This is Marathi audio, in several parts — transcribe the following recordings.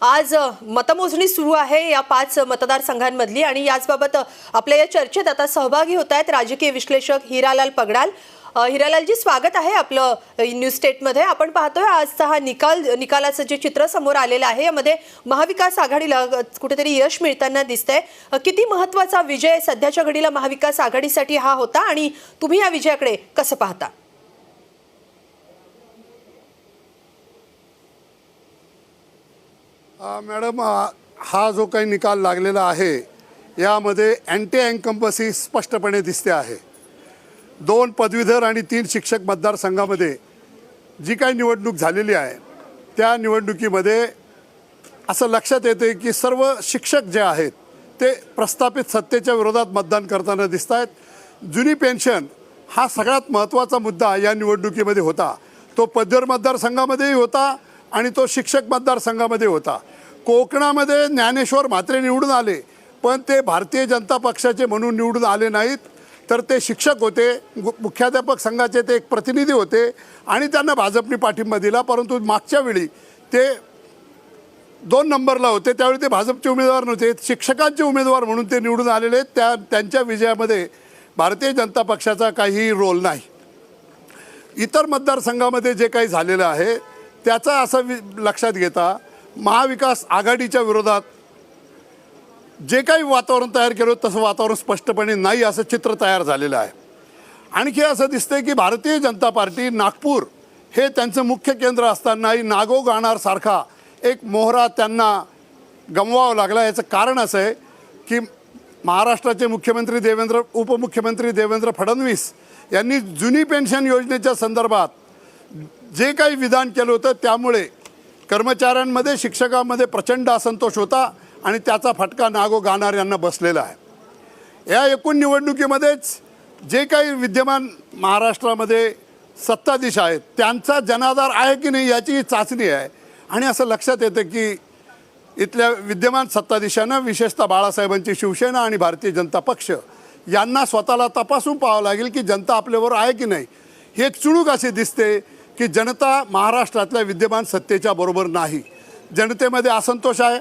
आज मतमोजणी सुरू आहे या 5 मतदारसंघांमधली आणि याचबाबत आपल्या या चर्चेत आता सहभागी होत आहेत राजकीय विश्लेषक हिरालाल पगडाल। हिरालालजी, स्वागत आहे आपलं न्यूज स्टेटमध्ये। आपण पाहतोय आजचा हा निकालाचं जे चित्र समोर आलेलं आहे यामध्ये महाविकास आघाडीला कुठेतरी यश मिळताना दिसतंय। किती महत्त्वाचा विजय सध्याच्या घडीला महाविकास आघाडीसाठी हा होता आणि तुम्ही या विजयाकडे कसं पाहता? मॅडम, हा जो काही निकाल लागलेला आहे यामध्ये अँटी एन्कम्पसी स्पष्टपणे दिसते आहे। 2 पदवीधर आणि 3 शिक्षक मतदारसंघामध्ये जी काही निवडणूक झालेली आहे त्या निवडणुकीमध्ये असं लक्षात येते की सर्व शिक्षक जे आहेत ते प्रस्थापित सत्तेच्या विरोधात मतदान करताना दिसत आहेत। जुनी पेन्शन हा सगळ्यात महत्त्वाचा मुद्दा या निवडणुकीमध्ये होता। तो पदवीधर मतदारसंघामध्येही होता आणि तो शिक्षक मतदारसंघामध्ये होता। कोकणामध्ये ज्ञानेश्वर म्हात्रे निवडून आले, पण ते भारतीय जनता पक्षाचे म्हणून निवडून आले नाहीत, तर ते शिक्षक होते, मुख्याध्यापक संघाचे ते एक प्रतिनिधी होते आणि त्यांना भाजपने पाठिंबा दिला। परंतु मागच्या वेळी ते 2 नंबरला होते, त्यावेळी ते भाजपचे उमेदवार नव्हते, शिक्षकांचे उमेदवार म्हणून ते निवडून आलेले। त्यांच्या विजयामध्ये भारतीय जनता पक्षाचा काहीही रोल नाही। इतर मतदारसंघामध्ये जे काही झालेलं आहे त्याचा असं लक्षात घेता महाविकास आघाडीच्या विरोधात जे काही वातावरण तयार केलं तसं वातावरण स्पष्टपणे नाही असं चित्र तयार झालेलं आहे। आणखी असं दिसतंय की भारतीय जनता पार्टी नागपूर हे त्यांचं मुख्य केंद्र असतानाही नागो गाणारसारखा एक मोहरा त्यांना गमवावा लागला। याचं कारण असं आहे की महाराष्ट्राचे मुख्यमंत्री उपमुख्यमंत्री देवेंद्र फडणवीस यांनी जुनी पेन्शन योजनेच्या संदर्भात जे काही विधान केलं होतं त्यामुळे कर्मचाऱ्यांमध्ये शिक्षकांमध्ये प्रचंड असंतोष होता आणि त्याचा फटका नागो गाणार यांना बसलेला आहे। या एकूण निवडणुकीमध्येच जे काही विद्यमान महाराष्ट्रामध्ये सत्ताधीश आहेत त्यांचा जनाधार आहे की नाही याची चाचणी आहे। आणि असं लक्षात येतं की इथल्या विद्यमान सत्ताधीशांना, विशेषतः बाळासाहेबांची शिवसेना आणि भारतीय जनता पक्ष यांना स्वतःला तपासून पाहावं लागेल की जनता आपल्याबरोबर आहे की नाही। ही एक चुणूक अशी दिसते की जनता महाराष्ट्रातल्या विद्यमान सत्तेच्या बरोबर नाही। जनतेमध्ये असंतोष आहे।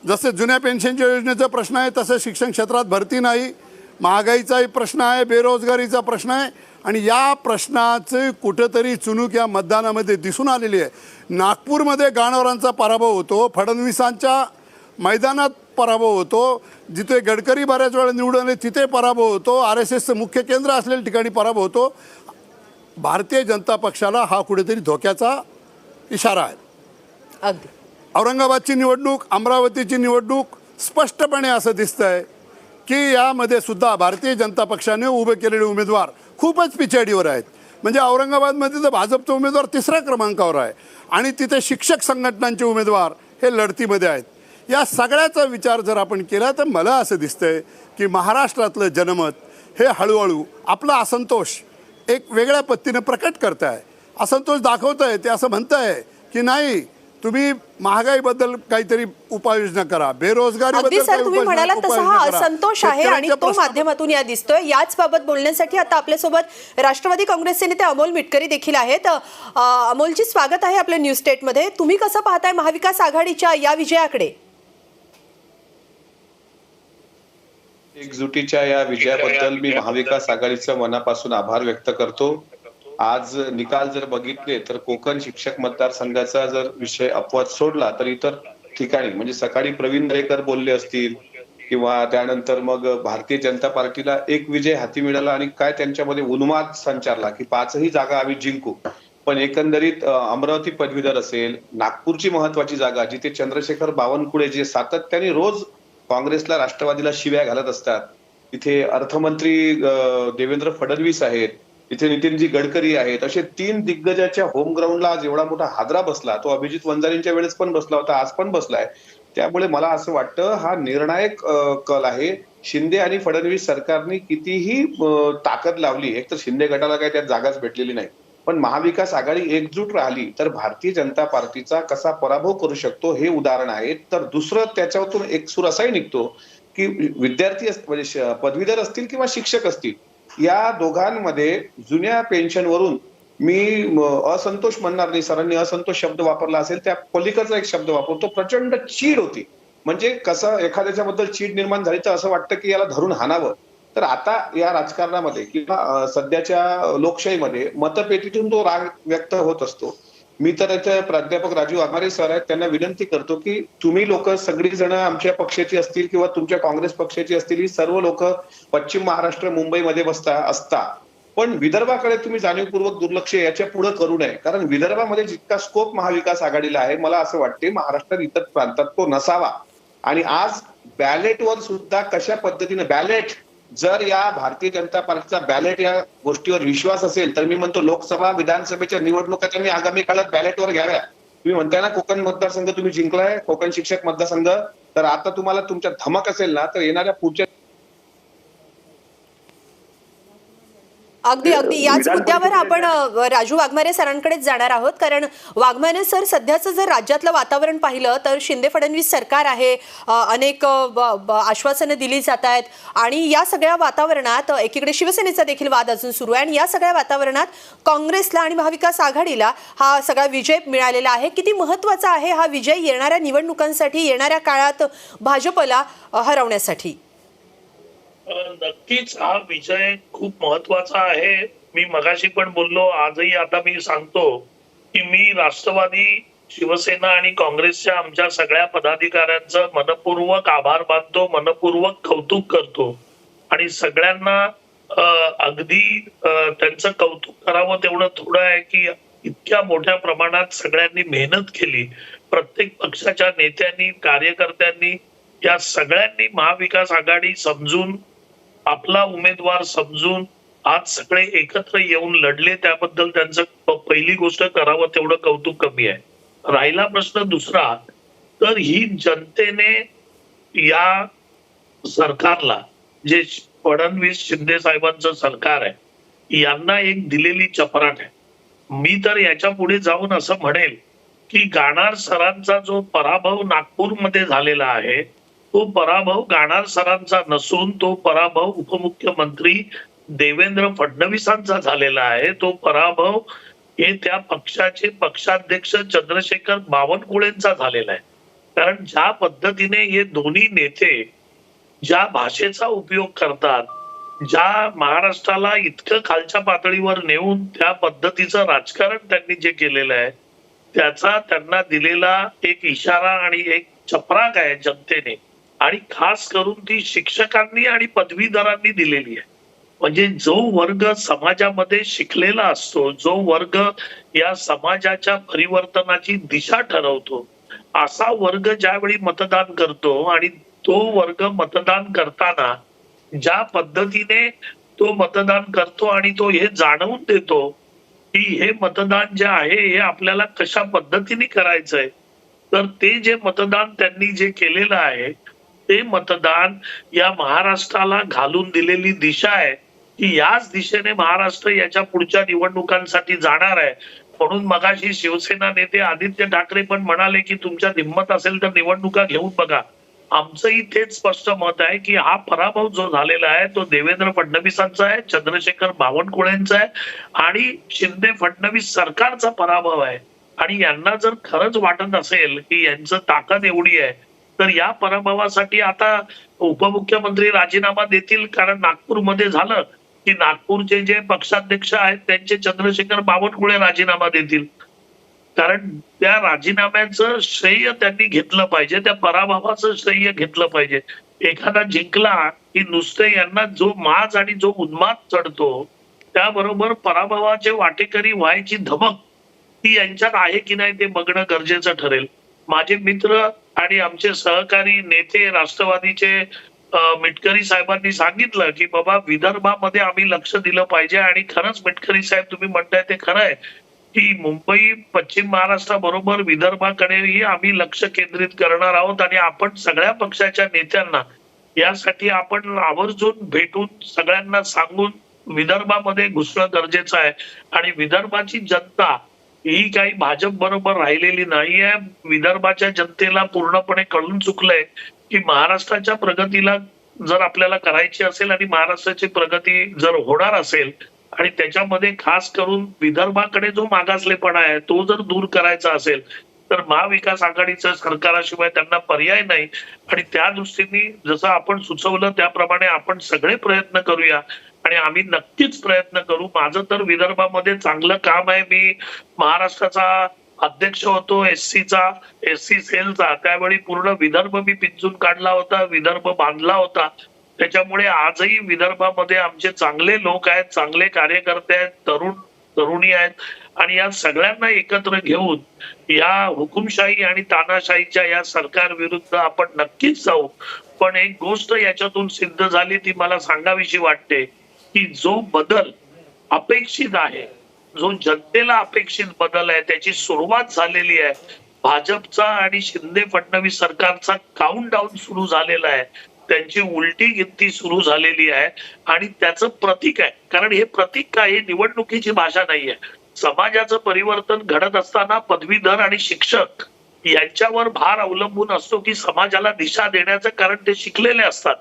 जसे जुन्या पेन्शनच्या योजनेचा प्रश्न आहे तसं शिक्षण क्षेत्रात भरती नाही, महागाईचाही प्रश्न आहे, बेरोजगारीचा प्रश्न आहे आणि या प्रश्नाचे कुठेतरी चुणूक या मतदानामध्ये दिसून आलेली आहे। नागपूरमध्ये गाणारांचा पराभव होतो, फडणवीसांच्या मैदानात पराभव होतो, जिथे गडकरी बऱ्याच वेळा निवडून आले तिथे पराभव होतो, RSSचं मुख्य केंद्र असलेल्या ठिकाणी पराभव होतो। भारतीय जनता पक्षाला हा कुठेतरी धोक्याचा इशारा आहे। अगदी औरंगाबादची निवडणूक, अमरावतीची निवडणूक स्पष्टपणे असं दिसतंय की यामध्ये सुद्धा भारतीय जनता पक्षाने उभे केलेले उमेदवार खूपच पिछाडीवर आहेत। म्हणजे औरंगाबादमध्ये तर भाजपचा उमेदवार 3ऱ्या क्रमांकावर आहे आणि तिथे शिक्षक संघटनांचे उमेदवार हे लढतीमध्ये आहेत। या सगळ्याचा विचार जर आपण केला तर मला असं दिसतंय की महाराष्ट्रातलं जनमत हे हळूहळू आपला असंतोष एक वेगळ्या पद्धतीने प्रकट करत आहे, असंतोष दाखवत आहे। ते असं म्हणत आहे की नाही, तुम्ही महागाईबद्दल काहीतरी उपाययोजना करा, बेरोजगारीबद्दल सर तुम्ही म्हणालात तसा हा असंतोष आहे आणि तो माध्यमातून या दिसतोय। याच बाबत बोलण्यासाठी आता आपल्यासोबत राष्ट्रवादी काँग्रेसचे नेते अमोल मिटकरी देखील आहेत। अमोलजी, स्वागत आहे आपल्या न्यूज स्टेटमध्ये। तुम्ही कसं पाहताय महाविकास आघाडीच्या या विजयाकडे? एकजुटीच्या या विजयाबद्दल मी महाविकास आघाडीचा मनापासून आभार व्यक्त करतो। आज निकाल जर बघितले तर कोकण शिक्षक मतदारसंघाचा जर विषय अपवाद सोडला तर इतर ठिकाणी म्हणजे सकाळी प्रवीण दरेकर बोलले असतील किंवा त्यानंतर मग भारतीय जनता पार्टीला एक विजय हाती मिळाला आणि काय त्यांच्यामध्ये उन्माद संचारला की 5ही जागा आम्ही जिंकू। पण एकंदरीत अमरावती पदवीधर असेल, नागपूरची महत्वाची जागा जिथे चंद्रशेखर बावनकुळे जे सातत्याने रोज काँग्रेसला, राष्ट्रवादीला शिव्या घालत असतात, तिथे अर्थमंत्री देवेंद्र फडणवीस आहेत, इथे नितीनजी गडकरी आहेत, असे 3 दिग्गजाच्या होम ग्राउंडला आज एवढा मोठा हादरा बसला। तो अभिजित वंजारींच्या वेळेस पण बसला होता, आज पण बसलाय। त्यामुळे मला असं वाटतं हा निर्णायक कल आहे। शिंदे आणि फडणवीस सरकारने कितीही ताकद लावली, एक तर शिंदे गटाला काही त्यात जागाच भेटलेली नाही, पण महाविकास आघाडी एकजूट राहिली तर भारतीय जनता पार्टीचा कसा पराभव करू शकतो हे उदाहरण आहे। तर दुसरं त्याच्यातून एक सूर असाही निघतो की विद्यार्थी म्हणजे पदवीधर असतील किंवा शिक्षक असतील, या दोघांमध्ये जुन्या पेन्शनवरून असंतोष म्हणणार नाही, सरांनी असंतोष शब्द वापरला असेल, त्या पलीकडचा एक शब्द वापरतो, प्रचंड चीड होती. म्हणजे कसं एखाद्याच्याबद्दल चीड निर्माण झाली तर असं वाटतं की याला धरून हाणावं. तर आता या राजकारणामध्ये किंवा सध्याच्या लोकशाहीमध्ये मतपेटीतून तो राग व्यक्त होत असतो. मी तर इथे प्राध्यापक राजीव आमारे सर आहेत, त्यांना विनंती करतो की तुम्ही लोक सगळी जण आमच्या पक्षाची असतील किंवा तुमच्या काँग्रेस पक्षाची असतील, ही सर्व लोक पश्चिम महाराष्ट्र मुंबईमध्ये असता, पण विदर्भाकडे तुम्ही जाणीवपूर्वक दुर्लक्ष याच्या पुढे करू नये. कारण विदर्भामध्ये जितका स्कोप महाविकास आघाडीला आहे, मला असं वाटते महाराष्ट्रात इतर प्रांतात तो नसावा. आणि आज बॅलेटवर सुद्धा कशा पद्धतीने बॅलेट, जर या भारतीय जनता पार्टीचा बॅलेट या गोष्टीवर विश्वास असेल तर मी म्हणतो लोकसभा विधानसभेच्या निवडणुका त्यांनी आगामी काळात बॅलेटवर घ्याव्या. तुम्ही म्हणताय ना कोकण मतदारसंघ तुम्ही जिंकलाय, कोकण शिक्षक मतदारसंघ, तर आता तुम्हाला तुमच्या धमक असेल ना तर येणाऱ्या पुढच्या अगदी अगदी याच मुद्द्यावर आपण राजू वाघमारे सरांकडेच जाणार आहोत. कारण वाघमारे सर, सध्याचं जर राज्यातलं वातावरण पाहिलं तर शिंदे फडणवीस सरकार आहे, अनेक आश्वासनं दिली जात आहेत आणि या सगळ्या वातावरणात एकीकडे शिवसेनेचा देखील वाद अजून सुरू आहे आणि या सगळ्या वातावरणात काँग्रेसला आणि महाविकास आघाडीला हा सगळा विजय मिळालेला आहे. किती महत्त्वाचा आहे हा विजय येणाऱ्या निवडणुकांसाठी, येणाऱ्या काळात भाजपला हरवण्यासाठी? नक्कीच हा विजय खूप महत्वाचा आहे. मी मगाशी पण बोललो, आजही आता मी सांगतो की मी राष्ट्रवादी, शिवसेना आणि काँग्रेसच्या आमच्या सगळ्या पदाधिकाऱ्यांचं मनपूर्वक आभार मानतो, मनपूर्वक कौतुक करतो आणि सगळ्यांना अगदी त्यांचं कौतुक करावं तेवढं थोडं आहे की इतक्या मोठ्या प्रमाणात सगळ्यांनी मेहनत केली. प्रत्येक पक्षाच्या नेत्यांनी, कार्यकर्त्यांनी, या सगळ्यांनी महाविकास आघाडी समजून, आपला उमेदवार समजून आज सगळे एकत्र येऊन लढले. त्याबद्दल त्यांचं पहिली गोष्ट करावं तेवढं कौतुक कमी आहे. राहिला प्रश्न दुसरा, तर ही जनतेने या सरकारला, जे फडणवीस शिंदे साहेबांचं सरकार आहे, यांना एक दिलेली चपराक आहे. मी तर याच्या पुढे जाऊन असं म्हणेल की गाणार सरांचा जो पराभव नागपूरमध्ये झालेला आहे, तो पराभव गाणार सरांचा नसून तो पराभव उपमुख्यमंत्री देवेंद्र फडणवीसांचा झालेला आहे. तो पराभव हे त्या पक्षाचे पक्षाध्यक्ष चंद्रशेखर बावनकुळेंचा झालेला आहे. कारण ज्या पद्धतीने हे दोन्ही नेते ज्या भाषेचा उपयोग करतात, ज्या महाराष्ट्राला इतकं खालच्या पातळीवर नेऊन त्या पद्धतीचं राजकारण त्यांनी जे केलेलं आहे, त्याचा त्यांना दिलेला एक इशारा आणि एक चपराक आहे जनतेने, आणि खास करून ती शिक्षकांनी आणि पदवीधरांनी दिलेली आहे. म्हणजे जो वर्ग समाजामध्ये शिकलेला असतो, जो वर्ग या समाजाच्या परिवर्तनाची दिशा ठरवतो, असा वर्ग ज्यावेळी मतदान करतो आणि तो वर्ग मतदान करताना ज्या पद्धतीने तो मतदान करतो आणि तो हे जाणवून देतो की हे मतदान जे आहे हे आपल्याला कशा पद्धतीने करायचंय, तर ते जे मतदान त्यांनी जे केलेलं आहे ते मतदान या महाराष्ट्राला घालून दिलेली दिशा आहे की याच दिशेने महाराष्ट्र याच्या पुढच्या निवडणुकांसाठी जाणार आहे. म्हणून मगाशी शिवसेना नेते आदित्य ठाकरे पण म्हणाले की तुमच्या हिंमत असेल तर निवडणुका घेऊन बघा. आमचंही तेच स्पष्ट मत आहे की हा पराभव जो झालेला आहे तो देवेंद्र फडणवीसांचा आहे, चंद्रशेखर बावनकुळेंचा आहे आणि शिंदे फडणवीस सरकारचा पराभव आहे. आणि यांना जर खरंच वाटत असेल की यांचं ताकद एवढी आहे तर या पराभवासाठी आता उपमुख्यमंत्री राजीनामा देतील. कारण नागपूरमध्ये झालं की नागपूरचे जे पक्षाध्यक्ष आहेत त्यांचे चंद्रशेखर बावनकुळे राजीनामा देतील. कारण त्या राजीनाम्याचं श्रेय त्यांनी घेतलं पाहिजे, त्या पराभवाचं श्रेय घेतलं पाहिजे. एखादा जिंकला की नुसते यांना जो माज आणि जो उन्माद चढतो, त्याबरोबर पराभवाचे वाटेकरी व्हायची धमक ती यांच्यात आहे की नाही ते बघणं गरजेचं ठरेल. माझे मित्र आणि आमचे सहकारी नेते राष्ट्रवादीचे मिटकरी साहेबांनी सांगितलं की बाबा विदर्भामध्ये आम्ही लक्ष दिलं पाहिजे. आणि खरंच मिटकरी साहेब तुम्ही म्हणताय ते खरं आहे की मुंबई, पश्चिम महाराष्ट्राबरोबर विदर्भाकडेही आम्ही लक्ष केंद्रित करणार आहोत. आणि आपण सगळ्या पक्षाच्या नेत्यांना यासाठी आपण आवर्जून भेटून सगळ्यांना सांगून विदर्भामध्ये घुसणं गरजेचं आहे. आणि विदर्भाची जनता ही काही भाजप बरोबर राहिलेली नाहीये. विदर्भाच्या जनतेला पूर्णपणे कळून चुकलंय की महाराष्ट्राच्या प्रगतीला जर आपल्याला करायची असेल आणि महाराष्ट्राची प्रगती जर होणार असेल आणि त्याच्यामध्ये खास करून विदर्भाकडे जो मागासलेपणा आहे तो जर दूर करायचा असेल तर महाविकास आघाडीचं सरकाराशिवाय त्यांना पर्याय नाही. आणि त्या दृष्टीने जसं आपण सुचवलं त्याप्रमाणे आपण सगळे प्रयत्न करूया आणि आम्ही नक्कीच प्रयत्न करू. माझं तर विदर्भामध्ये चांगलं काम आहे. मी महाराष्ट्राचा अध्यक्ष होतो एससी सेलचा, त्यावेळी पूर्ण विदर्भ मी पिंजून काढला होता, विदर्भ बांधला होता. त्याच्यामुळे आजही विदर्भामध्ये आमचे चांगले लोक आहेत, चांगले कार्यकर्ते आहेत, तरुणी आहेत आणि या सगळ्यांना एकत्र घेऊन या हुकुमशाही आणि तानाशाहीच्या या सरकार विरुद्ध आपण नक्कीच जाऊ. पण एक गोष्ट याच्यातून सिद्ध झाली ती मला सांगावीशी वाटते की जो बदल अपेक्षित आहे, जो जनतेला अपेक्षित बदल आहे त्याची सुरुवात झालेली आहे. भाजपचा आणि शिंदे फडणवीस सरकारचा काउंटडाऊन सुरू झालेला आहे, त्यांची उलटी गिनती सुरू झालेली आहे आणि त्याचं प्रतीक आहे. कारण हे प्रतीक काय, हे निवडणुकीची भाषा नाहीये. समाजाचं परिवर्तन घडत असताना पदवीधर आणि शिक्षक यांच्यावर भार अवलंबून असतो की समाजाला दिशा देण्याचं, कारण ते शिकलेले असतात,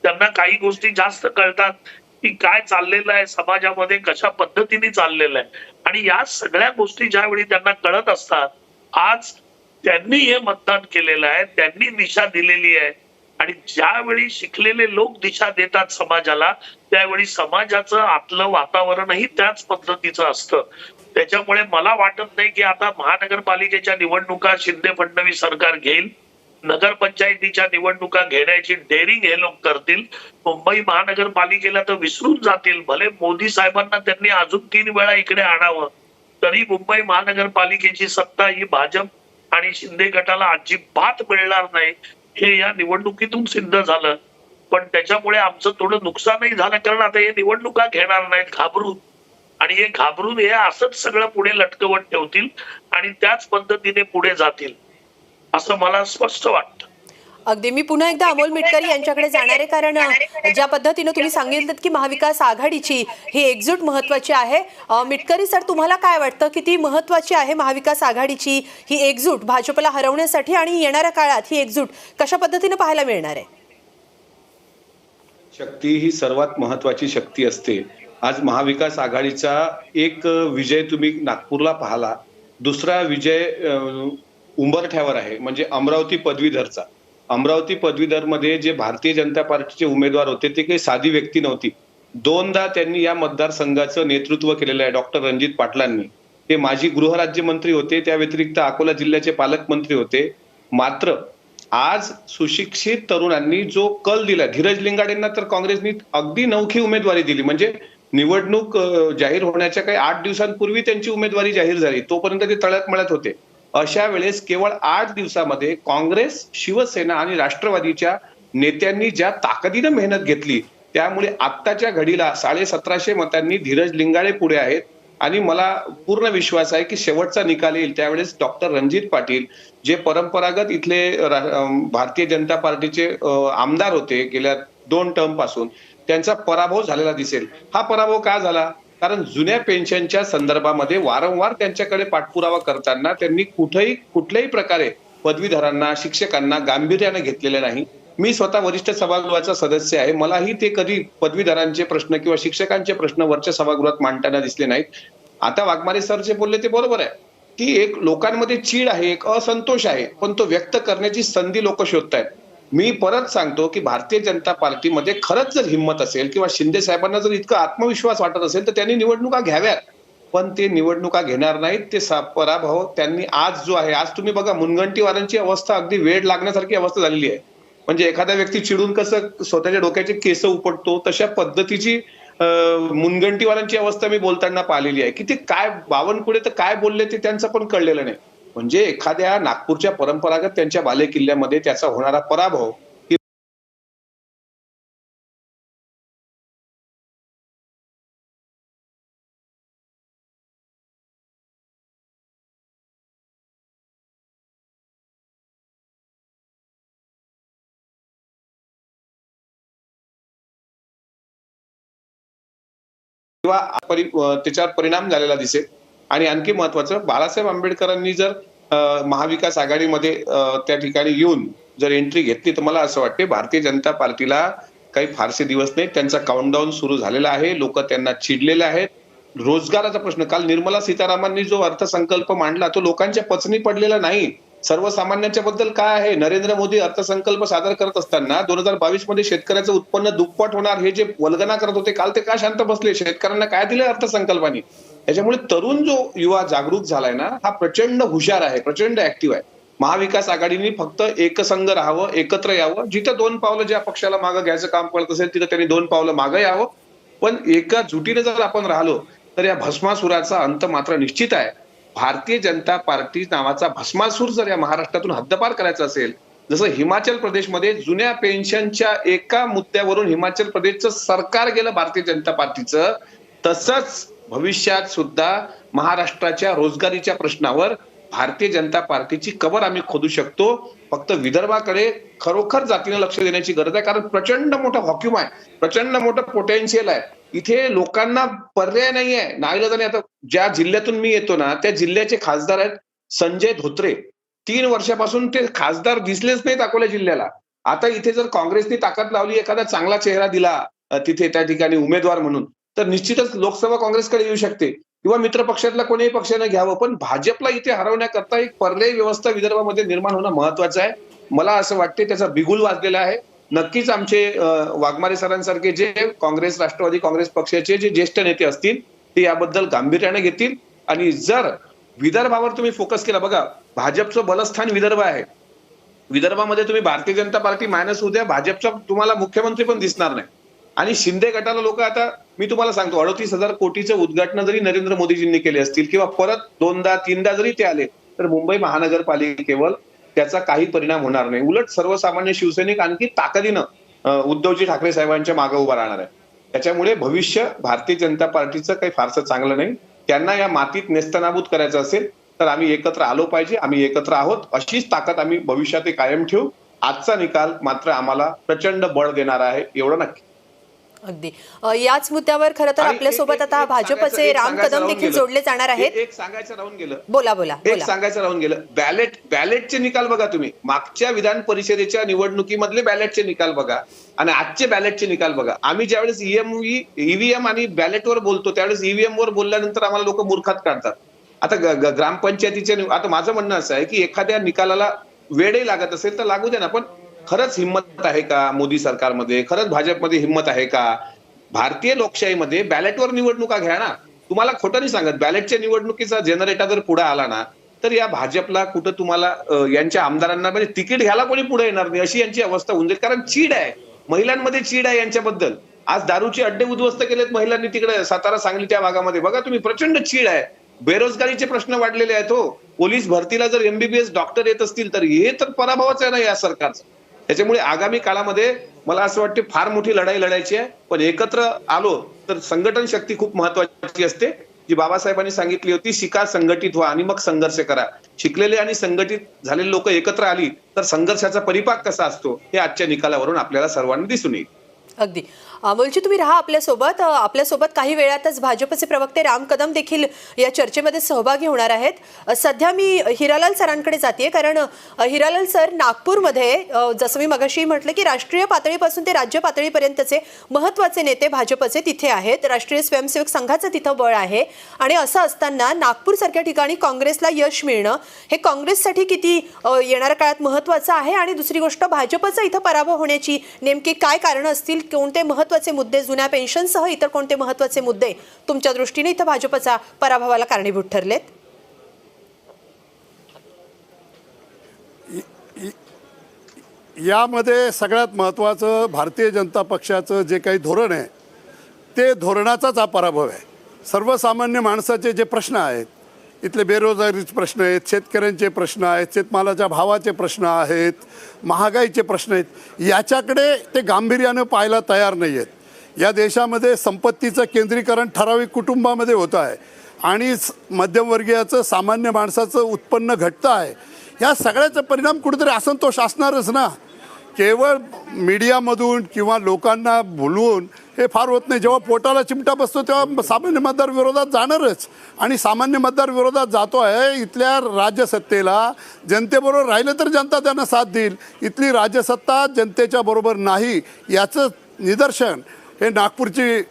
त्यांना काही गोष्टी जास्त कळतात की काय चाललेलं आहे समाजामध्ये, कशा पद्धतीने चाललेलं आहे. आणि या सगळ्या गोष्टी ज्यावेळी त्यांना कळत असतात, आज त्यांनी हे मतदान केलेलं आहे, त्यांनी दिशा दिलेली आहे आणि ज्यावेळी शिकलेले लोक दिशा देतात समाजाला त्यावेळी समाजाचं आतलं वातावरणही त्याच पद्धतीचं असतं. त्याच्यामुळे मला वाटत नाही की आता महानगरपालिकेच्या निवडणुका शिंदे फडणवीस सरकार घेईल, नगरपंचायतीच्या निवडणुका घेण्याची डेअरिंग हे लोक करतील. मुंबई महानगरपालिकेला तर विसरून जातील. भले मोदी साहेबांना त्यांनी अजून 3 वेळा इकडे आणावं तरी मुंबई महानगरपालिकेची सत्ता ही भाजप आणि शिंदे गटाला अजिबात मिळणार नाही, हे या निवडणुकीतून सिद्ध झालं. पण त्याच्यामुळे आमचं थोडं नुकसानही झालं, कारण आता हे निवडणुका घेणार नाहीत घाबरून, आणि हे घाबरून हे असंच सगळं पुढे लटकवत ठेवतील आणि त्याच पद्धतीने पुढे जातील असं मला स्पष्ट वाटतं. अगदी मी पुन्हा एकदा अमोल मिटकरी यांच्याकडे जाणार आहे, कारण ज्या पद्धतीनं तुम्ही सांगितलं की महाविकास आघाडीची ही एकजूट महत्वाची आहे. मिटकरी सर, तुम्हाला काय वाटतं किती महत्वाची आहे महाविकास आघाडीची ही एकजूट भाजपला हरवण्यासाठी, आणि येणाऱ्या काळात ही एकजूट कशा पद्धतीने पाहायला मिळणार आहे? शक्ती ही सर्वात महत्वाची शक्ती असते. आज महाविकास आघाडीचा एक विजय तुम्ही नागपूरला पाहिला, दुसरा विजय उंबरठ्यावर आहे म्हणजे अमरावती पदवीधरचा. अमरावती पदवीधरमध्ये जे भारतीय जनता पार्टीचे उमेदवार होते ते काही साधी व्यक्ती नव्हती. 2दा त्यांनी या मतदारसंघाचं नेतृत्व केलेलं आहे डॉक्टर रणजित पाटलांनी. ते माजी गृहराज्यमंत्री होते, त्या व्यतिरिक्त अकोला जिल्ह्याचे पालकमंत्री होते. मात्र आज सुशिक्षित तरुणांनी जो कल दिला, धीरज लिंगाडेंना तर काँग्रेसनी अगदी नवखी उमेदवारी दिली. म्हणजे निवडणूक जाहीर होण्याच्या काही 8 दिवसांपूर्वी त्यांची उमेदवारी जाहीर झाली, तोपर्यंत ते तळ्यात मळ्यात होते. अशा वेळेस केवळ 8 दिवसामध्ये काँग्रेस, शिवसेना आणि राष्ट्रवादीच्या नेत्यांनी ज्या ताकदीनं मेहनत घेतली त्यामुळे आत्ताच्या घडीला 1750 मतांनी धीरज लिंगाडे पुढे आहेत. आणि मला पूर्ण विश्वास आहे की शेवटचा निकाल येईल त्यावेळेस डॉक्टर रणजित पाटील, जे परंपरागत इथले भारतीय जनता पार्टीचे आमदार होते गेल्या 2 टर्म पासून, त्यांचा पराभव झालेला दिसेल. हा पराभव का झाला? कारण जुन्या पेन्शनच्या संदर्भामध्ये वारंवार त्यांच्याकडे पाठपुरावा करताना त्यांनी कुठल्याही प्रकारे पदवीधरांना, शिक्षकांना गांभीर्याने घेतलेले नाही. मी स्वतः वरिष्ठ सभागृहाचा सदस्य आहे, मलाही ते कधी पदवीधरांचे प्रश्न किंवा शिक्षकांचे प्रश्न वरच्या सभागृहात मांडताना दिसले नाहीत. आता वाघमारे सर जे बोलले ते बरोबर आहे की एक लोकांमध्ये चीड आहे, एक असंतोष आहे, पण तो व्यक्त करण्याची संधी लोक शोधतायत. मी परत सांगतो की भारतीय जनता पार्टीमध्ये खरंच जर हिंमत असेल किंवा शिंदे साहेबांना जर इतका आत्मविश्वास वाटत असेल तर त्यांनी निवडणुका घ्याव्यात. पण ते निवडणुका घेणार नाहीत. ते पराभव त्यांनी आज जो आहे, आज तुम्ही बघा मुनगंटीवारांची अवस्था अगदी वेड लागण्यासारखी अवस्था झालेली आहे. म्हणजे एखादा व्यक्ती चिडून कसं स्वतःच्या डोक्याचे केस उपटतो तशा पद्धतीची मुनगंटीवारांची अवस्था मी बोलताना पाहिलेली आहे की ते काय बावनकुळे तर काय बोलले ते त्यांचं पण कळलेलं नाही. म्हणजे एखाद्या नागपूरच्या परंपरागत त्यांच्या बालेकिल्ल्यामध्ये त्याचा होणारा पराभव किंवा त्याच्यावर परिणाम झालेला दिसेल. आणि आणखी महत्वाचं, बाळासाहेब आंबेडकरांनी जर महाविकास आघाडीमध्ये त्या ठिकाणी येऊन जर एंट्री घेतली तर मला असं वाटते भारतीय जनता पार्टीला काही फारसे दिवस नाही, त्यांचा काउंटडाऊन सुरू झालेला आहे. लोक त्यांना चिडलेले आहेत. रोजगाराचा प्रश्न, काल निर्मला सीतारामननी जो अर्थसंकल्प मांडला तो लोकांच्या पचनी पडलेला नाही. सर्वसामान्यांच्या बद्दल काय आहे? नरेंद्र मोदी अर्थसंकल्प सादर करत असताना 2022 मध्ये शेतकऱ्याचं उत्पन्न दुप्पट होणार हे जे वल्गना करत होते, काल ते का शांत बसले? शेतकऱ्यांना काय दिलं अर्थसंकल्पाने? त्याच्यामुळे तरुण जो युवा जागरूक झालाय ना, हा प्रचंड हुशार आहे, प्रचंड ऍक्टिव्ह आहे. महाविकास आघाडीने फक्त एकसंघ राहावं, एकत्र यावं. जिथं 2 पावलं ज्या पक्षाला मागं घ्यायचं काम पडत असेल तिथं त्यांनी 2 पावलं मागं यावं. पण एका जुटीने जर आपण राहिलो तर या भस्मासुराचा अंत मात्र निश्चित आहे. भारतीय जनता पार्टी नावाचा भस्मासूर जर या महाराष्ट्रातून हद्दपार करायचा असेल, जसं हिमाचल प्रदेशमध्ये जुन्या पेन्शनच्या एका मुद्द्यावरून हिमाचल प्रदेशचं सरकार गेलं भारतीय जनता पार्टीचं, तसंच भविष्यात सुद्धा महाराष्ट्राच्या रोजगारीच्या प्रश्नावर भारतीय जनता पार्टीची कबर आम्ही खोदू शकतो. फक्त विदर्भाकडे खरोखर जातीनं लक्ष देण्याची गरज आहे, कारण प्रचंड मोठा व्हॉक्यूम आहे, प्रचंड मोठं पोटेन्शियल आहे. इथे लोकांना पर्याय नाहीये. नाईलाजाने आता ज्या जिल्ह्यातून मी येतो ना, त्या जिल्ह्याचे खासदार आहेत संजय धोत्रे. 3 वर्षापासून ते खासदार दिसलेच नाहीत अकोला जिल्ह्याला. आता इथे जर काँग्रेसने ताकद लावली, एखादा चांगला चेहरा दिला तिथे त्या ठिकाणी उमेदवार म्हणून, तर निश्चितच लोकसभा काँग्रेसकडे येऊ शकते किंवा मित्र पक्षातल्या कोणीही पक्षाने घ्यावं. पण भाजपला इथे हरवण्याकरता एक पर्यायी व्यवस्था विदर्भामध्ये निर्माण होणं महत्वाचं आहे. मला असं वाटते त्याचा बिगुल वाजलेला आहे. नक्कीच आमचे वाघमारे सरांसारखे जे काँग्रेस, राष्ट्रवादी काँग्रेस पक्षाचे जे ज्येष्ठ नेते असतील ते याबद्दल गांभीर्याने घेतील. आणि जर विदर्भावर तुम्ही फोकस केला, बघा भाजपचं बलस्थान विदर्भ आहे. विदर्भामध्ये तुम्ही भारतीय जनता पार्टी मायनस होऊ द्या, भाजपचा तुम्हाला मुख्यमंत्री पण दिसणार नाही. आणि शिंदे गटाला लोक, आता मी तुम्हाला सांगतो, 38,000 कोटीचं उद्घाटन जरी नरेंद्र मोदीजींनी केले असतील किंवा परत 2दा-3दा जरी ते आले, तर मुंबई महानगरपालिकेवर त्याचा काही परिणाम होणार नाही. उलट सर्वसामान्य शिवसैनिक आणखी ताकदीनं उद्धवजी ठाकरे साहेबांच्या मागे उभा राहणार आहे. त्याच्यामुळे भविष्य भारतीय जनता पार्टीचं काही फारसं चांगलं नाही. त्यांना या मातीत नेस्तनाबूत करायचं असेल तर आम्ही एकत्र आलो पाहिजे. आम्ही एकत्र आहोत. अशीच ताकद आम्ही भविष्यात कायम ठेवू. आजचा निकाल मात्र आम्हाला प्रचंड बळ देणार आहे, एवढं नक्की. अगदी याच मुद्द्यावर खरं तर आपल्यासोबत आता भाजपचे राम कदम देखील जोडले जाणार आहेत. एक सांगायचं राहून गेलं, बोला बोला एक सांगायचं राहून गेलं. बॅलेटचे निकाल बघा तुम्ही. मागच्या विधान परिषदेच्या निवडणुकीमधले बॅलेटचे निकाल बघा आणि आजचे बॅलेटचे निकाल बघा. आम्ही ज्यावेळेस ईव्हीएम आणि बॅलेटवर बोलतो त्यावेळेस ईव्हीएम वर बोलल्यानंतर आम्हाला लोक मूर्खात काढतात. आता ग्रामपंचायतीचे, आता माझं म्हणणं असं आहे की एखाद्या निकालाला वेळही लागत असेल तर लागू दे ना, पण खरंच हिंमत आहे का मोदी सरकारमध्ये? खरंच भाजपमध्ये हिंमत आहे का? भारतीय लोकशाहीमध्ये बॅलेटवर निवडणुका घ्या ना. तुम्हाला खोटं नाही सांगत, बॅलेटच्या निवडणुकीचा जनरेटर जर पुढे आला ना, तर या भाजपला कुठं तुम्हाला यांच्या आमदारांना म्हणजे तिकीट घ्यायला कोणी पुढे येणार नाही, अशी यांची अवस्था होऊन जाईल. कारण चीड आहे, महिलांमध्ये चीड आहे यांच्याबद्दल. आज दारूचे अड्डे उद्ध्वस्त केलेत महिलांनी तिकडे सातारा सांगली त्या भागामध्ये. बघा तुम्ही, प्रचंड चीड आहे. बेरोजगारीचे प्रश्न वाढलेले आहेत. हो, पोलीस भरतीला जर MBBS डॉक्टर येत असतील तर हे तर पराभवच आहे ना या सरकारचं. त्याच्यामुळे आगामी काळामध्ये मला असं वाटते फार मोठी लढाई लढायची आहे. पण एकत्र आलो तर संघटन शक्ती खूप महत्वाची असते, जी बाबासाहेबांनी सांगितली होती, शिका, संघटित व्हा आणि मग संघर्ष करा. शिकलेले आणि संघटित झालेले लोक एकत्र आली तर संघर्षाचा परिपाक कसा असतो हे आजच्या निकालावरून आपल्याला सर्वांना दिसून येईल. अगदी अमोलजी, तुम्ही राहा आपल्यासोबत काही वेळातच भाजपचे प्रवक्ते राम कदम देखील या चर्चेमध्ये सहभागी होणार आहेत. सध्या मी हिरालाल सरांकडे जाते, कारण हिरालाल सर, नागपूरमध्ये जसं मी मगाशी म्हटलं की राष्ट्रीय पातळीपासून ते राज्य पातळीपर्यंतचे महत्त्वाचे नेते भाजपचे तिथे आहेत. राष्ट्रीय स्वयंसेवक संघाचं तिथं बळ आहे. आणि असं असताना नागपूरसारख्या ठिकाणी काँग्रेसला यश मिळणं हे काँग्रेससाठी किती येणाऱ्या काळात महत्त्वाचं आहे? आणि दुसरी गोष्ट, भाजपचा इथं पराभव होण्याची नेमकी काय कारणं असतील? कोणते महत्त्वाचे मुद्दे, जुन्या पेन्शनसह इतर कोणते महत्त्वाचे मुद्दे तुमच्या दृष्टीने इथं भाजपचा पराभवाला कारणीभूत ठरलेत? यामध्ये सगळ्यात महत्त्वाचं भारतीय जनता पक्षाचं जे काही धोरण आहे ते धोरणाचाच हा पराभव आहे. सर्वसामान्य माणसाचे जे प्रश्न आहेत, इथले बेरोजगारीचे प्रश्न आहेत, शेतकऱ्यांचे प्रश्न आहेत, शेतमालाच्या भावाचे प्रश्न आहेत, महागाईचे प्रश्न आहेत, याच्याकडे ते गांभीर्यानं पाहायला तयार नाही आहेत. या देशामध्ये संपत्तीचं केंद्रीकरण ठराविक कुटुंबामध्ये होतं आहे आणि मध्यमवर्गीयाचं, सामान्य माणसाचं उत्पन्न घटतं आहे. या सगळ्याचा परिणाम कुठेतरी असंतोष असणारच ना. केवळ मीडियामधून किंवा लोकांना बोलवून हे फार होत नाही. जेव्हा पोटाला चिमटा बसतो तेव्हा सामान्य मतदार विरोधात जाणारच. आणि सामान्य मतदार विरोधात जातो आहे. इथल्या राज्यसत्तेला जनतेबरोबर राहिलं तर जनता त्यांना साथ देईल. इथली राज्यसत्ता जनतेच्या बरोबर नाही, याचं निदर्शन हे नागपूरची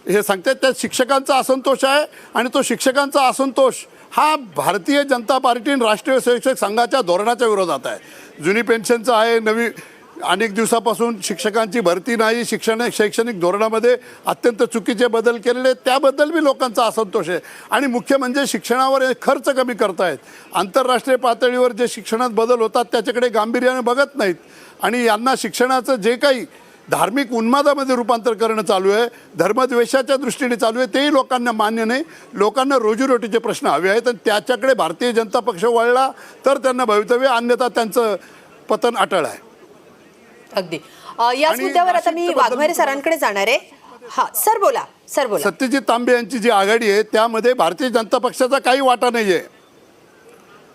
हे सांगतात, त्यात शिक्षकांचा असंतोष आहे आणि तो शिक्षकांचा असंतोष हा भारतीय जनता पार्टी आणि राष्ट्रीय शिक्षक संघाच्या धोरणाच्या विरोधात आहे. जुनी पेन्शनचं आहे, नवी अनेक दिवसापासून शिक्षकांची भरती नाही, शैक्षणिक धोरणामध्ये अत्यंत चुकीचे बदल केलेले, त्याबद्दल बी लोकांचा असंतोष आहे. आणि मुख्य म्हणजे शिक्षणावर खर्च कमी करतायत. आंतरराष्ट्रीय पातळीवर जे शिक्षणात बदल होतात त्याच्याकडे गांभीर्याने बघत नाहीत आणि यांना शिक्षणाचं जे काही धार्मिक उन्मादामध्ये रूपांतर करणं चालू आहे, धर्मद्वेषाच्या दृष्टीने चालू आहे, तेही लोकांना मान्य नाही. लोकांना रोजीरोटीचे प्रश्न हवे आहेत आणि त्याच्याकडे भारतीय जनता पक्ष वळला तर त्यांना भवितव्य, अन्यथा त्यांचं पतन अटळ आहे. अगदी याच आणि मुद्द्यावर आता मी नाशिकच्या वाघमारे बद्दल सरांकडे जाणार आहे. हा सर बोला, सर बोला. सत्यजित तांबे यांची जी आघाडी आहे त्यामध्ये भारतीय जनता पक्षाचा काही वाटा नाही आहे.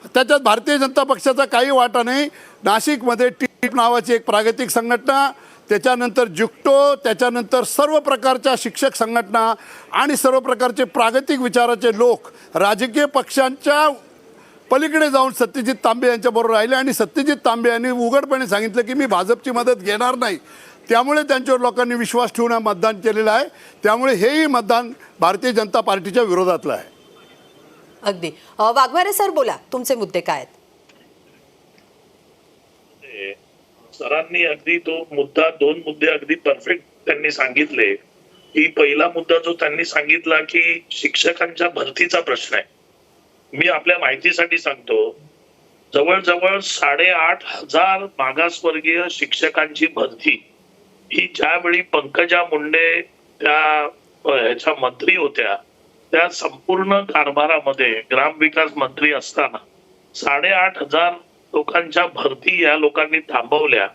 त्याच्यात भारतीय जनता पक्षाचा काही वाटा नाही. नाशिकमध्ये टीप नावाची एक प्रागतिक संघटना, त्याच्यानंतर जुक्टो, त्याच्यानंतर सर्व प्रकारच्या शिक्षक संघटना आणि सर्व प्रकारचे प्रागतिक विचाराचे लोक राजकीय पक्षांच्या पलीकडे जाऊन सत्यजित तांबे यांच्याबरोबर राहिले आणि सत्यजित तांबे यांनी उघडपणे सांगितलं की मी भाजपची मदत घेणार नाही. त्यामुळे त्यांच्यावर लोकांनी विश्वास ठेवून मतदान केलेलं आहे. त्यामुळे हेही मतदान भारतीय जनता पार्टीच्या विरोधातलं आहे. अगदी वाघमारे सर बोला, तुमचे मुद्दे काय आहेत? सरांनी अगदी तो मुद्दा, दोन मुद्दे अगदी परफेक्ट त्यांनी सांगितले. की पहिला मुद्दा जो त्यांनी सांगितला की शिक्षकांच्या भरतीचा प्रश्न आहे. मी आपल्या माहितीसाठी सांगतो, जवळजवळ 8,500 मागासवर्गीय शिक्षकांची भरती ही ज्यावेळी पंकजा मुंडे त्या ह्याच्या मंत्री होत्या, त्या संपूर्ण कारभारामध्ये ग्रामविकास मंत्री असताना 8,500 लोकांच्या भरती या लोकांनी थांबवल्या.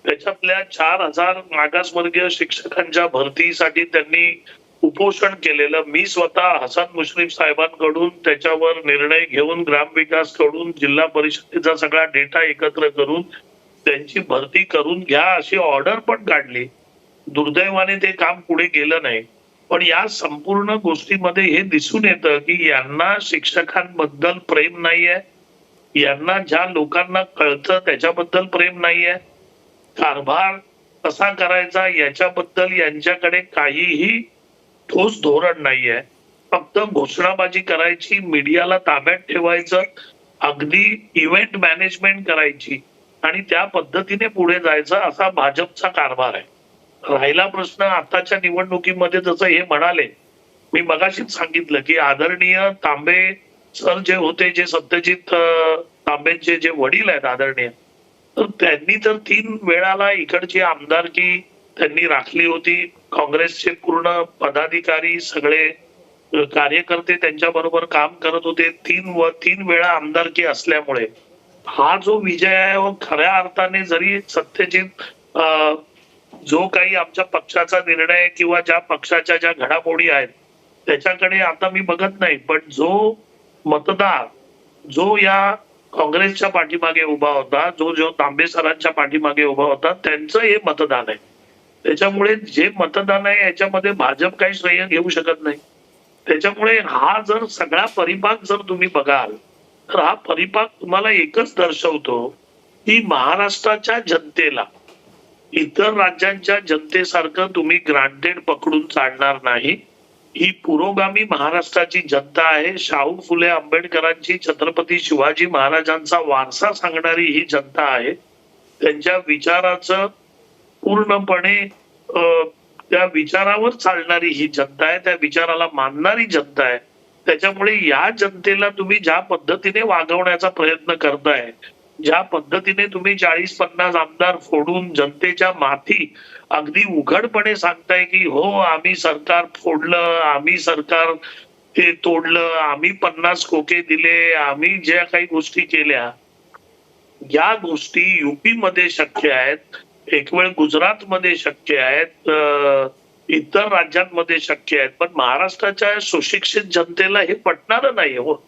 त्याच्यातल्या 4,000 मागासवर्गीय शिक्षकांच्या भरतीसाठी त्यांनी उपोषण केलेलं. मी स्वतः हसन मुश्रीफ साहेबांकडून त्याच्यावर निर्णय घेऊन, ग्रामविकास कडून, जिल्हा परिषदेचा सगळा डेटा एकत्र करून त्यांची भरती करून घ्या अशी ऑर्डर पण काढली. दुर्दैवाने ते काम पुढे गेलं नाही. पण या संपूर्ण गोष्टीमध्ये हे दिसून येतं की यांना शिक्षकांबद्दल प्रेम नाहीये, यांना ज्या लोकांना कळतं त्याच्याबद्दल प्रेम नाहीये, कारभार कसा करायचा याच्याबद्दल यांच्याकडे काहीही ठोस धोरण नाहीये. फक्त घोषणाबाजी करायची, मीडियाला ताब्यात ठेवायचं, अगदी इव्हेंट मॅनेजमेंट करायची आणि त्या पद्धतीने पुढे जायचं असा भाजपचा कारभार आहे. राहिला प्रश्न आताच्या निवडणुकीमध्ये, जसं हे म्हणाले, मी मगाशीच सांगितलं की आदरणीय तांबे सर जे होते, जे सत्यजित तांबेंचे जे वडील आहेत आदरणीय, तर त्यांनी तर 3 वेळाला इकडची आमदारकी त्यांनी राखली होती. काँग्रेसचे पूर्ण पदाधिकारी, सगळे कार्यकर्ते त्यांच्या बरोबर काम करत होते. 3 वेळा आमदारकी असल्यामुळे हा जो विजय आहे, व खऱ्या अर्थाने जरी सत्यजित जो काही आमच्या पक्षाचा निर्णय किंवा ज्या पक्षाच्या ज्या घडामोडी आहेत त्याच्याकडे आता मी बघत नाही, पण जो मतदार जो या काँग्रेसच्या पाठीमागे उभा होता, जो तांबे सरांच्या पाठीमागे उभा होता, त्यांचं हे मतदान आहे. त्याच्यामुळे जे मतदान आहे याच्यामध्ये भाजप काही श्रेय घेऊ शकत नाही. त्याच्यामुळे हा जर सगळा परिपाक जर तुम्ही बघाल तर हा परिपाक तुम्हाला एकच दर्शवतो की महाराष्ट्राच्या जनतेला इतर राज्यांच्या जनतेसारखं तुम्ही ग्रांटेड पकडून चालणार नाही. ही पुरोगामी महाराष्ट्राची जनता आहे. शाहू फुले आंबेडकरांची, छत्रपती शिवाजी महाराजांचा वारसा सांगणारी ही जनता आहे. त्यांच्या विचाराचं पूर्णपणे त्या विचारावर चालणारी ही जनता आहे, त्या विचाराला मानणारी जनता आहे. त्याच्यामुळे या जनतेला तुम्ही ज्या पद्धतीने वागवण्याचा प्रयत्न करताय, ज्या पद्धतीने तुम्ही 40-50 आमदार फोडून जनतेच्या माथी अगदी उघडपणे सांगताय की हो आम्ही सरकार फोडलं, आम्ही सरकार ते तोडलं, आम्ही 50 खोके दिले, आम्ही ज्या काही गोष्टी केल्या, या गोष्टी युपी मध्ये शक्य आहेत, एक वेळ गुजरात मध्ये शक्य आहेत, इतर राज्यांमध्ये शक्य आहेत, पण महाराष्ट्राच्या सुशिक्षित जनतेला हे पटणार नाही हो.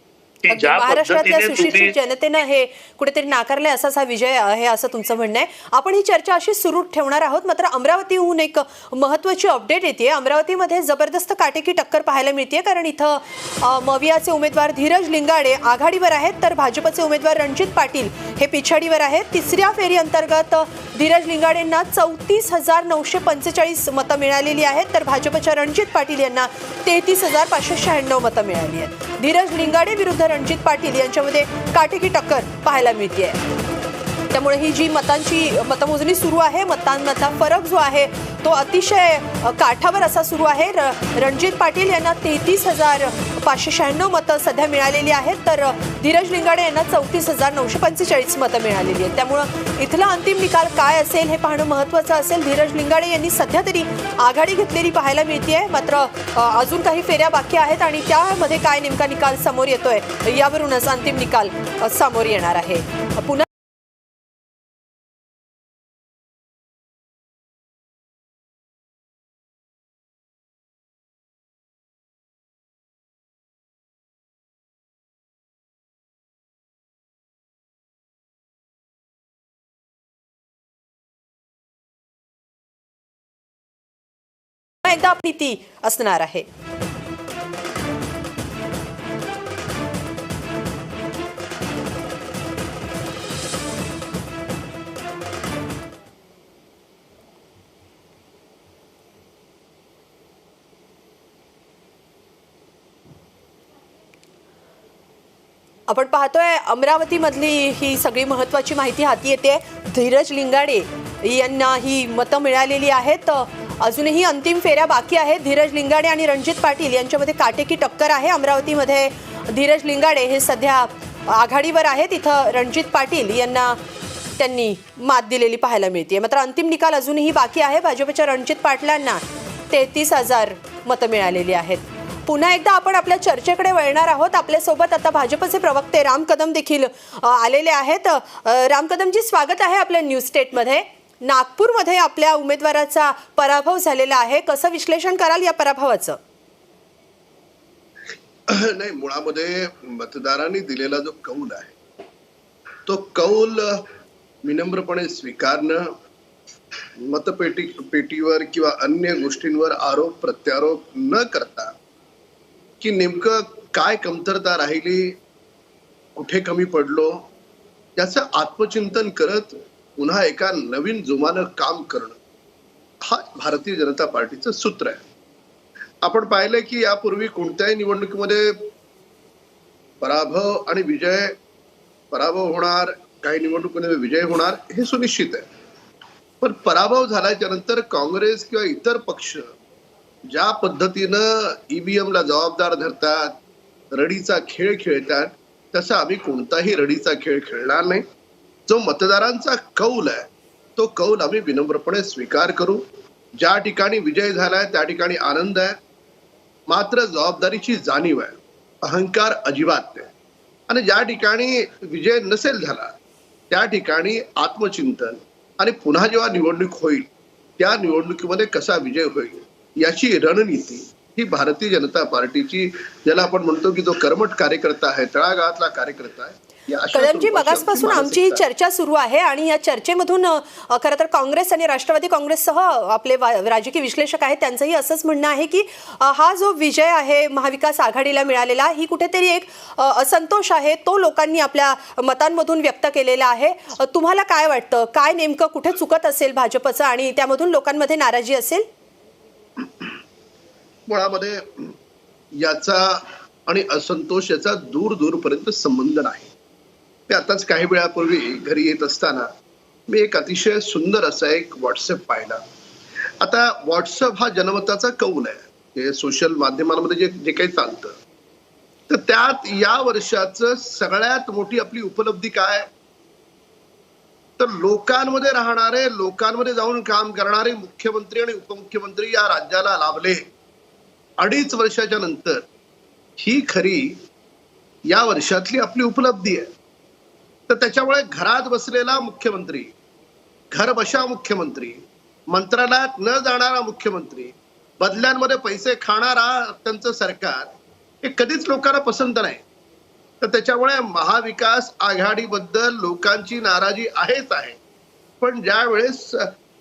महाराष्ट्रातल्या सुशिक्षित जनतेनं हे कुठेतरी नाकारले, असाच हा विजय आहे असं तुमचं म्हणणं आहे. आपण ही चर्चा अशी सुरू ठेवणार आहोत. मात्र अमरावतीहून एक महत्त्वाची अपडेट येते. अमरावतीमध्ये जबरदस्त काटेकी टक्कर पाहायला मिळते, कारण इथं मवियाचे उमेदवार धीरज लिंगाडे आघाडीवर आहेत, तर भाजपचे उमेदवार रणजित पाटील हे पिछाडीवर आहेत. तिसऱ्या फेरी अंतर्गत धीरज लिंगाडेंना 34,945 मतं मिळालेली आहेत, तर भाजपच्या रणजित पाटील यांना 33,596 मतं मिळाली आहेत. धीरज लिंगाडे विरुद्ध रणजित पाटील यांच्यामध्ये काटेकी टक्कर पाहायला मिळते. त्यामुळे ही जी मतमोजणी सुरू आहे, मतांमधला फरक जो आहे तो अतिशय काठावर असा सुरू आहे. रणजित पाटील यांना 33,596 मतं सध्या मिळालेली आहेत, तर धीरज लिंगाडे यांना 34,945 मतं मिळालेली आहेत. त्यामुळं इथला अंतिम निकाल काय असेल हे पाहणं महत्त्वाचं असेल. धीरज लिंगाडे यांनी सध्या तरी आघाडी घेतलेली पाहायला मिळतेय, मात्र अजून काही फेऱ्या बाकी आहेत आणि त्यामध्ये काय नेमका निकाल समोर येतोय यावरूनच अंतिम निकाल समोर येणार आहे. पुन्हा एकदा आपली ती असणार आहे. आपण पाहतोय अमरावतीमधली ही सगळी महत्त्वाची माहिती हाती येते. धीरज लिंगाडे यांना ही मतं मिळालेली आहेत. अजूनही अंतिम फेऱ्या बाकी आहेत. धीरज लिंगाडे आणि रणजित पाटील यांच्यामध्ये काटेकी टक्कर आहे. अमरावतीमध्ये धीरज लिंगाडे हे सध्या आघाडीवर आहेत. इथं रणजित पाटील यांना त्यांनी मात दिलेली पाहायला मिळते. मात्र अंतिम निकाल अजूनही बाकी आहे. भाजपच्या रणजित पाटलांना 33,000 मतं मिळालेली आहेत. पुन्हा एकदा आपण आपल्या चर्चेकडे वळणार आहोत. आपल्यासोबत आता भाजपचे प्रवक्ते राम कदम देखील आलेले आहेत. राम कदमजी, स्वागत आहे आपल्या न्यूज स्टेटमध्ये. नागपूरमध्ये आपल्या उमेदवाराचा पराभव झालेला आहे, कसं विश्लेषण कराल या पराभवाचं? नाही, मुळामध्ये मतदारांनी दिलेला जो कौल आहे तो कौल विनम्रपणे स्वीकारणं, पेटीवर किंवा अन्य गोष्टींवर आरोप प्रत्यारोप न करता की नेमकं काय कमतरता राहिली, कुठे कमी पडलो, याचं आत्मचिंतन करत पुन्हा एका नवीन जोमानं काम करणं हा भारतीय जनता पार्टीचं सूत्र आहे. आपण पाहिलं की यापूर्वी कोणत्याही निवडणुकीमध्ये पराभव आणि विजय, पराभव होणार, काही निवडणुकीमध्ये विजय होणार हे सुनिश्चित आहे. पण पराभव झाल्याच्या नंतर काँग्रेस किंवा इतर पक्ष ज्या पद्धतीनं ईव्हीएम ला जबाबदार धरतात, रडीचा खेळ खेळतात, तसा आम्ही कोणताही रडीचा खेळ खेळणार नाही. जो मतदारांचा कौल आहे तो कौल आम्ही विनम्रपणे स्वीकार करू. ज्या ठिकाणी विजय झालाय त्या ठिकाणी आनंद आहे, मात्र जबाबदारीची जाणीव आहे, अहंकार अजिबात नाही. आणि ज्या ठिकाणी विजय नसेल झाला त्या ठिकाणी आत्मचिंतन आणि पुन्हा जेव्हा निवडणूक होईल त्या निवडणुकीमध्ये कसा विजय होईल याची रणनीती ही भारतीय जनता पार्टीची, ज्याला आपण म्हणतो की जो कर्मठ कार्यकर्ता आहे, तळागाळातला कार्यकर्ता आहे. कदमजी, मगासपासून आमची ही चर्चा सुरू आहे आणि या चर्चेमधून खरं तर काँग्रेस आणि राष्ट्रवादी काँग्रेससह आपले राजकीय विश्लेषक आहेत त्यांचंही असंच म्हणणं आहे की हा जो विजय आहे महाविकास आघाडीला मिळालेला, ही कुठेतरी एक असंतोष आहे, तो लोकांनी आपल्या मतांमधून व्यक्त केलेला आहे. तुम्हाला काय वाटतं, काय नेमकं कुठे चुकत असेल भाजपचं आणि त्यामधून लोकांमध्ये नाराजी असेल? मुळामध्ये याचा आणि असंतोष याचा दूरपर्यंत संबंध नाही. मी आताच काही वेळापूर्वी घरी येत असताना मी एक अतिशय सुंदर असा एक व्हॉट्सअप पाहिला. आता व्हॉट्सअप हा जनमताचा कौल आहे, हे सोशल माध्यमांमध्ये जे काही चालतं, तर त्यात या वर्षाचं सगळ्यात मोठी आपली उपलब्धी काय, तर लोकांमध्ये राहणारे, लोकांमध्ये जाऊन काम करणारे मुख्यमंत्री आणि उपमुख्यमंत्री या राज्याला लाभले 2.5 वर्षाच्या नंतर, ही खरी या वर्षातली आपली उपलब्धी आहे. तर त्याच्यामुळे घरात बसलेला मुख्यमंत्री, घर बशा मुख्यमंत्री, मंत्रालयात न जाणारा मुख्यमंत्री, बदल्यांमध्ये पैसे खाणारा त्यांचं सरकार, हे कधीच लोकांना पसंत नाही. तर त्याच्यामुळे महाविकास आघाडीबद्दल लोकांची नाराजी आहेच आहे. पण ज्या वेळेस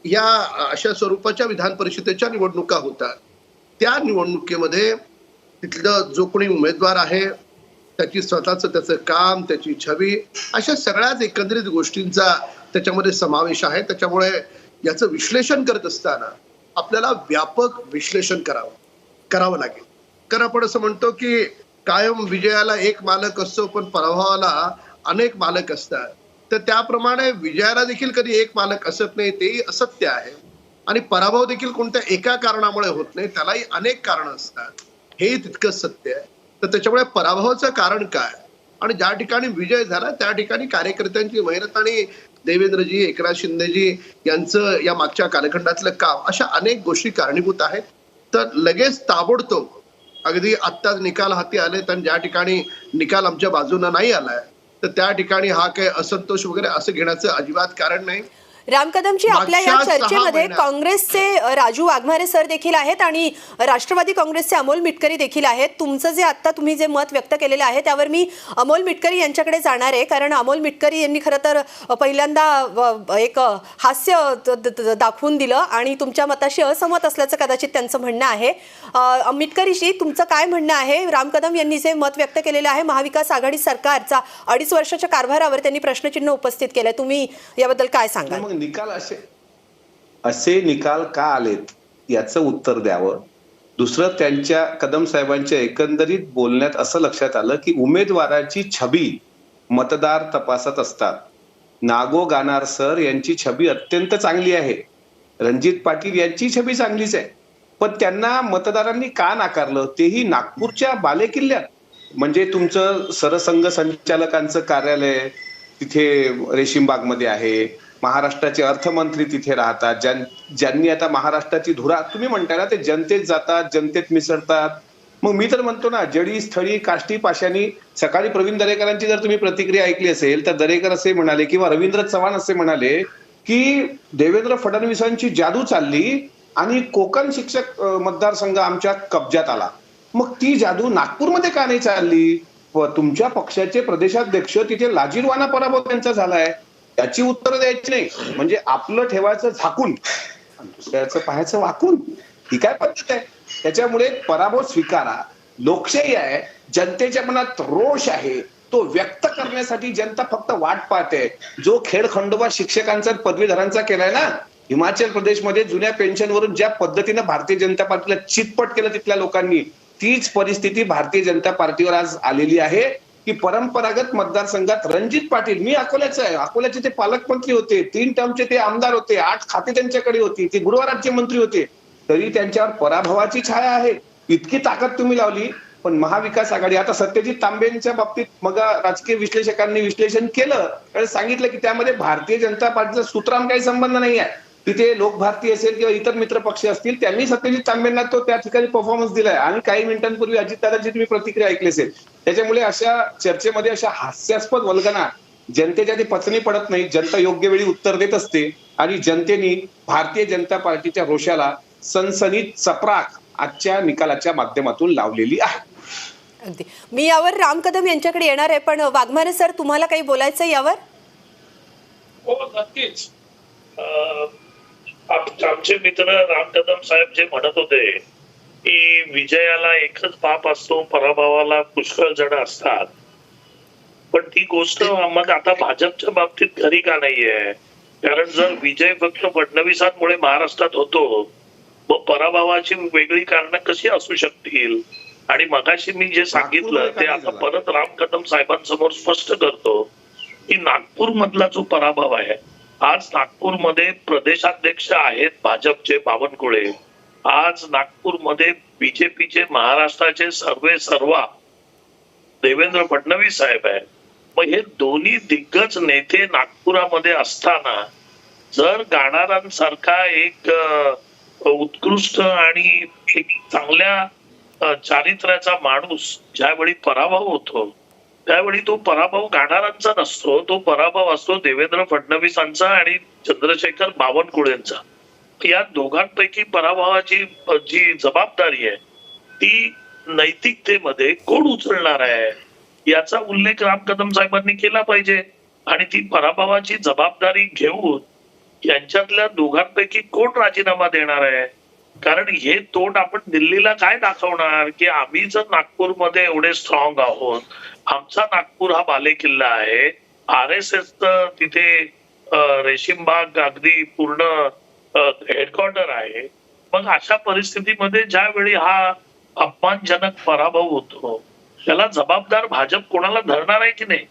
या अशा स्वरूपाच्या विधान परिषदेच्या निवडणुका होतात त्या निवडणुकीमध्ये तिथलं जो कोणी उमेदवार आहे त्याची स्वतःचं त्याचं काम, त्याची छवी, अशा सगळ्याच एकंदरीत गोष्टींचा त्याच्यामध्ये समावेश आहे. त्याच्यामुळे याचं विश्लेषण करत असताना आपल्याला व्यापक विश्लेषण करावं लागेल. कारण आपण असं म्हणतो की कायम विजयाला एक मालक असतो पण पराभवाला अनेक मालक असतात. तर त्याप्रमाणे विजयाला देखील कधी एक मालक असत नाही, तेही असत्य आहे. आणि पराभव देखील कोणत्या एका कारणामुळे होत नाही, त्यालाही अनेक कारणं असतात, हेही तितकंच सत्य आहे. तर त्याच्यामुळे पराभवाचं कारण काय आणि ज्या ठिकाणी विजय झाला त्या ठिकाणी कार्यकर्त्यांची मेहनत आणि देवेंद्रजी, एकनाथ शिंदेजी यांचं या मागच्या कालखंडातलं काम, अशा अनेक गोष्टी कारणीभूत आहेत. तर लगेच ताबडतोब अगदी आत्ताच निकाल हाती आलेत आणि ज्या ठिकाणी निकाल आमच्या बाजूने नाही आलाय तर त्या ठिकाणी हा काही असंतोष वगैरे असं घेण्याचं अजिबात कारण नाही. राम कदमजी, आपल्या या मागच्या 6 चर्चेमध्ये महिन्यात काँग्रेसचे राजू वाघमारे सर देखील आहेत आणि राष्ट्रवादी काँग्रेसचे अमोल मिटकरी देखील आहेत. तुमचं जे आता तुम्ही जे मत व्यक्त केलेलं आहे त्यावर मी अमोल मिटकरी यांच्याकडे जाणार आहे, कारण अमोल मिटकरी यांनी खरं तर पहिल्यांदा एक हास्य दाखवून दिलं आणि तुमच्या मताशी असहमत असल्याचं कदाचित त्यांचं म्हणणं आहे. मिटकरीशी तुमचं काय म्हणणं आहे? राम कदम यांनी जे मत व्यक्त केलेलं आहे महाविकास आघाडी सरकारचा 2.5 वर्षाच्या कारभारावर त्यांनी प्रश्नचिन्ह उपस्थित केलंय, तुम्ही याबद्दल काय सांगाल? मग निकाल असे निकाल का आलेत याचं उत्तर द्यावं. दुसरं, त्यांच्या कदम साहेबांच्या एकंदरीत बोलण्यात असं लक्षात आलं की उमेदवाराची छबी मतदार तपासत असतात. नागो गानार सर यांची छबी अत्यंत चांगली आहे, रणजित पाटील यांची छबी चांगलीच आहे, पण त्यांना मतदारांनी का नाकारलं, तेही नागपूरच्या बालेकिल्ल्यात. म्हणजे तुमचं सरसंघ संचालकांचं कार्यालय तिथे रेशीमबागमध्ये आहे, महाराष्ट्राचे अर्थमंत्री तिथे राहतात, ज्यांनी आता महाराष्ट्राची धुरा, तुम्ही म्हणताय ना, ते जनतेत जातात, जनतेत मिसळतात. मग मी तर म्हणतो ना, जडी स्थळी काष्टी पाशानी. सकाळी प्रवीण दरेकरांची जर तुम्ही प्रतिक्रिया ऐकली असेल तर दरेकर असे म्हणाले किंवा रवींद्र चव्हाण असे म्हणाले की देवेंद्र फडणवीसांची जादू चालली आणि कोकण शिक्षक मतदारसंघ आमच्या कब्जात आला. मग ती जादू नागपूरमध्ये का नाही चालली? तुमच्या पक्षाचे प्रदेशाध्यक्ष तिथे लाजिरवाना पराभव त्यांचा झालाय, त्याची उत्तरं द्यायची नाही. म्हणजे आपलं ठेवायचं झाकून आणि दुसऱ्याचं पाहायचं वाकून, ही काय पद्धत आहे? त्याच्यामुळे पराभव स्वीकारा. लोकशाही आहे, जनतेच्या मनात रोष आहे, तो व्यक्त करण्यासाठी जनता फक्त वाट पाहते. जो खेळ खंडोबा शिक्षकांचा पदवीधरांचा केलाय ना हिमाचल प्रदेशमध्ये, जुन्या पेन्शनवरून ज्या पद्धतीनं भारतीय जनता पार्टीला चितपट केलं तिथल्या लोकांनी, तीच परिस्थिती भारतीय जनता पार्टीवर आज आलेली आहे की परंपरागत मतदारसंघात रणजित पाटील, मी अकोल्याचे आहे, अकोल्याचे ते पालकमंत्री होते, 3 टर्मचे ते आमदार होते, 8 खाते त्यांच्याकडे होती, ते गृह राज्यमंत्री होते, तरी त्यांच्यावर पराभवाची छाया आहे. इतकी ताकद तुम्ही लावली. पण महाविकास आघाडी, आता सत्यजित तांबेंच्या बाबतीत मग राजकीय विश्लेषकांनी विश्लेषण केलं आणि सांगितलं की त्यामध्ये भारतीय जनता पार्टीचा सूत्राम काही संबंध नाही आहे. तिथे लोक भारती असेल किंवा इतर मित्र पक्ष असतील, त्यांनी सत्यजित तांबेंना तो त्या ठिकाणी परफॉर्मन्स दिलाय. आणि काही मिनिटांपूर्वी अजितदादांची तुम्ही प्रतिक्रिया ऐकली असेल. त्याच्यामुळे अशा चर्चेमध्ये अशा हास्यास्पद वल्गना जनतेच्या ती पचनी पडत नाही. जनता योग्य वेळी उत्तर देत असते आणि जनतेने भारतीय जनता पार्टीच्या रोषाला सनसनीत चपराक आजच्या निकालाच्या माध्यमातून लावलेली आहे. अगदी. मी यावर राम कदम यांच्याकडे येणार आहे, पण वाघमारे सर, तुम्हाला काही बोलायचं यावर? हो, नक्कीच. आमचे मित्र राम कदम साहेब जे म्हणत होते की विजयाला एकच बाप असतो, पराभवाला पुष्कळ जण असतात, पण ती गोष्ट मग आता भाजपच्या बाबतीत खरी का नाहीये? कारण जर विजय फक्त फडणवीसांमुळे महाराष्ट्रात होतो, मग पराभवाची वेगळी कारणं कशी असू शकतील? आणि मगाशी मी जे सांगितलं ते आता परत राम कदम साहेबांसमोर स्पष्ट करतो की नागपूर मधला जो पराभव आहे, आज नागपूरमध्ये प्रदेशाध्यक्ष आहेत भाजपचे बावनकुळे, आज नागपूरमध्ये बीजेपीचे महाराष्ट्राचे सर्वा देवेंद्र फडणवीस साहेब आहेत. मग हे दोन्ही दिग्गज नेते नागपुरामध्ये असताना जर गाणारांसारखा एक उत्कृष्ट आणि एक चांगल्या चारित्र्याचा माणूस ज्यावेळी पराभव होतो, त्यावेळी तो पराभव गाणारांचा नसतो, तो पराभव असतो देवेंद्र फडणवीसांचा आणि चंद्रशेखर बावनकुळेंचा. या दोघांपैकी पराभवाची जी जबाबदारी आहे ती नैतिकतेमध्ये कोण उचलणार आहे याचा उल्लेख राम कदम साहेबांनी केला पाहिजे. आणि ती पराभवाची जबाबदारी घेऊन यांच्यातल्या दोघांपैकी कोण राजीनामा देणार आहे? कारण हे तोंड आपण दिल्लीला काय दाखवणार की आम्ही जर नागपूरमध्ये एवढे स्ट्रॉंग आहोत, आमचा नागपूर हा बालेकिल्ला आहे, RSS तिथे रेशीमबाग अगदी पूर्ण हेडक्वार्टर आहे. मग अशा परिस्थितीमध्ये ज्यावेळी हा अपमानजनक पराभव होतो त्याला जबाबदार भाजप कोणाला धरणार आहे की नाही?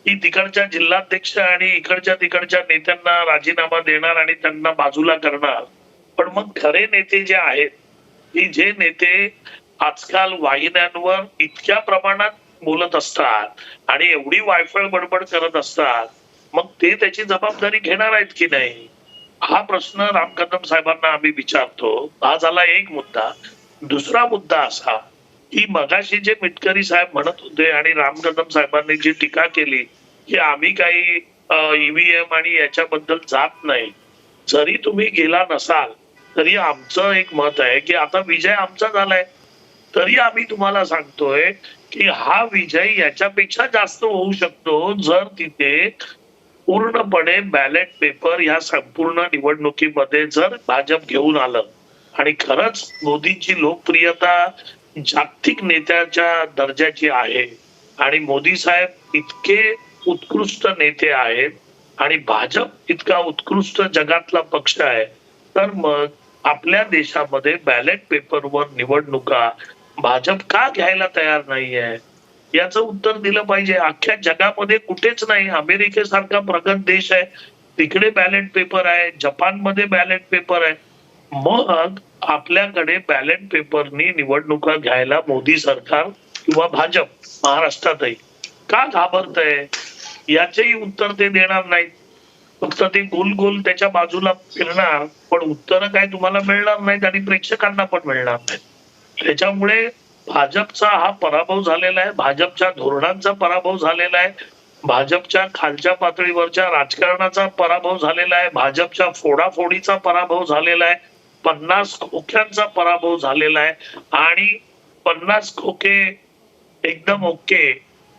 की तिकडच्या जिल्हाध्यक्ष आणि इकडच्या तिकडच्या नेत्यांना राजीनामा देणार आणि त्यांना बाजूला करणार. पण मग खरे नेते जे आहेत की जे नेते आजकाल वाहिन्यांवर इतक्या प्रमाणात बोलत असतात आणि एवढी वायफळ बडबड करत असतात, मग ते त्याची जबाबदारी घेणार आहेत की नाही? हा प्रश्न राम कदम साहेबांना आम्ही विचारतो. हा झाला एक मुद्दा. दुसरा मुद्दा असा की मगाशी जे मिटकरी साहेब म्हणत होते आणि राम कदम साहेबांनी जी टीका केली की आम्ही काही ईव्हीएम आणि याच्याबद्दल जात नाही. जरी तुम्ही गेला नसाल तरी आमचं एक मत आहे की आता विजय आमचा झालाय. तरी आम्ही तुम्हाला सांगतोय की हा विजय याच्यापेक्षा जास्त होऊ शकतो जर तिथे पूर्णपणे बॅलेट पेपर या संपूर्ण निवडणुकीमध्ये जर भाजप घेऊन आलं आणि खरंच मोदींची लोकप्रियता जागतिक नेत्याच्या दर्जाची आहे आणि मोदी साहेब इतके उत्कृष्ट नेते आहेत आणि भाजप इतका उत्कृष्ट जगातला पक्ष आहे, तर मग आपल्या देशामध्ये बॅलेट पेपरवर निवडणुका भाजप का घ्यायला तयार नाहीये? याचं उत्तर दिलं पाहिजे. अख्ख्या जगामध्ये कुठेच नाही. अमेरिकेसारखा प्रगत देश आहे, तिकडे बॅलेट पेपर आहे. जपानमध्ये बॅलेट पेपर आहे. मग आपल्याकडे बॅलेट पेपरनी निवडणुका घ्यायला मोदी सरकार किंवा भाजप महाराष्ट्रातही का घाबरतंय? याचेही उत्तर ते देणार नाहीत. फक्त ते गोल गोल त्याच्या बाजूला फिरणार, पण उत्तर काय तुम्हाला मिळणार नाहीत आणि प्रेक्षकांना पण मिळणार नाहीत. त्याच्यामुळे भाजपचा हा पराभव झालेला आहे. भाजपच्या धोरणांचा पराभव झालेला आहे. भाजपच्या खालच्या पातळीवरच्या राजकारणाचा पराभव झालेला आहे. भाजपच्या फोडाफोडीचा पराभव झालेला आहे. 50 खोक्यांचा पराभव झालेला आहे आणि 50 खोके एकदम ओके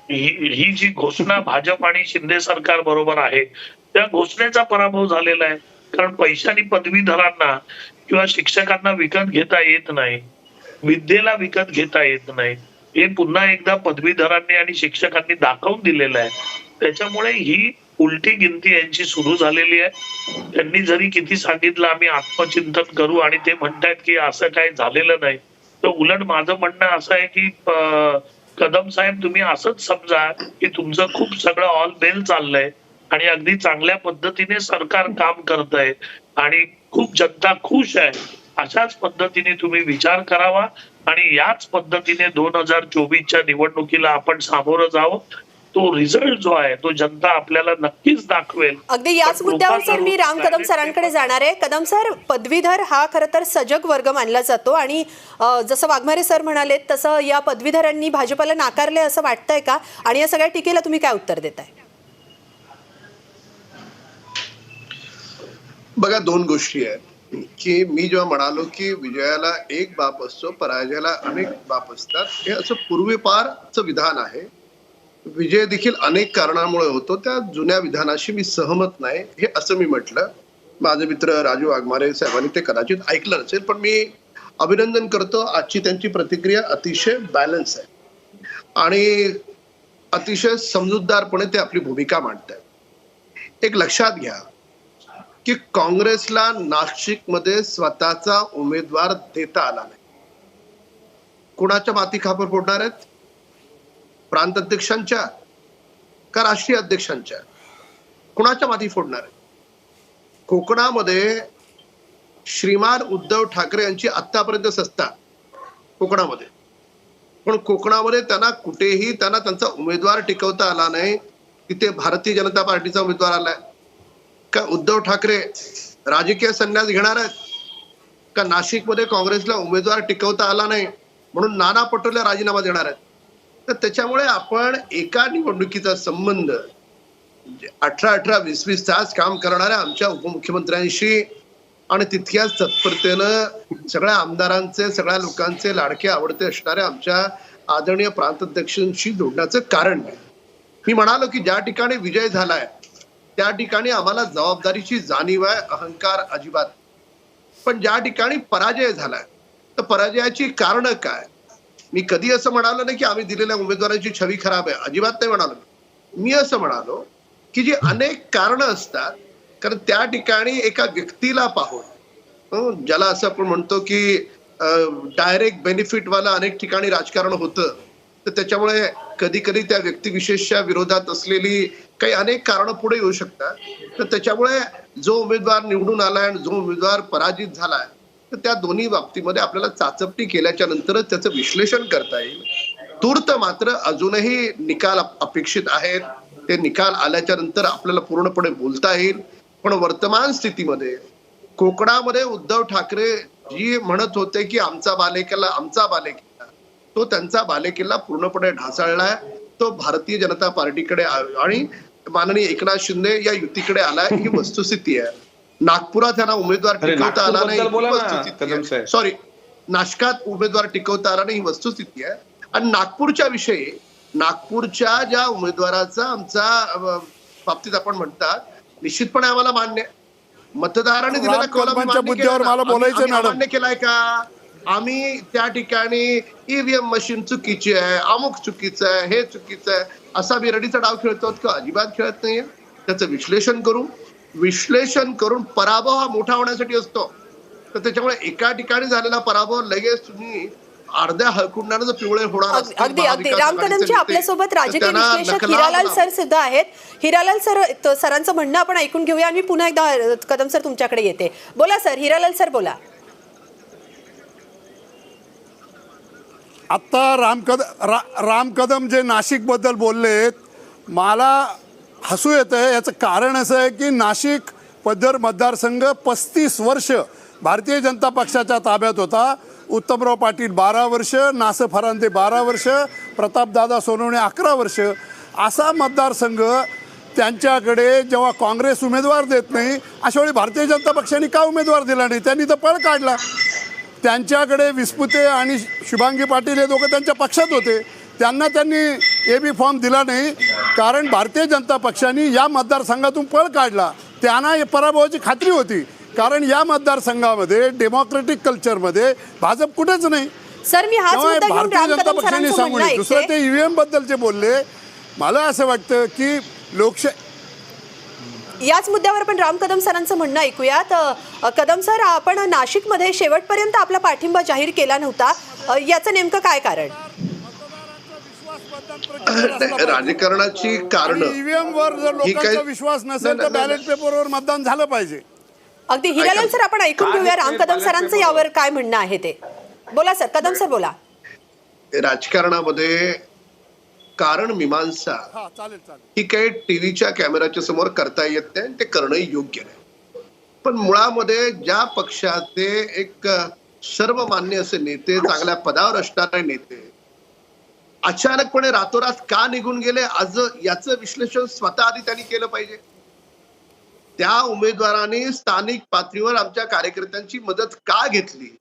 ही जी घोषणा भाजप आणि शिंदे सरकार बरोबर आहे त्या घोषणेचा पराभव झालेला आहे. कारण पैशानी पदवीधरांना किंवा शिक्षकांना विकत घेता येत नाही, विद्येला विकत घेता येत नाही. हे पुन्हा एकदा पदवीधरांनी आणि शिक्षकांनी दाखवून दिलेलं आहे. त्याच्यामुळे ही उलटी गिनती यांची सुरू झालेली आहे. त्यांनी जरी किती सांगितलं आम्ही आत्मचिंतन करू आणि ते म्हणतायत की असं काही झालेलं नाही, तर उलट माझं म्हणणं असं आहे की कदम साहेब तुम्ही असंच समजा की तुमचं खूप सगळं ऑल बेल चाललंय आणि अगदी चांगल्या पद्धतीने सरकार काम करत आहे आणि खूप जनता खुश आहे. अशाच पद्धतीने तुम्ही विचार करावा आणि याच पद्धतीने 2024च्या निवडणुकीला आपण सामोरं जावं. तो रिझल्ट जो आहे तो जनता आपल्याला नक्कीच दाखवेल. अगदी याच मुद्द्यावर सर मी राम कदम सरांकडे जाणार आहे. कदम सर, पदवीधर हा खरं तर सजग वर्ग मानला जातो आणि जसं वाघमारे सर म्हणाले तसं या पदवीधरांनी भाजपला नाकारले असं वाटतंय का? आणि या सगळ्या टीकेला तुम्ही काय उत्तर देताय? बघा, दोन गोष्टी आहेत की मी जेव्हा म्हणालो की विजयाला एक बाप असतो, पराजयाला अनेक बाप असतात, हे असं पूर्वीपारचं विधान आहे. विजय देखील अनेक कारणांमुळे होतो. त्या जुन्या विधानाशी मी सहमत नाही, हे असं मी म्हटलं. माझे मित्र राजू वाघमारे साहेबांनी ते कदाचित ऐकलं नसेल, पण मी अभिनंदन करतो. आजची त्यांची प्रतिक्रिया अतिशय बॅलन्स आहे आणि अतिशय समजूतदारपणे ते आपली भूमिका मांडतात. एक लक्षात घ्या की काँग्रेसला नाशिकमध्ये स्वतःचा उमेदवार देता आला नाही. कुणाच्या माती खापर फोडणार आहेत? प्रांत अध्यक्षांच्या का राष्ट्रीय अध्यक्षांच्या? कुणाच्या माती फोडणार आहे? कोकणामध्ये श्रीमान उद्धव ठाकरे यांची आतापर्यंत सत्ता कोकणामध्ये, पण कोकणामध्ये त्यांना कुठेही त्यांचा उमेदवार टिकवता आला नाही. तिथे भारतीय जनता पार्टीचा उमेदवार आलाय का? उद्धव ठाकरे राजकीय संन्यास घेणार आहेत का? नाशिकमध्ये काँग्रेसला उमेदवार टिकवता आला नाही म्हणून नाना पटोले राजीनामा देणार आहेत? तर त्याच्यामुळे आपण एका निवडणुकीचा संबंध 18-18, 20-20 तास काम करणाऱ्या आमच्या उपमुख्यमंत्र्यांशी आणि तितक्याच तत्परतेनं सगळ्या आमदारांचे, सगळ्या लोकांचे लाडके आवडते असणाऱ्या आमच्या आदरणीय प्रांताध्यक्षांशी जोडण्याचं कारण नाही. मी म्हणालो की ज्या ठिकाणी विजय झालाय त्या ठिकाणी आम्हाला जबाबदारीची जाणीव आहे, अहंकार अजिबात. पण ज्या ठिकाणी पराजय झालाय तर पराजयाची कारण काय? मी कधी असं म्हणालो नाही की आम्ही दिलेल्या उमेदवारांची छवी खराब आहे, अजिबात नाही म्हणालो. मी असं म्हणालो की जी अनेक कारणं असतात कारण त्या ठिकाणी एका व्यक्तीला पाहून ज्याला असं आपण म्हणतो की डायरेक्ट बेनिफिट वाला अनेक ठिकाणी राजकारण होतं, तर त्याच्यामुळे कधी कधी त्या व्यक्तिविशेषच्या विरोधात असलेली काही अनेक कारणं पुढे येऊ शकतात. तर त्याच्यामुळे जो उमेदवार निवडून आलाय आणि जो उमेदवार पराजित झालाय, तर त्या दोन्ही बाबतीमध्ये आपल्याला चाचपणी केल्याच्या नंतरच त्याचं विश्लेषण करता येईल. तूर्त मात्र अजूनही निकाल अपेक्षित आहेत. ते निकाल आल्याच्या नंतर आपल्याला पूर्णपणे बोलता येईल. पण वर्तमान स्थितीमध्ये कोकणामध्ये उद्धव ठाकरे जी म्हणत होते की आमचा बालेकिल्ला, तो त्यांचा बालेकिल्ला पूर्णपणे ढासळलाय. तो भारतीय जनता पार्टीकडे आणि माननीय एकनाथ शिंदे या युतीकडे आलाय, ही वस्तुस्थिती आहे. नागपुरात त्यांना उमेदवार टिकवता आला नाही, सॉरी, नाशकात उमेदवार टिकवता आला नाही, ही वस्तुस्थिती आहे. आणि नागपूरच्या विषयी, नागपूरच्या ज्या उमेदवाराचा आमच्या बाबतीत आपण म्हणतात, निश्चितपणे आम्हाला मान्य आहे. मतदारांनी दिलेला कौल मान्य केलाय का? आम्ही त्या ठिकाणी ईव्हीएम मशीन चुकीची आहे, अमुक चुकीचं आहे, हे चुकीचं आहे, असा बिरडीचा डाव खेळतो का? अजिबात खेळत नाहीये. त्याचं विश्लेषण करून पराभव हा मोठा होण्यासाठी असतो. तर त्याच्यामुळे एका ठिकाणी झालेला पराभव लगेच तुम्ही अर्ध्या हळकुंडाने पिवळे होणार. अगदी राम कदमजी, आपल्यासोबत राजकीय विश्लेषक हिरालाल सर सुद्धा आहेत. हिरालाल सरांचं म्हणणं आपण ऐकून घेऊया आणि पुन्हा एकदा कदम सर तुमच्याकडे येते. बोला सर, हिरालाल सर बोला. आत्ता राम कदम जे नाशिक बद्दल बोललेत, मला हसू येतं. याचं कारण असं आहे की नाशिक पदर मतदारसंघ 35 वर्ष भारतीय जनता पक्षाच्या ताब्यात होता. उत्तमराव पाटील 12 वर्ष, नासर फरांदे 12 वर्ष, प्रतापदादा सोनवणे 11 वर्ष. असा मतदारसंघ त्यांच्याकडे जेव्हा काँग्रेस उमेदवार देत नाही, अशा वेळी भारतीय जनता पक्षाने का उमेदवार दिला नाही? त्यांनी तर पळ काढला. त्यांच्याकडे विस्पुते आणि शुभांगी पाटील हे दोघं त्यांच्या पक्षात होते, त्यांना त्यांनी AB फॉर्म दिला नाही, कारण भारतीय जनता पक्षाने या मतदारसंघातून पळ काढला. त्यांना पराभवाची खात्री होती, कारण या मतदारसंघामध्ये डेमोक्रेटिक कल्चरमध्ये भाजप कुठेच नाही. सर, मी हाच मुद्दा घेऊन भारतीय राम जनता कदम पक्षाने सरांचं सांगू म्हणणं नये. दुसरं ऐकते. ते EVM बद्दलचे बोलले. मला असं वाटतं की याच मुद्द्यावर आपण राम कदम सरांचं म्हणणं ऐकूयात. कदम सर, आपण नाशिकमध्ये शेवटपर्यंत आपला पाठिंबा जाहीर केला नव्हता, याचं नेमकं काय कारण? राजकारणाची कारण, EVM वर जर लोकांचा विश्वास नसेल तर बॅलेट पेपरवर मतदान झालं पाहिजे. अगदी हिरालाल सर, आपण ऐकून घेऊया राम कदम सरांचं यावर काय म्हणणं आहे ते. बोला सर, कदम सर बोला. राजकारणामध्ये कारण मीमांसा ही काही टीव्हीच्या कॅमेऱ्याच्या समोर करता येत नाही, ते करणं योग्य नाही. पण मुळामध्ये ज्या पक्षाचे एक सर्वमान्य असे नेते, चांगल्या पदावर असणारे नेते अचानकपणे रातोरात का निघून गेले, आज याचं विश्लेषण स्वतः आधी त्यांनी केलं पाहिजे. त्या उमेदवारांनी स्थानिक पातळीवर आमच्या कार्यकर्त्यांची मदत का घेतली,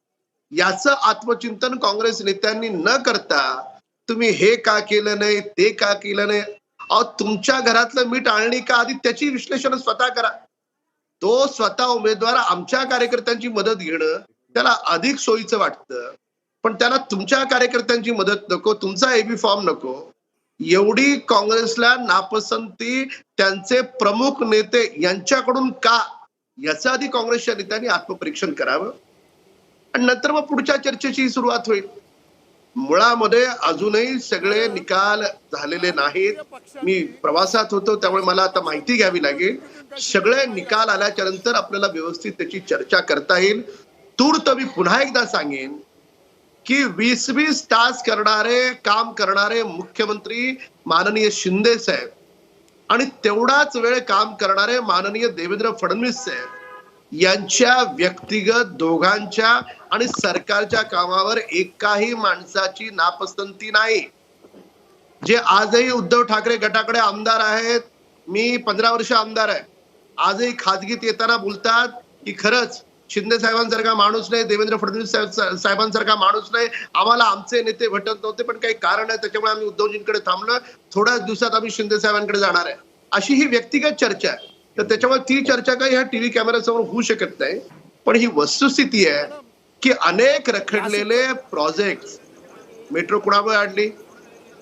याचं आत्मचिंतन काँग्रेस नेत्यांनी न करता तुम्ही हे का केलं नाही, ते का केलं नाही, अहो तुमच्या घरातलं मीठ आणली का, आधी त्याची विश्लेषण स्वतः करा. तो स्वतः उमेदवार आमच्या कार्यकर्त्यांची मदत घेणं त्याला अधिक सोयीचं वाटतं, पण त्याला तुमच्या कार्यकर्त्यांची मदत नको, तुमचा AB फॉर्म नको. एवढी काँग्रेसला नापसंती त्यांचे प्रमुख नेते यांच्याकडून का, याचं आधी काँग्रेसच्या नेत्यांनी आत्मपरीक्षण करावं आणि नंतर मग पुढच्या चर्चेची सुरुवात होईल. मुळामध्ये अजूनही सगळे निकाल झालेले नाहीत. मी प्रवासात होतो त्यामुळे मला आता माहिती घ्यावी लागेल. सगळे निकाल आल्याच्या नंतर आपल्याला व्यवस्थित त्याची चर्चा करता येईल. तूर्त मी पुन्हा एकदा सांगेन की 20-20 तास काम करणारे मुख्यमंत्री माननीय शिंदे साहेब आणि तेवढाच वेळ काम करणारे माननीय देवेंद्र फडणवीस साहेब यांच्या व्यक्तिगत दोघांच्या आणि सरकारच्या कामावर एकाही माणसाची नापसंती नाही. जे आजही उद्धव ठाकरे गटाकडे आमदार आहेत, मी 15 वर्ष आमदार आहे, आजही खाजगीत येताना बोलतात की खरंच शिंदे साहेबांसारखा माणूस नाही, देवेंद्र फडणवीस साहेबांसारखा माणूस नाही, आम्हाला आमचे नेते भेटत नव्हते, पण काही कारण आहे त्याच्यामुळे आम्ही उद्धवजींकडे थांबलो, थोड्याच दिवसात आम्ही शिंदे साहेबांकडे जाणार आहे, अशी ही व्यक्तिगत चर्चा आहे. तर त्याच्यामुळे ती चर्चा काही ह्या टीव्ही कॅमेऱ्यासमोर होऊ शकत नाही. पण ही वस्तुस्थिती आहे की अनेक रखडलेले प्रोजेक्ट, मेट्रो कुणामुळे आणली,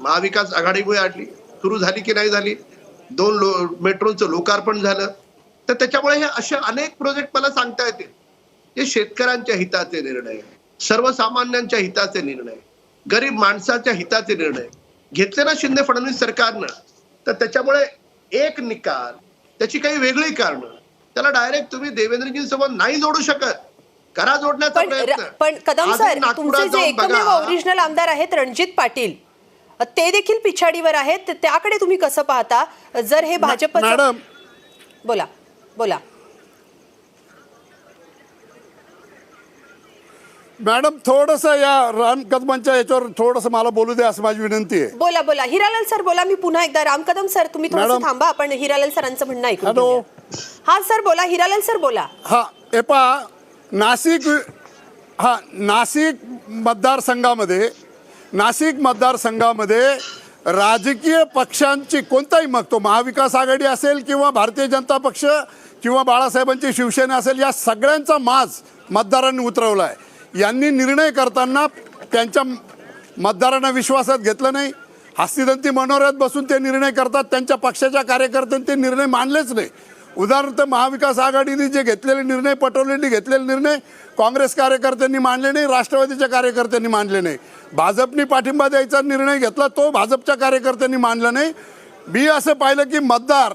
महाविकास आघाडीमुळे आणली, सुरू झाली की नाही झाली, 2 मेट्रोचं लोकार्पण झालं, तर त्याच्यामुळे हे असे अनेक प्रोजेक्ट मला सांगता येतील जे शेतकऱ्यांच्या हिताचे निर्णय, सर्वसामान्यांच्या हिताचे निर्णय, गरीब माणसाच्या हिताचे निर्णय घेतले ना शिंदे फडणवीस सरकारनं, तर त्याच्यामुळे एक निकाल, त्याची काही वेगळी कारणं, त्याला डायरेक्ट तुम्ही देवेंद्रजींसोबत नाही जोडू शकत. करा जोडण्याचा प्रयत्न. पण कदम आजही सर, नागपुरात तुमचे जे जाऊन एकमेव बघा. ओरिजिनल आमदार आहेत रणजित पाटील, ते देखील पिछाडीवर आहेत. त्याकडे तुम्ही कसं पाहता? जर हे भाजप मॅडम बोला बोला मॅडम थोडंसं या राम कदमांच्या याच्यावर थोडंसं मला बोलू द्या असं माझी विनंती आहे. बोला बोला हिरालाल सर बोला. मी पुन्हा एकदा राम कदम सर तुम्ही थोडंसं मॅडम. थांबा, आपण हिरालाल सरांचं म्हणणं ऐकून हॅलो. घेऊया. हा सर बोला, हिरालाल सर बोला. हा नाशिक मतदारसंघामध्ये राजकीय पक्षांची कोणताही मग तो महाविकास आघाडी असेल किंवा भारतीय जनता पक्ष किंवा बाळासाहेबांची शिवसेना असेल, या सगळ्यांचा माज मतदारांनी उतरवला आहे. यांनी निर्णय करताना त्यांच्या मतदारांना विश्वासात घेतलं नाही. हस्तिदंती मनोऱ्यात बसून ते निर्णय करतात. त्यांच्या पक्षाच्या कार्यकर्त्यांनी ते निर्णय मानलेच नाही. उदाहरणार्थ महाविकास आघाडीने जे घेतलेले निर्णय, पटोलेंनी घेतलेले निर्णय काँग्रेस कार्यकर्त्यांनी मानले नाही, राष्ट्रवादीच्या कार्यकर्त्यांनी मानले नाही. भाजपनी पाठिंबा द्यायचा निर्णय घेतला, तो भाजपच्या कार्यकर्त्यांनी मानला नाही. मी असं पाहिलं की मतदार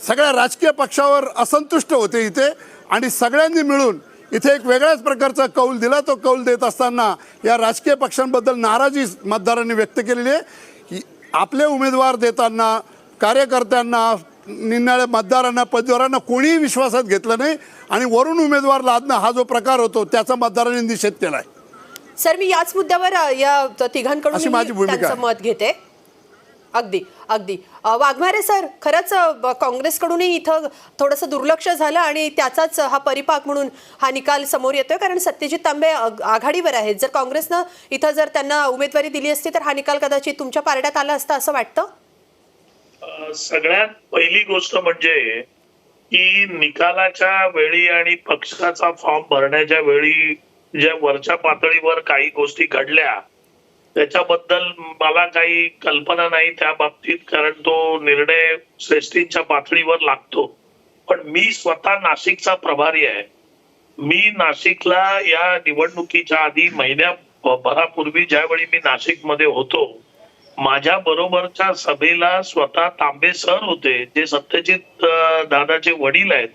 सगळ्या राजकीय पक्षावर असंतुष्ट होते इथे, आणि सगळ्यांनी मिळून इथे एक वेगळ्याच प्रकारचा कौल दिला. तो कौल देत असताना या राजकीय पक्षांबद्दल नाराजी मतदारांनी व्यक्त केलेली आहे. आपले उमेदवार देताना कार्यकर्त्यांना, निनाळ्या मतदारांना, पदवीरांना कोणीही विश्वासात घेतलं नाही, आणि वरून उमेदवार लादणं हा जो प्रकार होतो त्याचा मतदारांनी निषेध केला आहे. सर, मी याच मुद्द्यावर या तिघांकडून अशी माझी भूमिका त्यांचं आहे. मत घेते. अगदी अगदी वाघमारे सर, खरंच काँग्रेसकडूनही इथं थोडंसं दुर्लक्ष झालं आणि त्याचाच हा परिपाक म्हणून हा निकाल समोर येतोय. कारण सत्यजित तांबे आघाडीवर आहेत. जर काँग्रेसनं इथं जर त्यांना उमेदवारी दिली असती तर हा निकाल कदाचित तुमच्या पारड्यात आला असता असं वाटतं. सगळ्यात पहिली गोष्ट म्हणजे की निकालाच्या वेळी आणि पक्षाचा फॉर्म भरण्याच्या वेळी ज्या वरच्या पातळीवर काही गोष्टी घडल्या त्याच्याबद्दल मला काही कल्पना नाही त्या बाबतीत, कारण तो निर्णय श्रेष्ठींच्या पातळीवर लागतो. पण मी स्वतः नाशिकचा प्रभारी आहे. मी नाशिकला या निवडणुकीच्या आधी महिन्याभरापूर्वी ज्यावेळी मी नाशिकमध्ये होतो, माझ्या बरोबरच्या सभेला स्वतः तांबे सर होते, जे सत्यजित दादाचे वडील आहेत,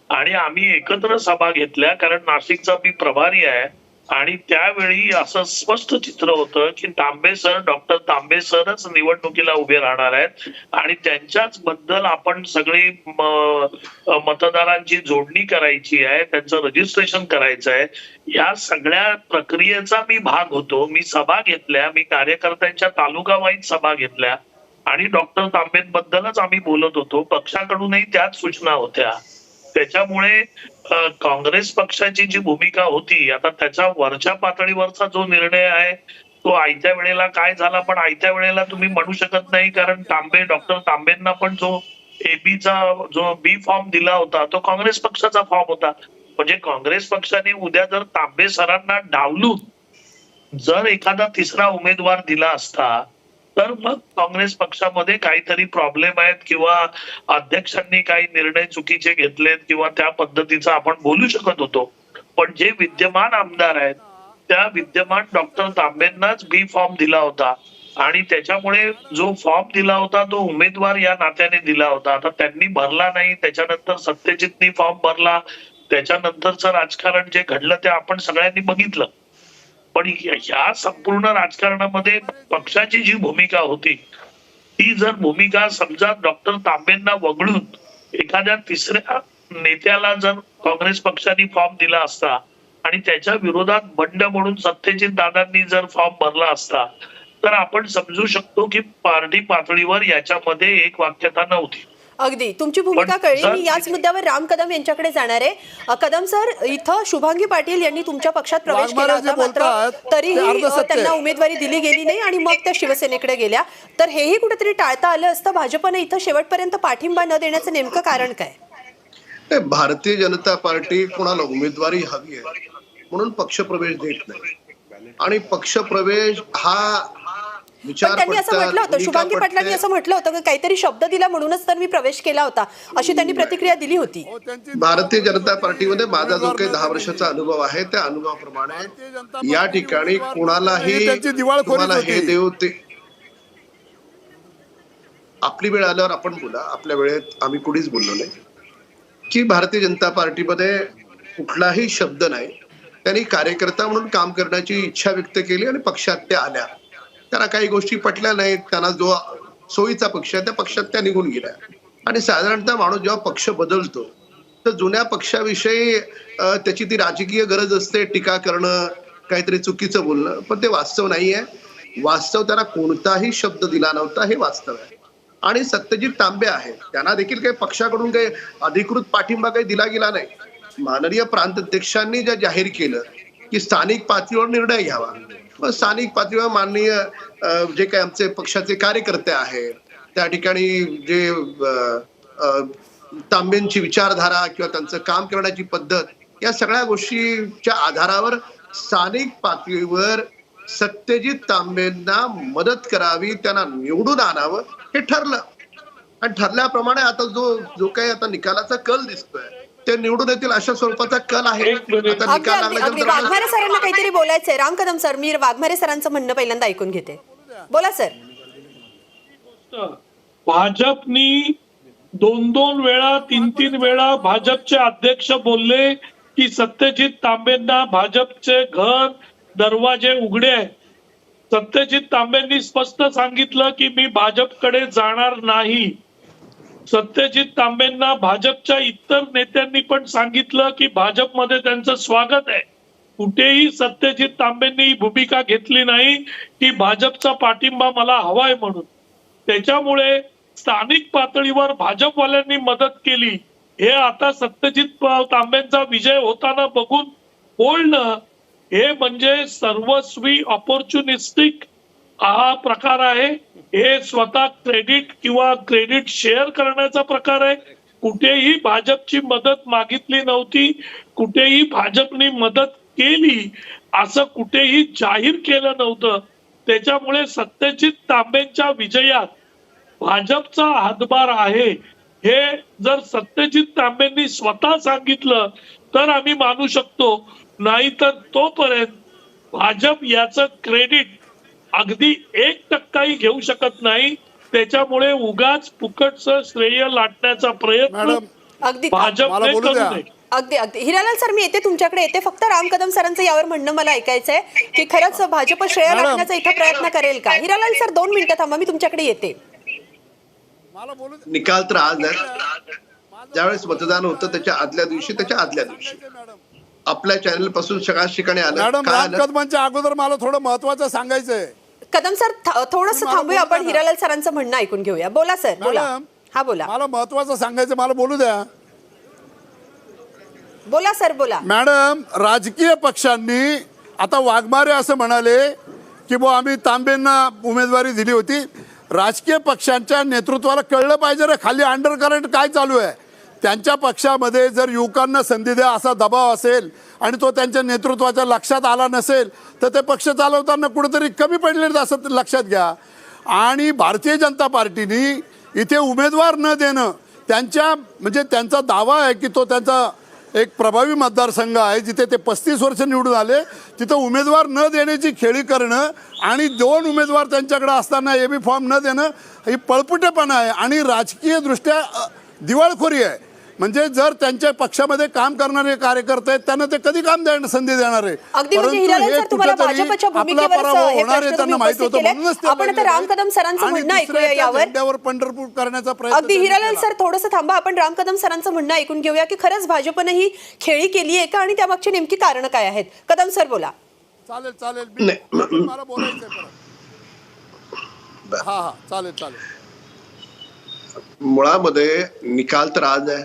आणि आम्ही एकत्र सभा घेतल्या. कारण नाशिकचा मी प्रभारी आहे, आणि त्यावेळी असं स्पष्ट चित्र होतं की डॉक्टर तांबे सरच निवडणुकीला उभे राहणार आहेत, आणि त्यांच्याच बद्दल आपण सगळी मतदारांची जोडणी करायची आहे, त्यांचं रजिस्ट्रेशन करायचं आहे. या सगळ्या प्रक्रियेचा मी भाग होतो. मी सभा घेतल्या, मी कार्यकर्त्यांच्या तालुका वाईज सभा घेतल्या, आणि डॉक्टर तांबेंबद्दलच आम्ही बोलत होतो. पक्षाकडूनही त्याच सूचना होत्या. त्याच्यामुळे काँग्रेस पक्षाची जी भूमिका होती, आता त्याच्या वरच्या पातळीवरचा जो निर्णय आहे तो आयत्या वेळेला काय झाला, पण आयत्या वेळेला तुम्ही म्हणू शकत नाही. कारण डॉक्टर तांबेंना पण जो एबीचा जो बी फॉर्म दिला होता तो काँग्रेस पक्षाचा फॉर्म होता. म्हणजे काँग्रेस पक्षाने उद्या जर तांबे सरांना डावलून जर एखादा तिसरा उमेदवार दिला असता तर मग काँग्रेस पक्षामध्ये काहीतरी प्रॉब्लेम आहेत, किंवा अध्यक्षांनी काही निर्णय चुकीचे घेतलेत, किंवा त्या पद्धतीचा आपण बोलू शकत होतो. पण जे विद्यमान आमदार आहेत त्या विद्यमान डॉक्टर तांबेंनाच बी फॉर्म दिला होता, आणि त्याच्यामुळे जो फॉर्म दिला होता तो उमेदवार या नात्याने दिला होता. आता त्यांनी भरला नाही, त्याच्यानंतर सत्यजितनी फॉर्म भरला, त्याच्यानंतरचं राजकारण जे घडलं ते आपण सगळ्यांनी बघितलं. पण या संपूर्ण राजकारणामध्ये पक्षाची जी भूमिका होती ती जर भूमिका समजा डॉक्टर तांबेंना वगळून एखाद्या तिसऱ्या नेत्याला जर काँग्रेस पक्षाने फॉर्म दिला असता आणि त्याच्या विरोधात बंड म्हणून सत्यजित दादांनी जर फॉर्म भरला असता तर आपण समजू शकतो की पार्टी पातळीवर याच्यामध्ये एक वाक्यता नव्हती. अगदी तुमची भूमिका कळली. मी याच मुद्द्यावर राम कदम यांच्याकडे जाणार आहे. कदम सर, इथं शुभांगी पाटील यांनी तुमच्या पक्षात प्रवेश केला होता, मात्र तरीही त्यांना उमेदवारी दिली गेली नाही आणि मग त्या शिवसेनेकडे गेल्या. तर हेही कुठेतरी टाळता आलं असतं. भाजपनं इथं शेवटपर्यंत पाठिंबा न देण्याचं नेमकं कारण काय? भारतीय जनता पार्टी कोणाला उमेदवारी हवी आहे म्हणून पक्षप्रवेश देत नाही, आणि पक्षप्रवेश हा विचार त्यांनी असं पटतात, म्हटलं होतं, भूमिका शुभांगी पटते. पाटलांनी असं म्हटलं होतं की काहीतरी शब्द दिला म्हणूनच तर मी प्रवेश केला होता, अशी त्यांनी प्रतिक्रिया दिली होती. हो, त्यांची भारतीय जनता पार्टीमध्ये माझा जो काही 10 उमेदवार वर्षाचा अनुभव आहे त्या भारतीय जनता अनुभवाप्रमाणे या पार्टीने ठिकाणी उमेदवार कोणालाही ही त्यांची दिवाळखोरीच तुम्हाला हे होती. देऊ ते आपली वेळ आल्यावर आपण बोला. आपल्या वेळेत आम्ही कुणीच बोललो नाही की भारतीय जनता पार्टीमध्ये कुठलाही शब्द नाही. त्यांनी कार्यकर्ता म्हणून काम करण्याची इच्छा व्यक्त केली आणि पक्षात त्या आल्या. त्यांना काही गोष्टी पटल्या नाहीत. त्यांना जो सोयीचा पक्ष आहे त्या पक्षात त्या निघून गेल्या. आणि साधारणतः माणूस जेव्हा पक्ष बदलतो तर जुन्या पक्षाविषयी त्याची ती राजकीय गरज असते, टीका करणं, काहीतरी चुकीचं बोलणं, पण ते वास्तव नाहीये. वास्तव त्यांना कोणताही शब्द दिला नव्हता, हे वास्तव आहे. आणि सत्यजित तांबे आहेत, त्यांना देखील काही पक्षाकडून काही अधिकृत पाठिंबा काही दिला गेला नाही. माननीय प्रांताध्यक्षांनी जे जाहीर केलं की स्थानिक पातळीवर निर्णय घ्यावा, मग स्थानिक पातळीवर माननीय जे काही आमचे पक्षाचे कार्यकर्ते आहेत त्या ठिकाणी जे तांबेंची विचारधारा किंवा त्यांचं काम करण्याची पद्धत, या सगळ्या गोष्टीच्या आधारावर स्थानिक पातळीवर सत्यजित तांबेंना मदत करावी, त्यांना निवडून आणावं हे ठरलं. आणि ठरल्याप्रमाणे आता जो काही आता निकालाचा कल दिसतोय ते निवडून येतील अशा स्वरूपाचा कल आहे. एक मिनिट. आता अगदी निकाल अगदी अगदी लागल्यानंतर वाघमारे सरांना काहीतरी बोलायचंय. राम कदम सर, मी वाघमारे सरांचं म्हणणं पहिल्यांदा ऐकून घेते. बोला सर. भाजपनी 2-2 वेळा 3-3 वेळा भाजपचे अध्यक्ष बोलले की सत्यजित तांबेंना भाजपचे घर दरवाजे उघडे आहेत. सत्यजित तांबेंनी स्पष्ट सांगितलं की मी भाजपकडे जाणार नाही. सत्यजित तांबेंना भाजपच्या इतर नेत्यांनी पण सांगितलं की भाजपमध्ये त्यांचं स्वागत आहे. कुठेही सत्यजित तांबेंनी ही भूमिका घेतली नाही की भाजपचा पाठिंबा मला हवाय म्हणून. त्याच्यामुळे स्थानिक पातळीवर भाजपवाल्यांनी मदत केली हे आता सत्यजित तांबेंचा विजय होताना बघून बोलणं हे म्हणजे सर्वस्वी ऑपॉर्च्युनिस्टिक हा प्रकार आहे. हे स्वतः क्रेडिट किंवा क्रेडिट शेअर करण्याचा प्रकार आहे. कुठेही भाजपची मदत मागितली नव्हती, कुठेही भाजपने मदत केली असं कुठेही जाहीर केलं नव्हतं. त्याच्यामुळे सत्यजित तांबेंच्या विजयात भाजपचा हातभार आहे हे जर सत्यजित तांबेंनी स्वतः सांगितलं तर आम्ही मानू शकतो, नाहीतर तोपर्यंत भाजप याचं क्रेडिट अगदी 1% घेऊ शकत नाही. त्याच्यामुळे उगाच फुकटचं श्रेय लाटण्याचा प्रयत्न मॅडम, अगदी मला भाजपने बोलू करू द्या. नये. अगदी अगदी हिरालाल सर, मी येते तुमच्याकडे येते. फक्त राम कदम सरांचं यावर म्हणणं मला ऐकायचंय की खरंच भाजप श्रेय मॅडम. लाटण्याचा इथं प्रयत्न करेल का? हिरालाल सर 2 मिनिटं थांबा, मी तुमच्याकडे येते. मला बोलू द्या. निकाल तर आज आहे. ज्यावेळेस मतदान होतं त्याच्या आदल्या दिवशी आपल्या चॅनल पासून सगळ्याच ठिकाणी आलं. मॅडम, काय राम आलं? कदमांच्या अगोदर मला थोडं महत्वाचं सांगायचंय. कदम सर थोडंसं मला थांबूया, बोलू आपण द्या ना. हिरालाल सरांचं म्हणणं ऐकून घेऊया. बोला सर, बोला. मॅडम, हा बोला. मला महत्वाचं सांगायचं, मला बोलू द्या. बोला सर, बोला. मॅडम, राजकीय पक्षांनी आता वाघमारे असं म्हणाले की बुवा आम्ही तांबेंना उमेदवारी दिली होती. राजकीय पक्षांच्या नेतृत्वाला कळलं पाहिजे रे खाली अंडर करंट काय चालू आहे. त्यांच्या पक्षामध्ये जर युवकांना संधी द्या असा दबाव असेल आणि तो त्यांच्या नेतृत्वाच्या लक्षात आला नसेल तर ते पक्ष चालवताना कुठेतरी कमी पडले असं लक्षात घ्या. आणि भारतीय जनता पार्टीने इथे उमेदवार न देणं त्यांच्या म्हणजे त्यांचा दावा आहे की तो त्यांचा एक प्रभावी मतदारसंघ आहे जिथे ते 35 वर्ष निवडून आले, तिथं उमेदवार न देण्याची खेळी करणं आणि 2 उमेदवार त्यांच्याकडे असताना एबी फॉर्म न देणं ही पळपुटेपणा आहे आणि राजकीय दृष्ट्या दिवाळखोरी आहे. म्हणजे जर त्यांच्या पक्षामध्ये काम करणारे कार्यकर्ते आहेत त्यांना ते कधी काम संधी देणार आहे. अगदी म्हणजे हिरालाल सर, तुम्हाला भाजपच्या भूमिकेवर हे प्रश्न तुम्ही उपस्थित केले. आपण आता राम कदम सरांचं म्हणणं ऐकूया यावर. पंढरपूर करण्याचा प्रयत्न अगदी हिरालाल सर, थोडंसं थांबा, आपण राम कदम सरांचं म्हणणं ऐकून घेऊया की खरंच भाजपनं ही खेळी केली आहे का आणि त्यामागची नेमकी कारण काय आहेत. कदम सर, बोला. चालेल चालेल नाही. मला बोलायचंय परत. हा चालेल. मुळामध्ये निकाल तर आज आहे,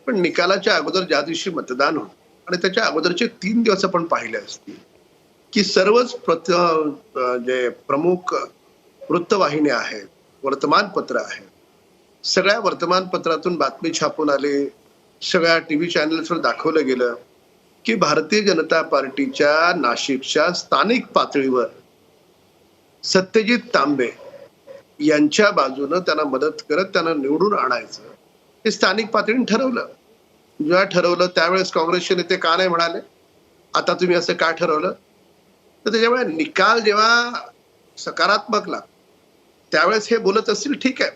पण निकालाच्या अगोदर ज्या दिवशी मतदान होतं आणि त्याच्या अगोदरचे 3 दिवस आपण पाहिले असतील की सर्वच जे प्रमुख वृत्तवाहिन्या आहेत, वर्तमानपत्र आहेत, सगळ्या वर्तमानपत्रातून बातमी छापून आली, सगळ्या टीव्ही चॅनल्सवर दाखवलं गेलं की भारतीय जनता पार्टीच्या नाशिकच्या स्थानिक पातळीवर सत्यजित तांबे यांच्या बाजूनं त्यांना मदत करत त्यांना निवडून आणायचं हे स्थानिक पातळीने ठरवलं. जेव्हा ठरवलं त्यावेळेस काँग्रेसचे नेते का नाही म्हणाले आता तुम्ही असं का ठरवलं? तर त्याच्यामुळे निकाल जेव्हा सकारात्मक लागतो त्यावेळेस हे बोलत असतील ठीक आहे,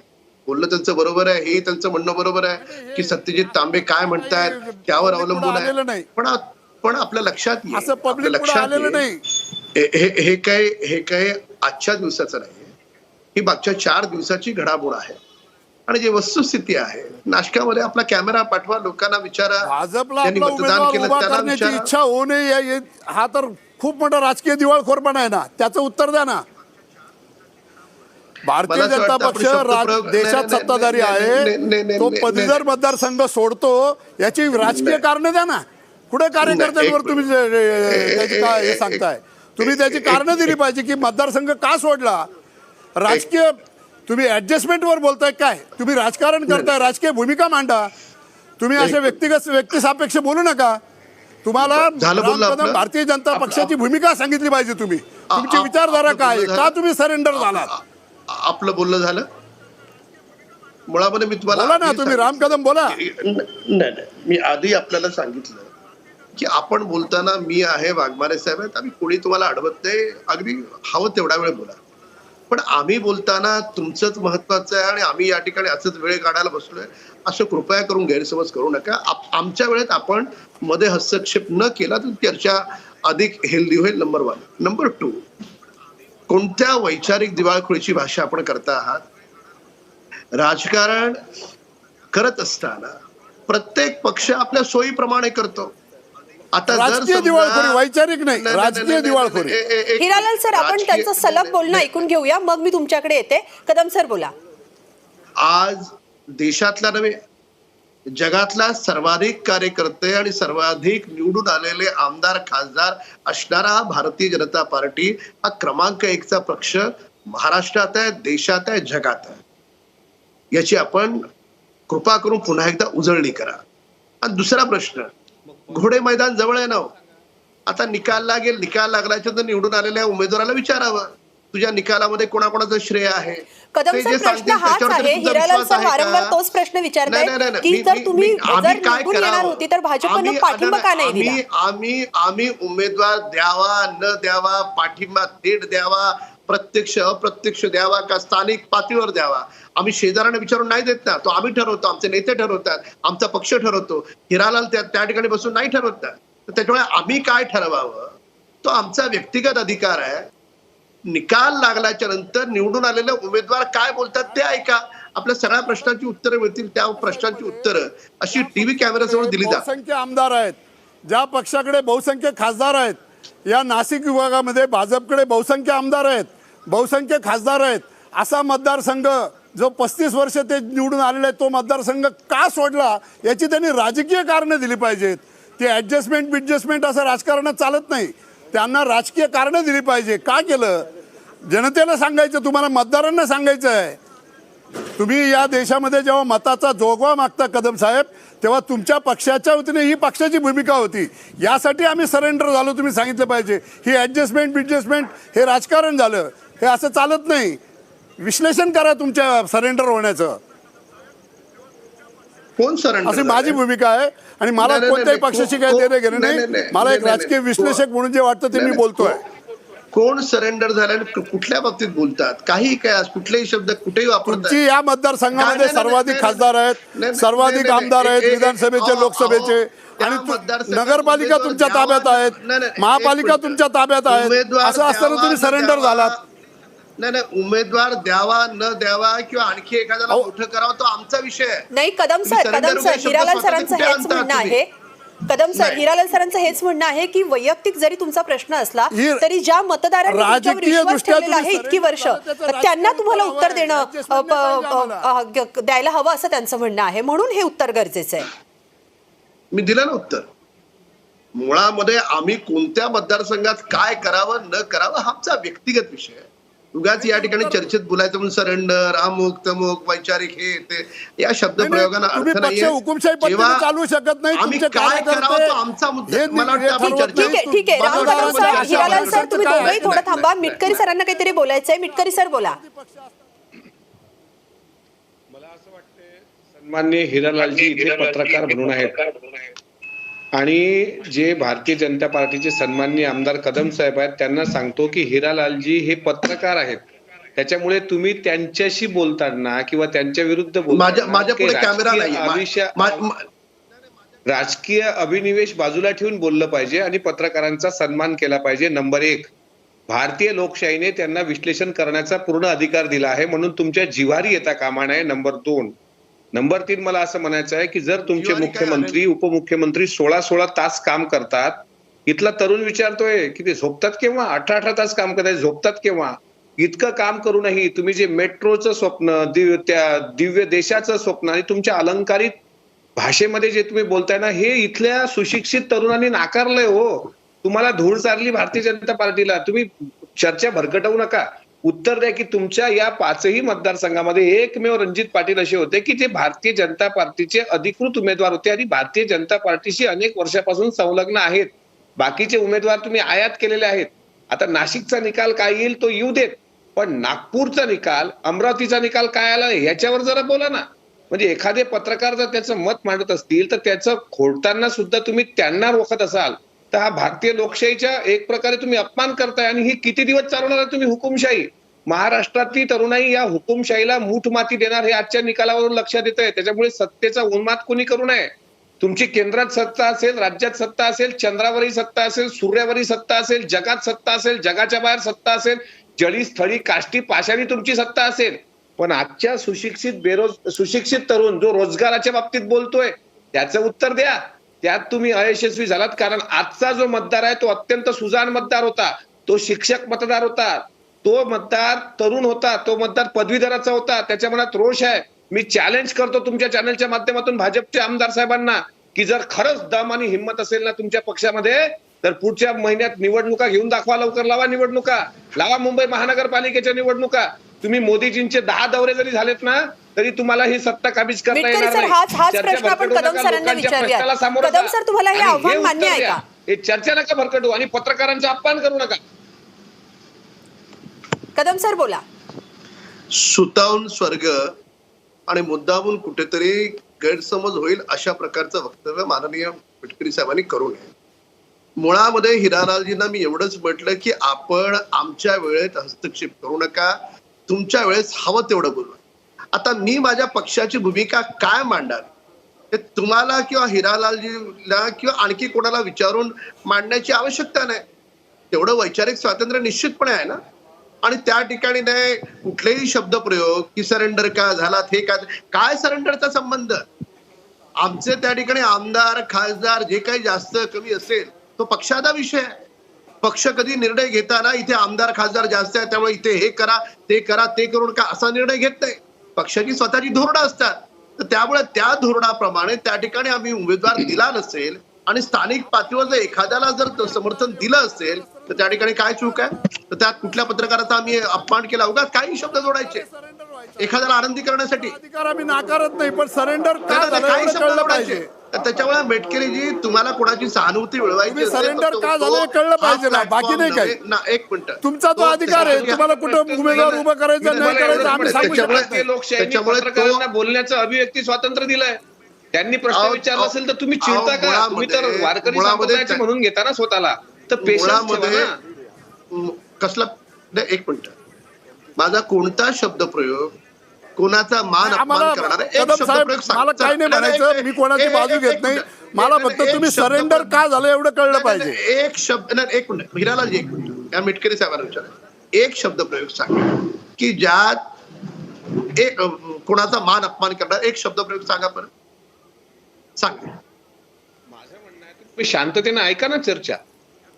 बोलणं त्यांचं बरोबर आहे, हे त्यांचं म्हणणं बरोबर आहे की सत्यजित तांबे काय म्हणतायत त्यावर अवलंबून आहे. पण आपल्या लक्षात येईल, असं आपल्या पब्लिक पुढे लक्षात आलेलं येईल, नाही. हे काय आजच्या दिवसाचं नाही, ही मागच्या 4 दिवसाची घडामोड आहे. आणि जी वस्तुस्थिती आहे नाशकामध्ये आपला कॅमेरा पाठवा, लोकांना विचारा, भाजपला त्यांनी आपला मतदान उमेदवार केलं उभा त्यांना करण्याची विचारा. इच्छा होऊ नये हा तर खूप मोठा राजकीय दिवाळखोरपणा आहे ना, त्याचं उत्तर द्या ना. भारतीय मला असं जनता वाटतं पक्ष आपण शब्दप्रयोग- देशात नाही, सत्ताधारी आहे, तो पदवीधर मतदारसंघ सोडतो याची राजकीय कारण द्या ना. कुठे कार्यकर्त्यांवर तुम्ही त्याची काय हे सांगताय? तुम्ही त्याची कारणं दिली पाहिजे की मतदारसंघ का सोडला. राजकीय तुम्ही ऍडजस्टमेंटवर बोलताय काय? तुम्ही राजकारण करताय, राजकीय भूमिका मांडा. तुम्ही असे व्यक्तिसापेक्ष बोलू नका. तुम्हाला झालं बोललं राम कदम आपलं. भारतीय जनता पक्षाची भूमिका सांगितली पाहिजे. तुम्ही तुमची विचारधारा काय आहे? का तुम्ही सरेंडर झालात? आपलं बोलणं झालं मुळामध्ये मी तुम्हाला बोला ना आधी तुम्ही, राम कदम बोला. नाही मी आधी आपल्याला सांगितलं की आपण बोलताना मी आहे, वाघमारे साहेब आहेत, आम्ही कोणी तुम्हाला अडवत नाही, अगदी हवं तेवढा वेळ बोला. पण आम्ही बोलताना तुमचंच महत्वाचं आहे आणि आम्ही या ठिकाणी असंच वेळ काढायला बसलोय असं कृपया करून गैरसमज करू नका. आमच्या वेळेत आपण मध्ये हस्तक्षेप न केला तर चर्चा अधिक हेल्दी होईल. नंबर 1. नंबर 2, कोणत्या वैचारिक दिवाळखोरीची भाषा आपण करता आहात? राजकारण करत असताना प्रत्येक पक्ष आपल्या सोयीप्रमाणे करतो. आता जर राजकीय समजा- दिवाळखोरी, वैचारिक नाही, राजकीय दिवाळखोरी. हिरालाल सर, आपण त्यांचं सलग बोलणं ऐकून घेऊया, मग मी तुमच्याकडे येते. कदम सर बोला. आज देशातला नव्हे जगातला सर्वाधिक कार्यकर्ते आणि सर्वाधिक निवडून आलेले आमदार खासदार असणारा भारतीय जनता पार्टी हा क्रमांक 1चा पक्ष महाराष्ट्रात आहे, देशात आहे, जगात आहे. याची आपण कृपा करून पुन्हा एकदा उजळणी करा. आणि दुसरा प्रश्न, घोडे मैदान जवळ आहे ना हो. आता निकाल लागेल, निकाल लागल्याच्या तर निवडून आलेल्या उमेदवाराला विचारावं तुझ्या निकालामध्ये कोणाकोणाचं श्रेय आहे. कदम ते सर, जे प्रश्न सांगतील हाच त्याच्यावर तरी आहे. तुमचा हिरालाल विश्वास सर आहे का? वारंवार तोच प्रश्न नाही, विचारतायत नाही, नाही. की मी- जर मी- तुम्ही मी- आम्ही जर काय निवडून येणार करावं? होती तर भाजपनं आम्ही- पाठिंबा का नाही दिला? आम्ही उमेदवार द्यावा न द्यावा, पाठिंबा थेट द्यावा, प्रत्यक्ष अप्रत्यक्ष द्यावा का स्थानिक पातळीवर द्यावा, आम्ही शेजाऱ्यांना विचारून नाही देत ना. तो आम्ही ठरवतो, आमचे नेते ठरवतात, आमचा पक्ष ठरवतो. हिरालाल त्या ठिकाणी बसून नाही ठरवतात. तर त्याच्यामुळे आम्ही काय ठरवावं तो आमचा व्यक्तिगत अधिकार आहे. निकाल लागल्याच्या नंतर निवडून आलेले उमेदवार काय बोलतात ते ऐका. आपल्या सगळ्या प्रश्नांची उत्तरं मिळतील. त्या प्रश्नांची उत्तरं अशी टीव्ही कॅमेऱ्यासमोर दिली जातात. बहुसंख्य आमदार आहेत, ज्या पक्षाकडे बहुसंख्य खासदार आहेत, या नाशिक विभागामध्ये भाजपकडे बहुसंख्य आमदार आहेत, बहुसंख्य खासदार आहेत. असा मतदारसंघ जो 35 वर्ष ते निवडून आलेले आहेत, तो मतदारसंघ का सोडला याची त्यांनी राजकीय कारणं दिली पाहिजेत. ते ऍडजस्टमेंट असं राजकारणात चालत नाही. त्यांना राजकीय कारणं दिली पाहिजे. का केलं? जनतेला सांगायचं, तुम्हाला मतदारांना सांगायचं आहे. तुम्ही या देशामध्ये जेव्हा मताचा जोगवा मागता कदम साहेब, तेव्हा तुमच्या पक्षाच्या वतीने ही पक्षाची भूमिका होती. यासाठी आम्ही सरेंडर झालो तुम्ही सांगितलं पाहिजे. ही ऍडजस्टमेंट हे राजकारण झालं, हे असं चालत नाही. विश्लेषण करा तुमच्या सरेंडर होण्याचं. कोण सरेंडर अशी माझी भूमिका आहे आणि मला कोणत्याही पक्षाशी काही देणं घेणं नाही. मला एक राजकीय विश्लेषक म्हणून जे वाटतं ते मी बोलतोय. कोण सरेंडर झालं कुठल्या बाबतीत बोलतात, काही काय कुठलेही शब्द कुठेही वापरतात. तुमची या मतदारसंघामध्ये सर्वाधिक खासदार आहेत, सर्वाधिक आमदार आहेत, विधानसभेचे, लोकसभेचे, आणि नगरपालिका तुमच्या ताब्यात आहेत, महापालिका तुमच्या ताब्यात आहेत. असं असताना तुम्ही सरेंडर झालात. नाही, उमेदवार द्यावा न द्यावा किंवा आणखी एखाद्याला मोठं करावं तो आमचा विषय आहे. नाही कदम सर, हिरालाल सरांचं हेच म्हणणं आहे. कदम सर, हिरालाल सरांचं हेच म्हणणं आहे की वैयक्तिक जरी तुमचा प्रश्न असला तरी ज्या मतदारांनी तुमच्यावर विश्वास ठेवलेला आहे इतकी वर्ष, त्यांना तुम्हाला उत्तर देणं द्यायला हवं असं त्यांचं म्हणणं आहे. म्हणून हे उत्तर गरजेचं आहे. मी दिलं ना उत्तर. मुळामध्ये आम्ही कोणत्या मतदारसंघात काय करावं न करावं हा आमचा व्यक्तिगत विषय आहे. उगाच या ठिकाणी चर्चेत बोलायचं म्हणून सरेंडर, अमुक तमुक, वैचारिक हे ते या शब्दप्रयोगांना तुम्ही अर्थ पक्ष नाहीये. हुकुमशाही पद्धतीने जेव्हा चालू शकत नाही. आम्ही तुमचे काय करावं कार्यकर्ते तो आमचा मुद्दा हे आहे. मला वाटतं आपण ठरवत चर्चा- नाही. ठीक आहे राहुल कदम सर, बाबा, हिरालाल सर, तुम्ही काय? दोघंही थोडं थांबा. मिटकरी सरांना काहीतरी बोलायचंय. मिटकरी सर बोला. मला असं वाटतंय सन्माननीय हिरालालजी इथे पत्रकार म्हणून आहेत आणि जे भारतीय जनता पार्टीचे सन्माननीय आमदार कदम साहेब आहेत त्यांना सांगतो की हिरालालजी हे पत्रकार आहेत. त्याच्यामुळे तुम्ही त्यांच्याशी बोलताना किंवा त्यांच्या विरुद्ध माझ्या पुढे कॅमेरा नाही. राजकीय अभिनिवेश बाजूला ठेवून बोललं पाहिजे आणि पत्रकारांचा सन्मान केला पाहिजे. नंबर 1, भारतीय लोकशाहीने त्यांना विश्लेषण करण्याचा पूर्ण अधिकार दिला आहे म्हणून तुमच्या जिव्हारी येता कामा नये. नंबर 2. नंबर 3 मला असं म्हणायचं आहे की जर तुमचे मुख्यमंत्री उपमुख्यमंत्री 16 तास काम करतात, इथला तरुण विचारतोय की ते झोपतात केव्हा? 18 तास काम करतात, झोपतात केव्हा? इतकं काम करूनही तुम्ही जे मेट्रोचं स्वप्न, त्या दिव्य देशाचं स्वप्न आणि तुमच्या अलंकारित भाषेमध्ये जे तुम्ही बोलताय ना, हे इथल्या सुशिक्षित तरुणांनी नाकारलंय हो. तुम्हाला धूळ चारली भारतीय जनता पार्टीला. तुम्ही चर्चा भरकटवू नका. उत्तर द्या की तुमच्या या 5ही मतदारसंघामध्ये एकमेव रणजित पाटील असे होते की जे भारतीय जनता पार्टीचे अधिकृत उमेदवार होते आणि भारतीय जनता पार्टीशी अनेक वर्षापासून संलग्न आहेत. बाकीचे उमेदवार तुम्ही आयात केलेले आहेत. आता नाशिकचा निकाल काय येईल तो येऊ देत, पण नागपूरचा निकाल, अमरावतीचा निकाल काय आला याच्यावर जरा बोला ना. म्हणजे एखादे पत्रकार जर त्याचं मत मांडत असतील तर त्याचं खोडताना सुद्धा तुम्ही त्यांना रोखत असाल तर हा भारतीय लोकशाहीच्या एक प्रकारे तुम्ही अपमान करताय. आणि ही किती दिवस चालवणार आहे तुम्ही हुकुमशाही? महाराष्ट्रातली तरुणाई या हुकुमशाहीला मूठ माती देणार हे आजच्या निकालावरून लक्षात येत आहे. त्याच्यामुळे सत्तेचा उन्माद कोणी करू नये. तुमची केंद्रात सत्ता असेल, राज्यात सत्ता असेल, चंद्रावरही सत्ता असेल, सूर्यावरही सत्ता असेल, जगात सत्ता असेल, जगाच्या बाहेर सत्ता असेल, जळी स्थळी काष्टी पाषाणी तुमची सत्ता असेल, पण आजच्या सुशिक्षित तरुण जो रोजगाराच्या बाबतीत बोलतोय त्याचं उत्तर द्या. त्यात तुम्ही अयशस्वी झालात. कारण आजचा जो मतदार आहे तो अत्यंत सुजाण मतदार होता. तो शिक्षक मतदार होता. तो मतदार तरुण होता. तो मतदार पदवीधराचा होता. त्याच्या मनात रोष आहे. मी चॅलेंज करतो तुमच्या चॅनलच्या माध्यमातून भाजपच्या आमदार साहेबांना की जर खरंच दम आणि हिंमत असेल ना तुमच्या पक्षामध्ये तर पुढच्या महिन्यात निवडणुका घेऊन दाखवा. लवकर लावा निवडणुका. लावा मुंबई महानगरपालिकेच्या निवडणुका. तुम्ही मोदीजींचे 10 दौरे जरी झालेत ना तरी तुम्हाला ही सत्ता काबीज करता मिटकरी येणार सर, नाही. हाच चर्चा प्रश्न आपण भरकटू कदम नका, सरांना लोकांच्या विचारूया. प्रश्नाला सामोरं कदम जा. सर, तुम्हाला हे आणि आव्हान उत्तर मान्य आहे द्या. का? हे चर्चा नका भरकटू आणि पत्रकारांचं अपमान करू नका. कदम सर बोला. सुतावून स्वर्ग आणि मुद्दामून कुठेतरी गैरसमज होईल अशा प्रकारचं वक्तव्य माननीय मिटकरी साहेबांनी करू नये. मुळामध्ये हिरालालजींना मी एवढंच म्हटलं की आपण आमच्या वेळेत हस्तक्षेप करू नका. तुमच्या वेळेस हवं तेवढं बोलू. आता मी माझ्या पक्षाची भूमिका काय मांडाल हे तुम्हाला किंवा हिरालालजीला किंवा आणखी कोणाला विचारून मांडण्याची आवश्यकता नाही. तेवढं वैचारिक स्वातंत्र्य निश्चितपणे आहे ना. आणि त्या ठिकाणी नाही कुठलेही शब्दप्रयोग की सरेंडर का झाला, हे काय सरेंडरचा संबंध? आमचे त्या ठिकाणी आमदार खासदार जे काही जास्त कमी असेल तो पक्षाचा विषय आहे. पक्ष कधी निर्णय घेताना इथे आमदार खासदार जास्त आहे त्यामुळे इथे हे करा ते करून का असा निर्णय घेत नाही. पक्षाची स्वतःची धोरणं असतात. तर त्यामुळे त्या धोरणाप्रमाणे त्या ठिकाणी आम्ही उमेदवार दिला नसेल आणि स्थानिक पातळीवर जर एखाद्याला जर समर्थन दिलं असेल तर त्या ठिकाणी काय चूक आहे? तर त्यात कुठल्या पत्रकाराचा आम्ही अपमान केला? उगाच काही शब्द जोडायचे एखाद्याला आनंदी करण्यासाठी. अधिकार आम्ही नाकारत नाही, पण सरेंडर का झालं काही एवढं शब्द कळलं जोडायचे. पाहिजे. त्याच्यामुळे मेटकरीजी तुम्हाला कोणाची सहानुभूती मिळवायची तुम्ही असेल तर सरेंडर तो- का झालं हे तो कळलं हा पाहिजे ना, बाकी नाही काही. एक मिनिट, तुमचा तो अधिकार आहे. तुम्हाला कुठं उमेदवार उभं करायचं नाही करायचं आम्ही सांगू शकत नाही. भारतीय लोकशाहीने पत्रकारांना बोलण्याचं अभिव्यक्ती स्वातंत्र्य दिलंय. त्यांनी प्रश्न विचारला असेल तर तुम्ही चिडता का? तुम्ही तर वारकरी संप्रदायाचे म्हणून घेता ना स्वतःला. तर पेशन्स ठेवा ना. कसला नाही, एक मिनिट. माझा कोणता शब्दप्रयोग कोणाचा मान आम्हाला अपमान करणार आहे? एक कदम साहेब शब्दप्रयोग सांग. मला काही नाही म्हणायचं. मी कोणाची बाजू घेत नाही. मला फक्त तुम्ही सरेंडर का झालं एवढं कळलं पाहिजे. एक शब्द नाही, एक मिनिट हिरालालजी, एक मिनिट या मिटकरी साहेबांना विचारा. एक शब्दप्रयोग सांगा की ज्यात एक कोणाचा मान अपमान करणार. एक शब्दप्रयोग सांगा पण सांगा. माझं म्हणणं आहे तुम्ही शांततेने ऐका ना चर्चा.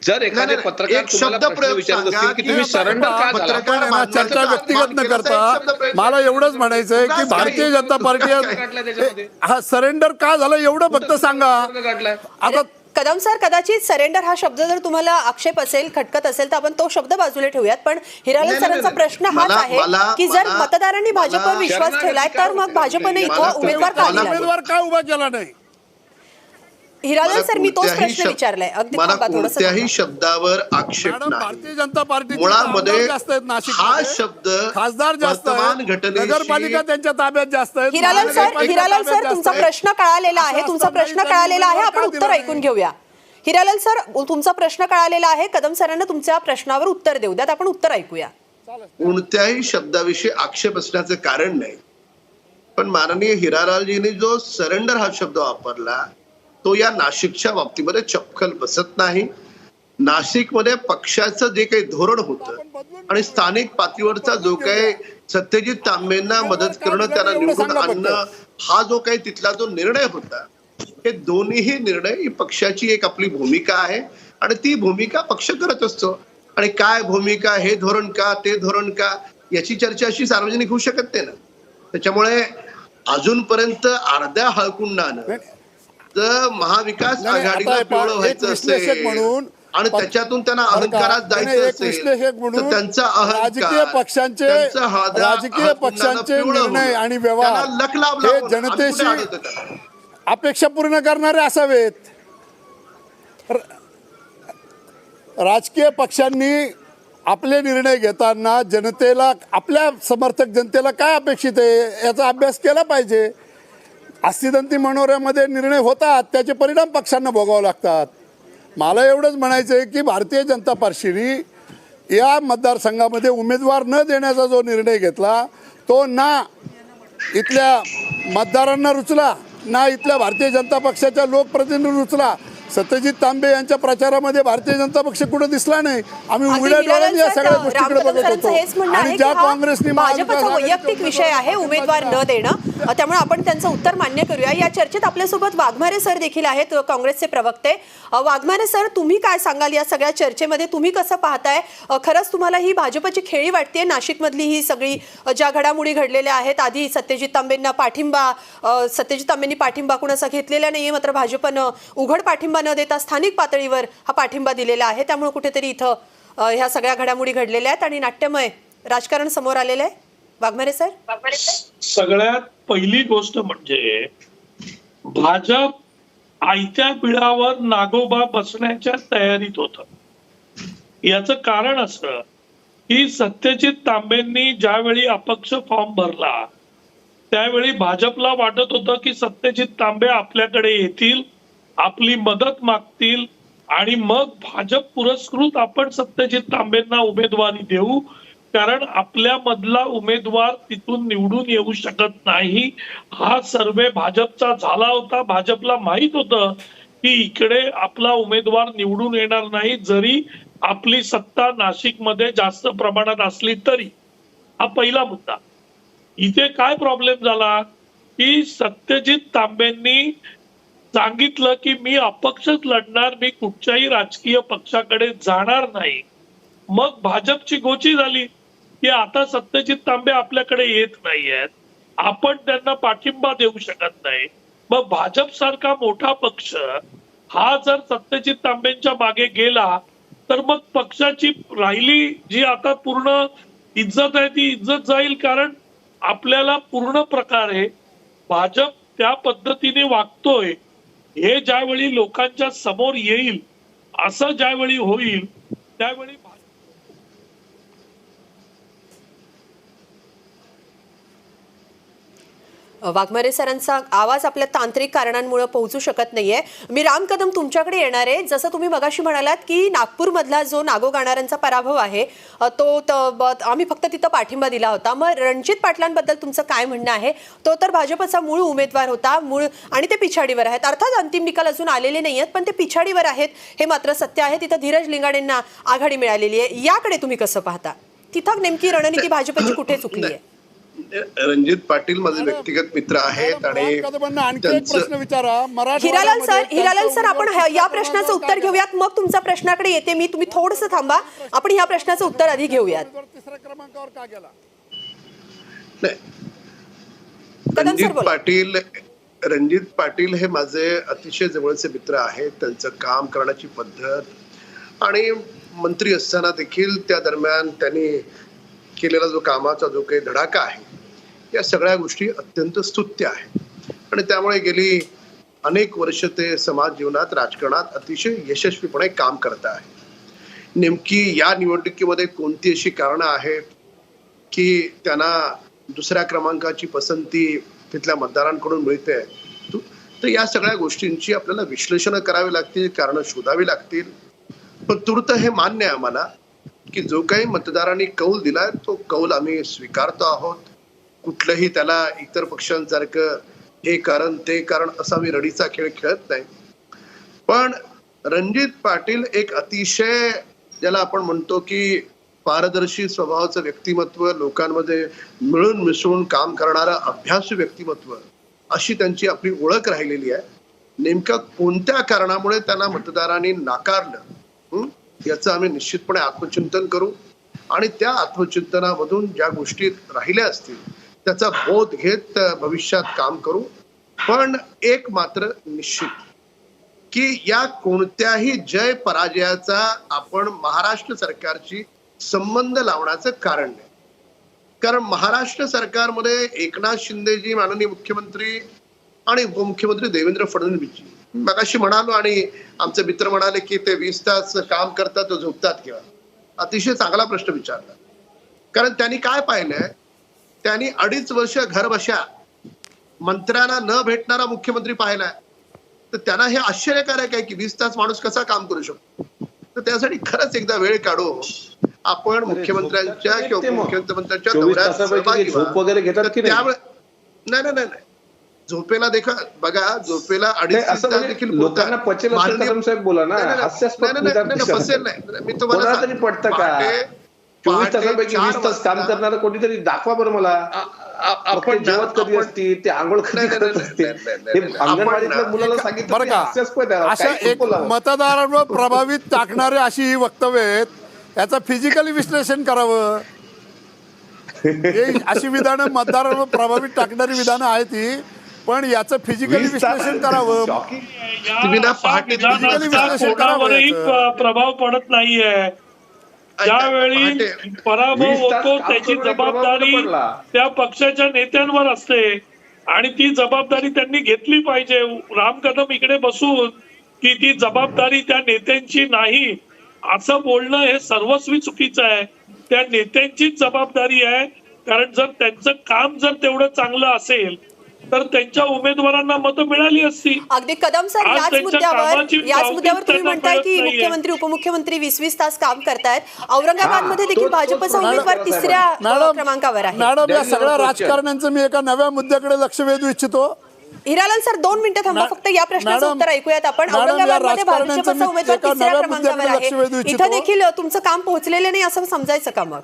जर एखादे नाही, पत्रकार एक तुम्हाला प्रश्न शब्दप्रयोग विचारत सांगा असतील की की तुम्ही सरेंडर का झाला, पत्रकार पण चर्चा व्यक्तिगत न करता मला एवढंच म्हणायचंय की भारतीय जनता पार्टी काढलाय त्याच्यामध्ये? हा सरेंडर का झालं एवढं फक्त सांगा. काढलाय? आता कदम सर, कदाचित सरेंडर हा शब्द जर तुम्हाला आक्षेप असेल, खटकत असेल, तर आपण तो शब्द बाजूला ठेवूयात. पण हिरालाल नाही, सरांचा नाही, प्रश्न हाच मला- आहे मला- की जर मला- मतदारांनी भाजपवर मला- विश्वास ठेवलाय तर मग भाजपने इथं मला- उमेदवार का मला- दिला? उमेदवार का उभा केला नाही? हिरालाल मला सर, मी तोच कोणत्याही प्रश्न शब्द- विचारलाय. अगदी मला थांबा, थोडंसं कोणत्याही थांबा. शब्दावर आक्षेप मॅडम, नाही. भारतीय जनता पार्टीचे मुळामध्ये आमदार जास्त आहेत नाशिक, हा शब्द खासदार जास्त वर्तमान आहेत, घटनेशी- नगरपालिका त्यांच्या ताब्यात जास्त आहेत, हिरालाल सर, महानगरपालिका हिरालाल ताब्यात सर, जास्त तुमचा आहेत. प्रश्न कळालेला आहे. असं तुमचा असताना प्रश्न त्यांनी कळालेला आहे. उमेदवार आपण का उत्तर दिला ऐकून नाही? घेऊया. हिरालाल सर, तुमचा प्रश्न कळालेला आहे. कदम सरांना तुमच्या प्रश्नावर उत्तर देऊ द्यात. आपण उत्तर ऐकूया. कोणत्याही शब्दाविषयी आक्षेप असण्याचं कारण नाही. पण माननीय हिरालालजींनी जो सरेंडर हा शब्द वापरला तो या नाशिकच्या बाबतीमध्ये चपखल बसत नाही. नाशिकमध्ये पक्षाचं जे काही धोरण होतं आणि स्थानिक पातळीवरचा जो काही सत्यजित तांबेंना मदत करणं, त्यांना निवडून आणणं, हा जो काही तिथला जो निर्णय होता, हे दोन्हीही निर्णय ही पक्षाची एक आपली भूमिका आहे आणि ती भूमिका पक्ष करत असतो. आणि काय भूमिका, हे धोरण का, ते धोरण का, याची चर्चा अशी सार्वजनिक होऊ शकत नाही ना. त्याच्यामुळे अजूनपर्यंत अर्ध्या हळकुंडानं जर महाविकास नाही, आघाडीला आता पिवळं एक व्हायचं विश्लेषक असेल म्हणून आणि त्याच्यातून त्यांना अहंकारात नाही, जायचं एक असेल विश्लेषक तर म्हणून त्यांचा राजकीय पक्षांचे निर्णय आणि व्यवहार हे जनतेशी अपेक्षा पूर्ण करणारे असावेत. राजकीय पक्षांनी आपले निर्णय घेताना जनतेला, आपल्या समर्थक जनतेला काय अपेक्षित आहे याचा अभ्यास केला पाहिजे. अस्थिदंती मनोऱ्यामध्ये निर्णय होतात, त्याचे परिणाम पक्षांना भोगावे लागतात. मला एवढंच म्हणायचं आहे की भारतीय जनता पार्टीने या मतदारसंघामध्ये उमेदवार न देण्याचा जो निर्णय घेतला तो ना इथल्या मतदारांना रुचला, ना इथल्या भारतीय जनता पक्षाच्या लोकप्रतिनिधी रुचला. सत्यजित तांबे यांच्या प्रचारामध्ये भारतीय जनता पक्ष कुठे दिसला नाही. आम्ही अगदी उघड्या हिरालाल डोळ्यांनी या सर, सगळ्या गोष्टीकडे रामकदम बघत सरांचं हेच होतो. म्हणणं आहे आणि की ज्या हा काँग्रेसने भाजपचा वैयक्तिक विषय आहे उमेदवार न देणं, त्यामुळे आपण त्यांचं उत्तर मान्य करूया. या चर्चेत आपल्यासोबत वाघमारे सर देखील आहेत, काँग्रेसचे प्रवक्ते. वाघमारे सर, तुम्ही काय सांगाल या सगळ्या चर्चेमध्ये? तुम्ही कसं पाहताय? खरंच तुम्हाला ही भाजपची खेळी वाटते? नाशिकमधली ही सगळी ज्या घडामोडी घडलेल्या आहेत, आधी सत्यजित तांबेंना पाठिंबा, सत्यजित तांबेंनी पाठिंबा कुणाचा घेतलेला नाहीये, मात्र भाजपनं उघड पाठिंबा न देता स्थानिक पातळीवर हा पाठिंबा दिलेला आहे. त्यामुळे कुठेतरी इथं ह्या सगळ्या घडामोडी घडलेल्या आहेत आणि नाट्यमय राजकारण समोर आलेलं आहे. वाघमारे सर, सगळ्यात पहिली गोष्ट म्हणजे भाजप आयत्या बिळावर नागोबा बसण्याच्या तयारीत होत. याचं कारण असं की सत्यजित तांबेंनी ज्यावेळी अपक्ष फॉर्म भरला त्यावेळी भाजपला वाटत होतं की सत्यजित तांबे आपल्याकडे येतील, आपली मदत मागतील आणि मग भाजप पुरस्कृत आपण सत्यजित तांबेंना उमेदवारी देऊ, कारण आपल्या मधला उमेदवार तिथून निवडून येऊ शकत नाही. हा सर्वे भाजपचा झाला होता. भाजपला माहित होतं की इकडे आपला उमेदवार निवडून येणार नाही, जरी आपली सत्ता नाशिकमध्ये जास्त प्रमाणात असली तरी. हा पहिला मुद्दा. इथे काय प्रॉब्लेम झाला की सत्यजित तांबेंनी सांगितलं की मी अपक्षच लढणार, मी कुठच्याही राजकीय पक्षाकडे जाणार नाही. मग भाजपची गोची झाली की आता सत्यजित तांबे आपल्याकडे येत नाहीयेत, आपण त्यांना पाठिंबा देऊ शकत नाही. मग भाजप सारखा मोठा पक्ष हा जर सत्यजित तांबेंच्या मागे गेला तर मग पक्षाची राहिली जी आता पूर्ण इज्जत आहे ती इज्जत जाईल. कारण आपल्याला पूर्ण प्रकारे भाजप त्या पद्धतीने वागतोय हे ज्यावेळी लोकांच्या समोर येईल, असं ज्यावेळी होईल त्यावेळी वाघमारे सरांचा आवाज आपल्या तांत्रिक कारणांमुळे पोहोचू शकत नाहीये. मी राम कदम तुमच्याकडे येणार आहे. जसं तुम्ही मगाशी म्हणालात की नागपूरमधला जो नागो गाणाऱ्यांचा पराभव आहे आम्ही फक्त तिथं पाठिंबा दिला होता. मग रणजित पाटलांबद्दल तुमचं काय म्हणणं आहे? तो तर भाजपचा मूळ उमेदवार होता, आणि ते पिछाडीवर आहेत. अर्थात अंतिम निकाल अजून आलेले नाही आहेत, पण ते पिछाडीवर आहेत हे मात्र सत्य आहे. तिथं धीरज लिंगाडेंना आघाडी मिळालेली आहे. याकडे तुम्ही कसं पाहता? तिथं नेमकी रणनीती भाजपची कुठे चुकली आहे? रणजित पाटील माझे व्यक्तिगत मित्र आहेत आणि हिरालाल सर, आपण या प्रश्नाचं उत्तर घेऊयात, मग तुमच्या प्रश्नाकडे येते मी. तुम्ही थोडंसं थांबा, आपण या प्रश्नाचं उत्तर आधी घेऊयात. तिसऱ्या क्रमांकावर का गेला? रणजित पाटील रणजित पाटील हे माझे अतिशय जवळचे मित्र आहेत. त्यांचं काम करण्याची पद्धत आणि मंत्री असताना देखील त्या दरम्यान त्यांनी केलेला जो कामाचा जो काही धडाका आहे, या सगळ्या गोष्टी अत्यंत स्तुत्य आहेत. आणि त्यामुळे गेली अनेक वर्ष ते समाज जीवनात, राजकारणात अतिशय यशस्वीपणे काम करत आहे. नेमकी या निवडणुकीमध्ये कोणती अशी कारणं आहेत की त्यांना दुसऱ्या क्रमांकाची पसंती तिथल्या मतदारांकडून मिळते, तर या सगळ्या गोष्टींची आपल्याला विश्लेषण करावी लागतील, कारणं शोधावी लागतील. पण तूर्त हे मान्य आहे आम्हाला की जो काही मतदारांनी कौल दिलाय तो कौल आम्ही स्वीकारतो आहोत. कुठलंही त्याला इतर पक्षांसारखं हे कारण ते कारण असा मी रडीचा खेळ खेळत नाही. पण रणजित पाटील एक अतिशय ज्याला आपण म्हणतो की पारदर्शी स्वभावाचं व्यक्तिमत्व, लोकांमध्ये मिळून मिसळून काम करणारं अभ्यासू व्यक्तिमत्व, अशी त्यांची आपली ओळख राहिलेली आहे. नेमका कोणत्या कारणामुळे त्यांना मतदारांनी नाकारलं याचं आम्ही निश्चितपणे आत्मचिंतन करू आणि त्या आत्मचिंतनामधून ज्या गोष्टी राहिल्या असतील त्याचा बोध घेत भविष्यात काम करू. पण एक मात्र निश्चित की या कोणत्याही जय पराजयाचा आपण महाराष्ट्र सरकारची संबंध लावण्याचं कारण नाही. कारण महाराष्ट्र सरकारमध्ये एकनाथ शिंदेजी माननीय मुख्यमंत्री आणि उपमुख्यमंत्री देवेंद्र फडणवीसजी, मगाशी म्हणालो आणि आमचे मित्र म्हणाले की ते 20 तास काम करतात झोपतात किंवा, अतिशय चांगला प्रश्न विचारला. कारण त्यांनी काय पाहिलंय, त्यांनी 2.5 वर्ष घर बशा मंत्र्यांना न भेटणारा मुख्यमंत्री पाहिलाय. तर त्यांना हे आश्चर्यकारक आहे की 20 तास माणूस कसा काम करू शकतो. तर त्यासाठी खरंच एकदा वेळ काढू आपण मुख्यमंत्र्यांच्या किंवा मुख्यमंत्र्यांच्या दौऱ्यात सहभागी झोप वगैरे घेतात की त्यामुळे नाही झोपेला देखा बघा, झोपेला 2.5 तास देखील लोकांना पचेल असं कदम साहेब बोला ना. पसेल नाही. मी तुम्हाला तरी पडतं का 24 तासापैकी 20 तास काम करणारं कोणीतरी दाखवा बरं मला. आपण जेवत कधी असती, ते आंघोळ कधी करत असते, हे अंगणवाडीतल्या मुलाला सांगितलं बरं का, हास्यास्पद आहे. अशा काही एक बोलावं. मतदारांवर प्रभावित टाकणारे अशी ही वक्तव्य आहेत, याचं फिजिकली विश्लेषण करावं. हे अशी विधानं मतदारांवर प्रभावित टाकणारी विधानं आहेत ही, पण याचं फिजिकली विश्लेषण करावं. तुम्ही ना पहाटे कोणावरही प्रभाव पडत नाहीये. ज्यावेळी पराभव होतो त्याची जबाबदारी त्या पक्षाच्या नेत्यांवर असते आणि ती जबाबदारी त्यांनी घेतली पाहिजे. राम कदम इकडे बसून की ती जबाबदारी त्या नेत्यांची नाही असं बोलणं हे सर्वस्वी चुकीचं आहे. त्या नेत्यांचीच जबाबदारी आहे. कारण जर त्यांचं काम जर तेवढं चांगलं असेल तर त्यांच्या उमेदवारांना मतं मिळाली असती. अगदी कदम सर, याच मुद्द्यावर तुम्ही म्हणताय की मुख्यमंत्री उपमुख्यमंत्री 20 तास काम करतायत. औरंगाबादमध्ये देखील भाजपचा उमेदवार 3ऱ्या क्रमांकावर आहे. मॅडम, या सगळ्या राजकारण्यांचं मी एका नव्या मुद्द्याकडे लक्ष वेधू इच्छितो. हिरालाल सर 2 मिनिटं थांबा, फक्त या प्रश्नाचं उत्तर ऐकूयात आपण. औरंगाबादमध्ये भाजपचा उमेदवार 3ऱ्या क्रमांकावर आहे. इथं देखील तुमचं काम पोहोचलेलं नाही असं समजायचं का मग?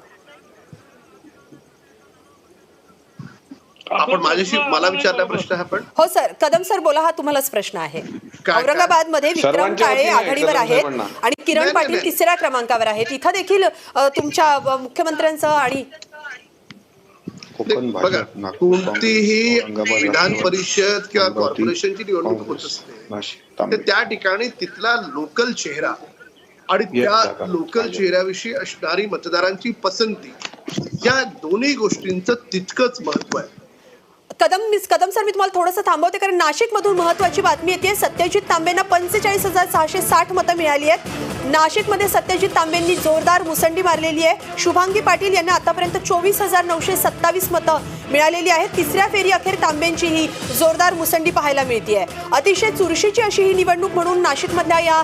आपण माझ्याशी मला विचारला प्रश्न हा. पण हो सर, कदम सर बोला, हा तुम्हालाच प्रश्न आहे. औरंगाबादमध्ये विक्रम काळे आघाडीवर आहेत आणि किरण पाटील 3ऱ्या क्रमांकावर आहेत. इथं देखील तुमच्या मुख्यमंत्र्यांचं आणि बघा, कोणतीही विधान परिषद किंवा कॉर्पोरेशनची निवडणूक होत असते तर त्या ठिकाणी तिथला लोकल चेहरा आणि त्या लोकल चेहऱ्याविषयी असणारी मतदारांची पसंती, या दोन्ही गोष्टींचं तितकंच महत्व आहे. कदम सर, मी तुम्हाला थोडंसं थांबवते कारण नाशिक मधून महत्वाची बातमी येते. सत्यजित तांबेंना 45,660 मतं मिळाली आहेत. नाशिकमध्ये सत्यजित तांबेंनी जोरदार मुसंडी मारलेली आहे. शुभांगी पाटील यांना आतापर्यंत 24,927 मतं मिळालेली आहेत. 3ऱ्या फेरी अखेर तांबेंची ही जोरदार मुसंडी पाहायला मिळते. अतिशय चुरशीची अशी ही निवडणूक म्हणून नाशिकमधल्या या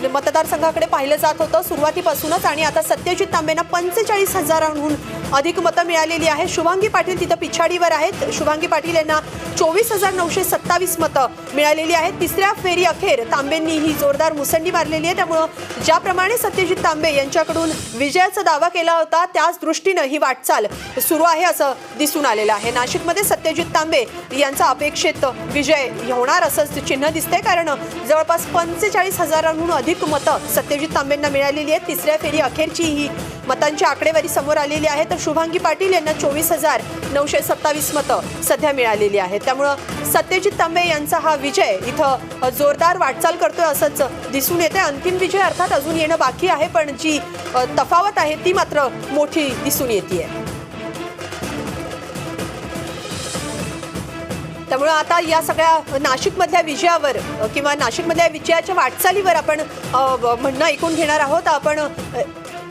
मतदारसंघाकडे पाहिलं जात होतं सुरुवातीपासूनच. आणि आता सत्यजित तांबेंना 45,000हून अधिक मतं मिळालेली आहेत. शुभांगी पाटील तिथं पिछाडीवर आहेत. शुभांगी पाटील यांना 24,927 मतं मिळालेली आहेत. 3ऱ्या फेरी अखेर तांबेंनी ही जोरदार मुसंडी मारलेली आहे. त्यामुळं ज्याप्रमाणे सत्यजित तांबे यांच्याकडून विजयाचा दावा केला होता त्याच दृष्टीनं ही वाटचाल सुरू आहे असं दिसून आलेलं आहे. नाशिकमध्ये सत्यजित तांबे यांचा अपेक्षित विजय होणार असं चिन्ह दिसतंय, कारण जवळपास 45,000हून अधिक मतं सत्यजित तांबेंना मिळालेली आहेत. तिसऱ्या फेरी अखेरची ही मतांची आकडेवारी समोर आलेली आहे. तर शुभांगी पाटील यांना 24,927 मतं सध्या मिळालेली आहेत. त्यामुळं सत्यजित तांबे यांचा हा विजय इथं जोरदार वाटचाल करतोय असंच दिसून येते. अंतिम विजय अर्थात अजून येणं बाकी आहे, पण जी तफावत आहे ती मात्र मोठी दिसून येते. त्यामुळे आता या सगळ्या नाशिकमधल्या विजयावर किंवा नाशिकमधल्या विजयाच्या वाटचालीवर आपण म्हणणं ऐकून घेणार आहोत. आपण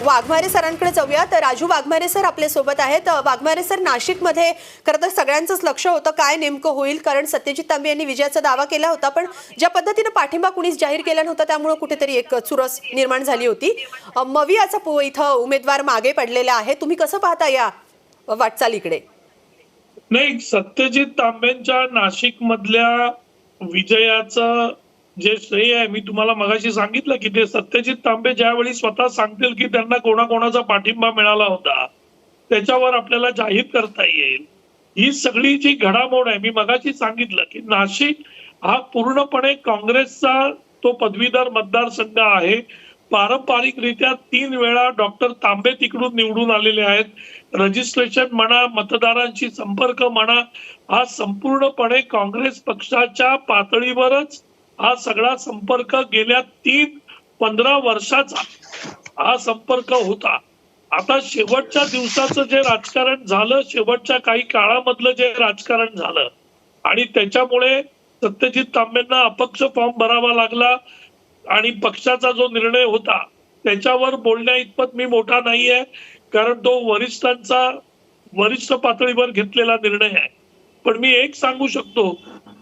वाघमारे सरांकडे जाऊया. तर राजू वाघमारे सर आपल्या सोबत आहेत. वाघमारे सर, नाशिकमध्ये खरं तर सगळ्यांचंच लक्ष होतं काय नेमकं होईल, कारण सत्यजित तांबे यांनी विजयाचा दावा केला होता, पण ज्या पद्धतीनं पाठिंबा कुणीच जाहीर केला नव्हता त्यामुळे कुठेतरी एक चुरस निर्माण झाली होती. मवियाचा इथं उमेदवार मागे पडलेला आहे. तुम्ही कसं पाहता या वाटचालीकडे? नाही, सत्यजित तांबेंच्या नाशिक मधल्या विजयाचं जे श्रेय आहे, मी तुम्हाला मगाशी सांगितलं की ते सत्यजित तांबे ज्यावेळी स्वतः सांगतील की त्यांना कोणाकोणाचा पाठिंबा मिळाला होता त्याच्यावर आपल्याला जाहीर करता येईल. ही सगळी जी घडामोड आहे, मी मगाशी सांगितलं की नाशिक हा पूर्णपणे काँग्रेसचा तो पदवीधर मतदारसंघ आहे. पारंपरिकरित्या 3 वेळा डॉक्टर तांबे तिकडून निवडून आलेले आहेत. रजिस्ट्रेशन म्हणा, मतदारांशी संपर्क म्हणा, हा संपूर्णपणे काँग्रेस पक्षाच्या पातळीवरच हा सगळा संपर्क गेल्या 15 वर्षाचा हा संपर्क होता. आता शेवटच्या दिवसाचं जे राजकारण झालं, शेवटच्या काही काळामधलं जे राजकारण झालं आणि त्याच्यामुळे सत्यजित तांबेंना अपक्ष फॉर्म भरावा लागला आणि पक्षाचा जो निर्णय होता त्याच्यावर बोलण्या इतपत मी मोठा नाहीये, कारण तो वरिष्ठ पातळीवर घेतलेला निर्णय आहे. पण मी एक सांगू शकतो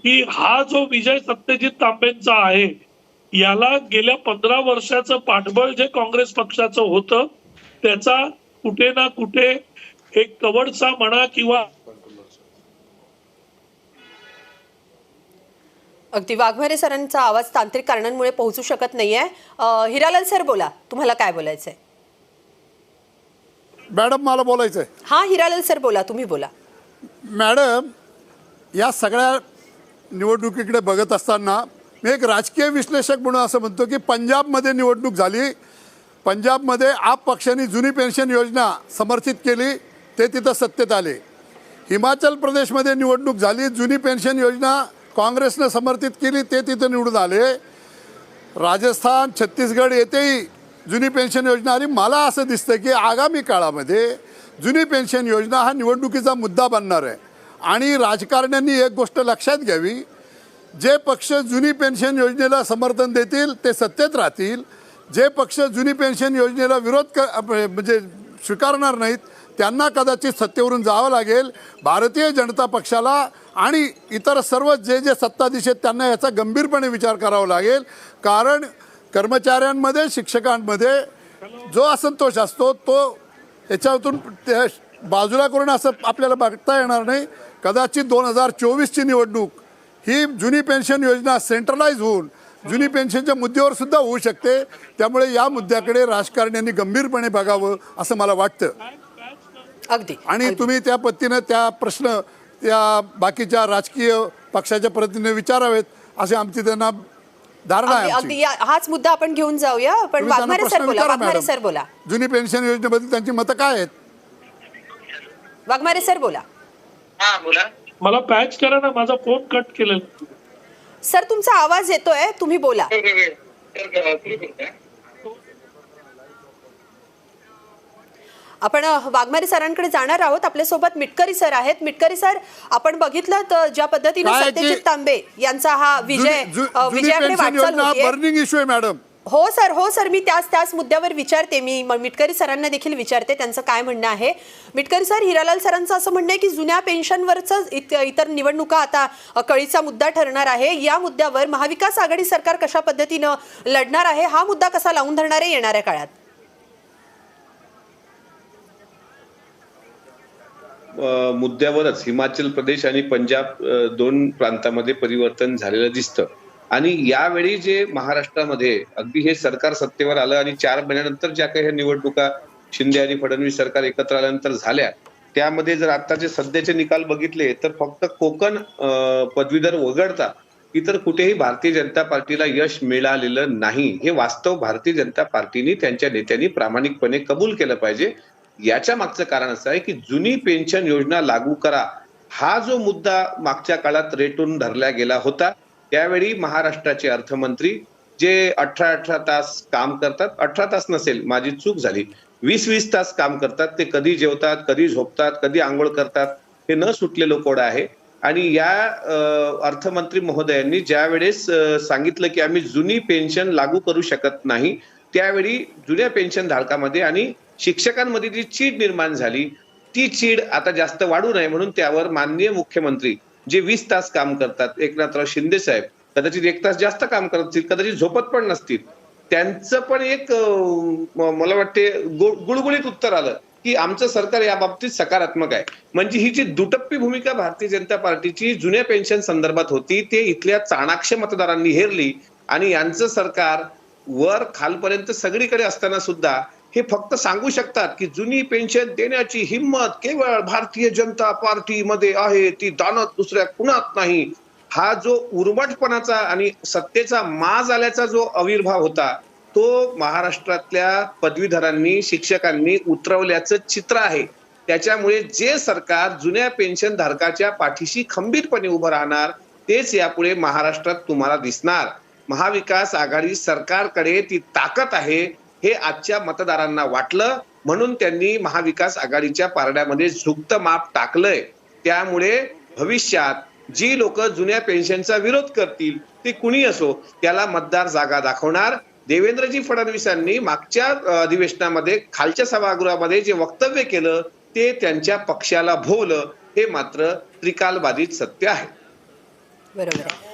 की हा जो विजय सत्यजित तांबेंचा आहे, याला गेल्या 15 वर्षाचं पाठबळ जे काँग्रेस पक्षाचं होतं त्याचा कुठे ना कुठे एक कवडसा म्हणा किंवा अगदी वाघमारे सरांचा आवाज तांत्रिक कारणांमुळे पोहोचू शकत नाहीये. हिरालाल सर बोला, तुम्हाला काय बोलायचंय? मॅडम मला बोलायचं आहे. हा हिरालाल सर बोला, तुम्ही बोला. मॅडम, या सगळ्या निवडणुकीकडे बघत असताना मी एक राजकीय विश्लेषक म्हणून असं म्हणतो की पंजाबमध्ये निवडणूक झाली. पंजाबमध्ये आप पक्षाने जुनी पेन्शन योजना समर्थित केली, ते तिथं सत्तेत आले. हिमाचल प्रदेशमध्ये निवडणूक झाली, जुनी पेन्शन योजना काँग्रेसनं समर्थित केली, ते तिथं निवडून आले. राजस्थान, छत्तीसगड येथेही जुनी पेन्शन योजना आली. मला असं दिसतं की आगामी काळामध्ये जुनी पेन्शन योजना हा निवडणुकीचा मुद्दा बनणार आहे. आणि राजकारण्यांनी एक गोष्ट लक्षात घ्यावी, जे पक्ष जुनी पेन्शन योजनेला समर्थन देतील ते सत्तेत राहतील. जे पक्ष जुनी पेन्शन योजनेला विरोध म्हणजे स्वीकारणार नाहीत त्यांना कदाचित सत्तेवरून जावं लागेल. भारतीय जनता पक्षाला आणि इतर सर्व जे सत्ताधीश आहेत त्यांना याचा गंभीरपणे विचार करावा लागेल, कारण कर्मचाऱ्यांमध्ये, शिक्षकांमध्ये जो असंतोष असतो तो याच्यातून बाजूला करून असं आपल्याला बघता येणार नाही. कदाचित 2024ची निवडणूक ही जुनी पेन्शन योजना सेंट्रलाइज होऊन जुनी पेन्शनच्या मुद्द्यावर सुद्धा होऊ शकते. त्यामुळे या मुद्द्याकडे राजकारण्यांनी गंभीरपणे बघावं असं मला वाटतं. अगदी. आणि तुम्ही त्या पद्धतीनं त्या प्रश्न त्या बाकीच्या राजकीय पक्षाच्या प्रतिनिधी विचारावेत असे आमची त्यांना धारणा आहे. अगदी हाच मुद्दा आपण घेऊन जाऊया. पण वाघमारे सर बोला, वाघमारे सर बोला. जुनी पेन्शन योजनेबद्दल त्यांची मतं काय आहेत? वाघमारे सर बोला. हा बोला. मला पॅच करा ना, माझा फोन कट केलेला. सर तुमचा आवाज येतोय, तुम्ही बोला. आपण वाघमारे सरांकडे जाणार आहोत. आपल्यासोबत मिटकरी सर आहेत. मिटकरी सर, आपण बघितलं तर ज्या पद्धतीने सत्यजित तांबे यांचा हा विजयाकडे वाटचाल होतीये. बर्निंग इश्यू आहे मॅडम. हो सर, मी त्याच मुद्द्यावर विचारते. मी मिटकरी सरांना देखील विचारते त्यांचं काय म्हणणं आहे. मिटकरी सर, हिरालाल सरांचं असं म्हणणं आहे की जुन्या पेन्शनवरच इतर निवडणुका आता कळीचा मुद्दा ठरणार आहे. या मुद्द्यावर महाविकास आघाडी सरकार कशा पद्धतीनं लढणार आहे, हा मुद्दा कसा लावून धरणार आहे येणाऱ्या काळात? मुद्द्यावरच हिमाचल प्रदेश आणि पंजाब 2 प्रांतामध्ये परिवर्तन झालेलं दिसतं. आणि यावेळी जे महाराष्ट्रामध्ये अगदी हे सरकार सत्तेवर आलं आणि 4 महिन्यानंतर ज्या काही निवडणुका शिंदे आणि फडणवीस सरकार एकत्र आल्यानंतर झाल्या, त्यामध्ये जर आताचे सध्याचे निकाल बघितले तर फक्त कोकण पदवीधर वगळता इतर कुठेही भारतीय जनता पार्टीला यश मिळालेलं नाही. हे वास्तव भारतीय जनता पार्टीने त्यांच्या नेत्यांनी प्रामाणिकपणे कबूल केलं पाहिजे. याच्या मागचं कारण असं आहे की जुनी पेन्शन योजना लागू करा हा जो मुद्दा मागच्या काळात रेटून धरला गेला होता, त्यावेळी महाराष्ट्राचे अर्थमंत्री जे 18 तास काम करतात, 18 तास नसेल, माझी चूक झाली, 20 तास काम करतात, ते कधी जेवतात, कधी झोपतात, कधी आंघोळ करतात, हे न सुटलेलं कोड आहे. आणि या अर्थमंत्री महोदयांनी ज्या वेळेस सांगितलं की आम्ही जुनी पेन्शन लागू करू शकत नाही, त्यावेळी जुन्या पेन्शन धारकामध्ये आणि शिक्षकांमध्ये जी चीड निर्माण झाली, ती चीड आता जास्त वाढू नये म्हणून त्यावर माननीय मुख्यमंत्री जे 20 तास काम करतात, एकनाथराव शिंदे साहेब कदाचित 1 तास जास्त काम करतील, कदाचित झोपत पण नसतील, त्यांचं पण एक मला वाटते गुळगुळीत उत्तर आलं की आमचं सरकार या बाबतीत सकारात्मक आहे. म्हणजे ही जी दुटप्पी भूमिका भारतीय जनता पार्टीची जुन्या पेन्शन संदर्भात होती, ते इथल्या चाणाक्ष मतदारांनी हेरली आणि यांचं सरकार वर खालपर्यंत सगळीकडे असताना सुद्धा हे फक्त सांगू शकतात की जुनी पेन्शन देण्याची हिंमत केवळ भारतीय जनता पार्टीमध्ये आहे, ती दानत दुसऱ्या कुणात नाही. हा जो उर्मटपणाचा आणि सत्तेचा माज आल्याचा जो आविर्भाव होता, तो महाराष्ट्रातल्या पदवीधरांनी, शिक्षकांनी उतरवल्याचं चित्र आहे. त्याच्यामुळे जे सरकार जुन्या पेन्शन धारकाच्या पाठीशी खंबीरपणे उभं राहणार, तेच यापुढे महाराष्ट्रात तुम्हाला दिसणार. महाविकास आघाडी सरकारकडे ती ताकद आहे हे आजच्या मतदारांना वाटलं, म्हणून त्यांनी महाविकास आघाडीच्या पारड्यामध्ये झुकतं माप टाकलंय. त्यामुळे भविष्यात जी लोक जुन्या पेन्शनचा विरोध करतील, ते कुणी असो, त्याला मतदार जागा दाखवणार. देवेंद्रजी फडणवीसांनी मागच्या अधिवेशनामध्ये खालच्या सभागृहामध्ये जे वक्तव्य केलं ते त्यांच्या पक्षाला भोवलं, हे मात्र त्रिकालबाधित सत्य आहे. बरोबर आहे.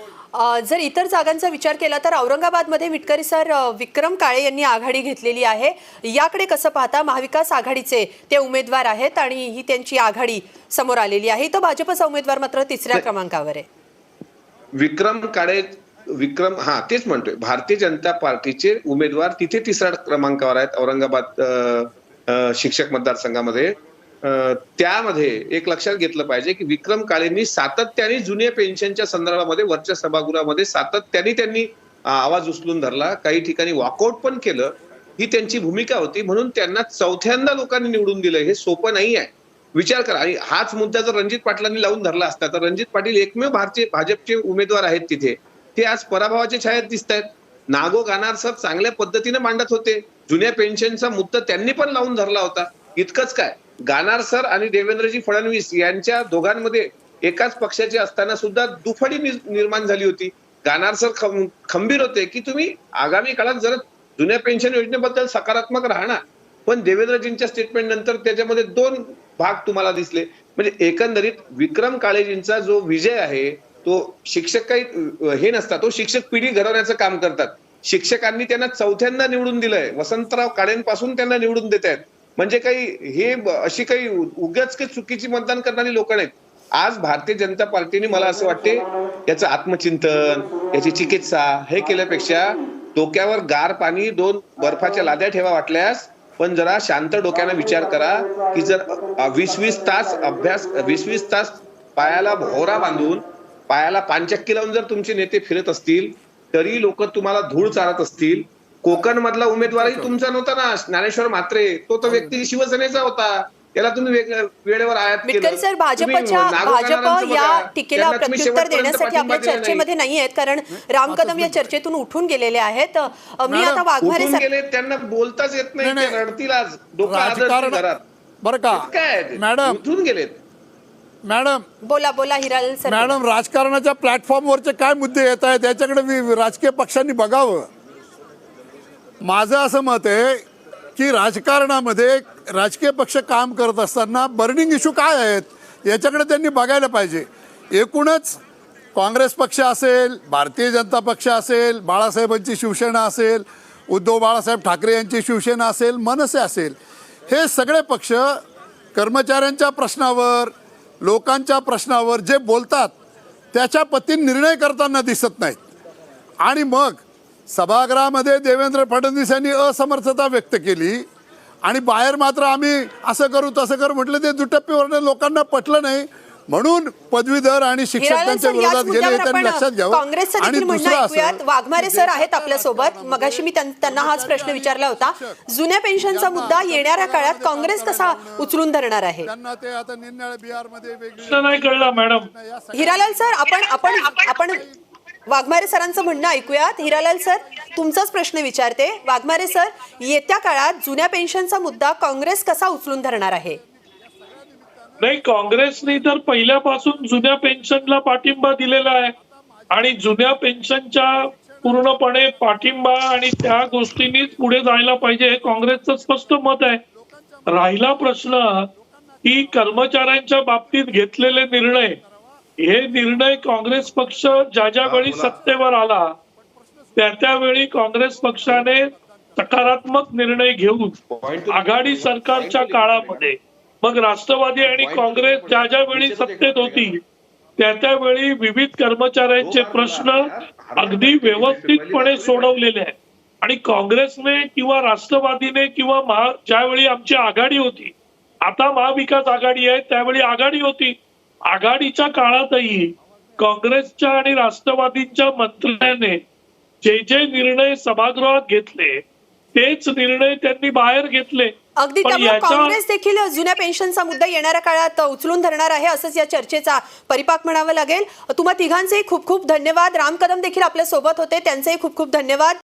जर इतर जागांचा विचार केला तर औरंगाबादमध्ये विटकरी सर विक्रम काळे यांनी आघाडी घेतलेली आहे. याकडे कसं पाहता? महाविकास आघाडीचे ते उमेदवार आहेत आणि ही त्यांची आघाडी समोर आलेली आहे. तो भाजपचा उमेदवार मात्र 3ऱ्या क्रमांकावर आहे. विक्रम तेच म्हणतोय, भारतीय जनता पार्टीचे उमेदवार तिथे 3ऱ्या क्रमांकावर आहेत औरंगाबाद शिक्षक मतदारसंघामध्ये. त्यामध्ये एक लक्षात घेतलं पाहिजे की विक्रम काळेंनी सातत्याने जुन्या पेन्शनच्या संदर्भामध्ये वरच्या सभागृहामध्ये सातत्याने त्यांनी आवाज उचलून धरला, काही ठिकाणी वॉकआउट पण केलं. ही त्यांची भूमिका होती, म्हणून त्यांना 4थ्यांदा लोकांनी निवडून दिलं. हे सोपं नाही आहे. विचार करा, आणि हाच मुद्दा जर रणजित पाटलांनी लावून धरला असता तर रणजित पाटील एकमेव भाजपचे उमेदवार आहेत तिथे, ते आज पराभवाच्या छायेत दिसत आहेत. नागो गानार सर चांगल्या पद्धतीने मांडत होते, जुन्या पेन्शनचा मुद्दा त्यांनी पण लावून धरला होता. इतकंच काय, गानार सर आणि देवेंद्रजी फडणवीस यांच्या दोघांमध्ये एकाच पक्षाचे असताना सुद्धा दुफडी निर्माण झाली होती. गानार सर खंबीर होते की तुम्ही आगामी काळात जरा जुन्या पेन्शन योजनेबद्दल सकारात्मक राहणार, पण देवेंद्रजींच्या स्टेटमेंट नंतर त्याच्यामध्ये 2 भाग तुम्हाला दिसले. म्हणजे एकंदरीत विक्रम काळेजींचा जो विजय आहे तो शिक्षक काही हे नसतात, तो शिक्षक पिढी घडवण्याचं काम करतात. शिक्षकांनी त्यांना 4थ्यांदा निवडून दिलंय, वसंतराव काळेंपासून त्यांना निवडून देत आहेत. म्हणजे काही हे अशी काही उगाच काही चुकीची मतदान करणारी लोक नाहीत. आज भारतीय जनता पार्टीने मला असं वाटते याचं आत्मचिंतन, याची चिकित्सा हे केल्यापेक्षा डोक्यावर गार पाणी 2 बर्फाच्या लाद्या ठेवा वाटल्यास, पण जरा शांत डोक्याने विचार करा की जर 20 तास अभ्यास, 20 तास पायाला भोवरा बांधून, पायाला पानचक्की लावून जर तुमचे नेते फिरत असतील, तरी लोक तुम्हाला धूळ चारत असतील. कोकण मधला उमेदवारही तुमचा नव्हता ना, ज्ञानेश्वर म्हात्रे, तो तर व्यक्ती शिवसेनेचा होता, त्याला तुम्ही वेळेवर आयात केलं. सर, भाजप या टीकेला प्रत्युत्तर देण्यासाठी आपल्या चर्चेमध्ये नाही आहेत, कारण राम कदम या चर्चेतून उठून गेलेले आहेत. मी आता वाघमारे गेले, त्यांना बोलताच येत नाही, ते रडतील आज, डोकं आदळतील घरात. बरं का काय मॅडम, उठून गेलेत. बोला हिरालाल सर. मॅडम, राजकारणाच्या प्लॅटफॉर्मवरचे काय मुद्दे येत आहेत याच्याकडे राजकीय पक्षांनी बघावं. माझं असं मत आहे की राजकारणामध्ये राजकीय पक्ष काम करत असताना बर्निंग इश्यू काय आहेत याच्याकडे त्यांनी बघायला पाहिजे. एकूणच काँग्रेस पक्ष असेल, भारतीय जनता पक्ष असेल, बाळासाहेबांची शिवसेना असेल, उद्धव बाळासाहेब ठाकरे यांची शिवसेना असेल, मनसे असेल, हे सगळे पक्ष कर्मचाऱ्यांच्या प्रश्नावर, लोकांच्या प्रश्नावर जे बोलतात त्याच्या पतीने निर्णय करताना दिसत नाहीत. आणि मग सभागृहामध्ये देवेंद्र फडणवीस यांनी असमर्थता व्यक्त केली आणि बाहेर मात्र आम्ही असं करू तसं करू म्हटलं ते दुटप्पीवर लोकांना पटलं नाही, म्हणून पदवीधर आणि शिक्षक हिरालाल त्यांच्या सर, याच विरोधात गेले. मुद्द्यावर त्यांनी आपण लक्षात घ्यावं. काँग्रेसचं आणि देखील म्हणणं दुसरं ऐकूयात. असं वाघमारे सर आहेत आपल्यासोबत. मगाशी मी त्यांना हाच प्रश्न विचारला होता. जुन्या पेन्शनचा मुद्दा येणाऱ्या काळात काँग्रेस कसा उचलून धरणार आहे? त्यांना ते आता निरनिराळ्या बिहारमध्ये प्रश्न नाही कळला मॅडम. हिरालाल सर, आपण वाघमारे सरांचं म्हणणं ऐकूयात. हिरालाल सर, तुमचाच प्रश्न विचारते. वाघमारे सर, येत्या काळात जुन्या पेन्शनचा मुद्दा काँग्रेस कसा उचलून धरणार आहे? नाही, काँग्रेसने तर पहिल्यापासून जुन्या पेन्शनला पाठिंबा दिलेला आहे आणि जुन्या पेन्शनच्या पूर्णपणे पाठिंबा आणि त्या गोष्टींनीच पुढे जायला पाहिजे हे काँग्रेसचं स्पष्ट मत आहे. राहिला प्रश्न की कर्मचाऱ्यांच्या बाबतीत घेतलेले निर्णय, हे निर्णय काँग्रेस पक्ष ज्या वेळी सत्तेवर आला त्यावेळी काँग्रेस पक्षाने सकारात्मक निर्णय घेऊन आघाडी सरकारच्या काळामध्ये, मग राष्ट्रवादी आणि काँग्रेस ज्या वेळी सत्तेत होती त्यावेळी विविध कर्मचाऱ्यांचे प्रश्न अगदी व्यवस्थितपणे सोडवलेले आहेत. आणि काँग्रेसने किंवा राष्ट्रवादीने किंवा ज्यावेळी आमची आघाडी होती, आता महाविकास आघाडी आहे, त्यावेळी आघाडी होती, आघाडीच्या काळातही काँग्रेसच्या आणि राष्ट्रवादीच्या मंत्र्याने जे निर्णय सभागृहात घेतले तेच निर्णय त्यांनी बाहेर घेतले. अगदी, पण त्यामुळे याच्या काँग्रेस देखील जुन्या पेन्शनचा मुद्दा येणाऱ्या काळात उचलून धरणार आहे असंच या चर्चेचा परिपाक म्हणावा लागेल. तुम्हा तिघांचेही खूप खूप धन्यवाद. राम कदम देखील आपल्या सोबत होते, त्यांचेही खूप खूप धन्यवाद.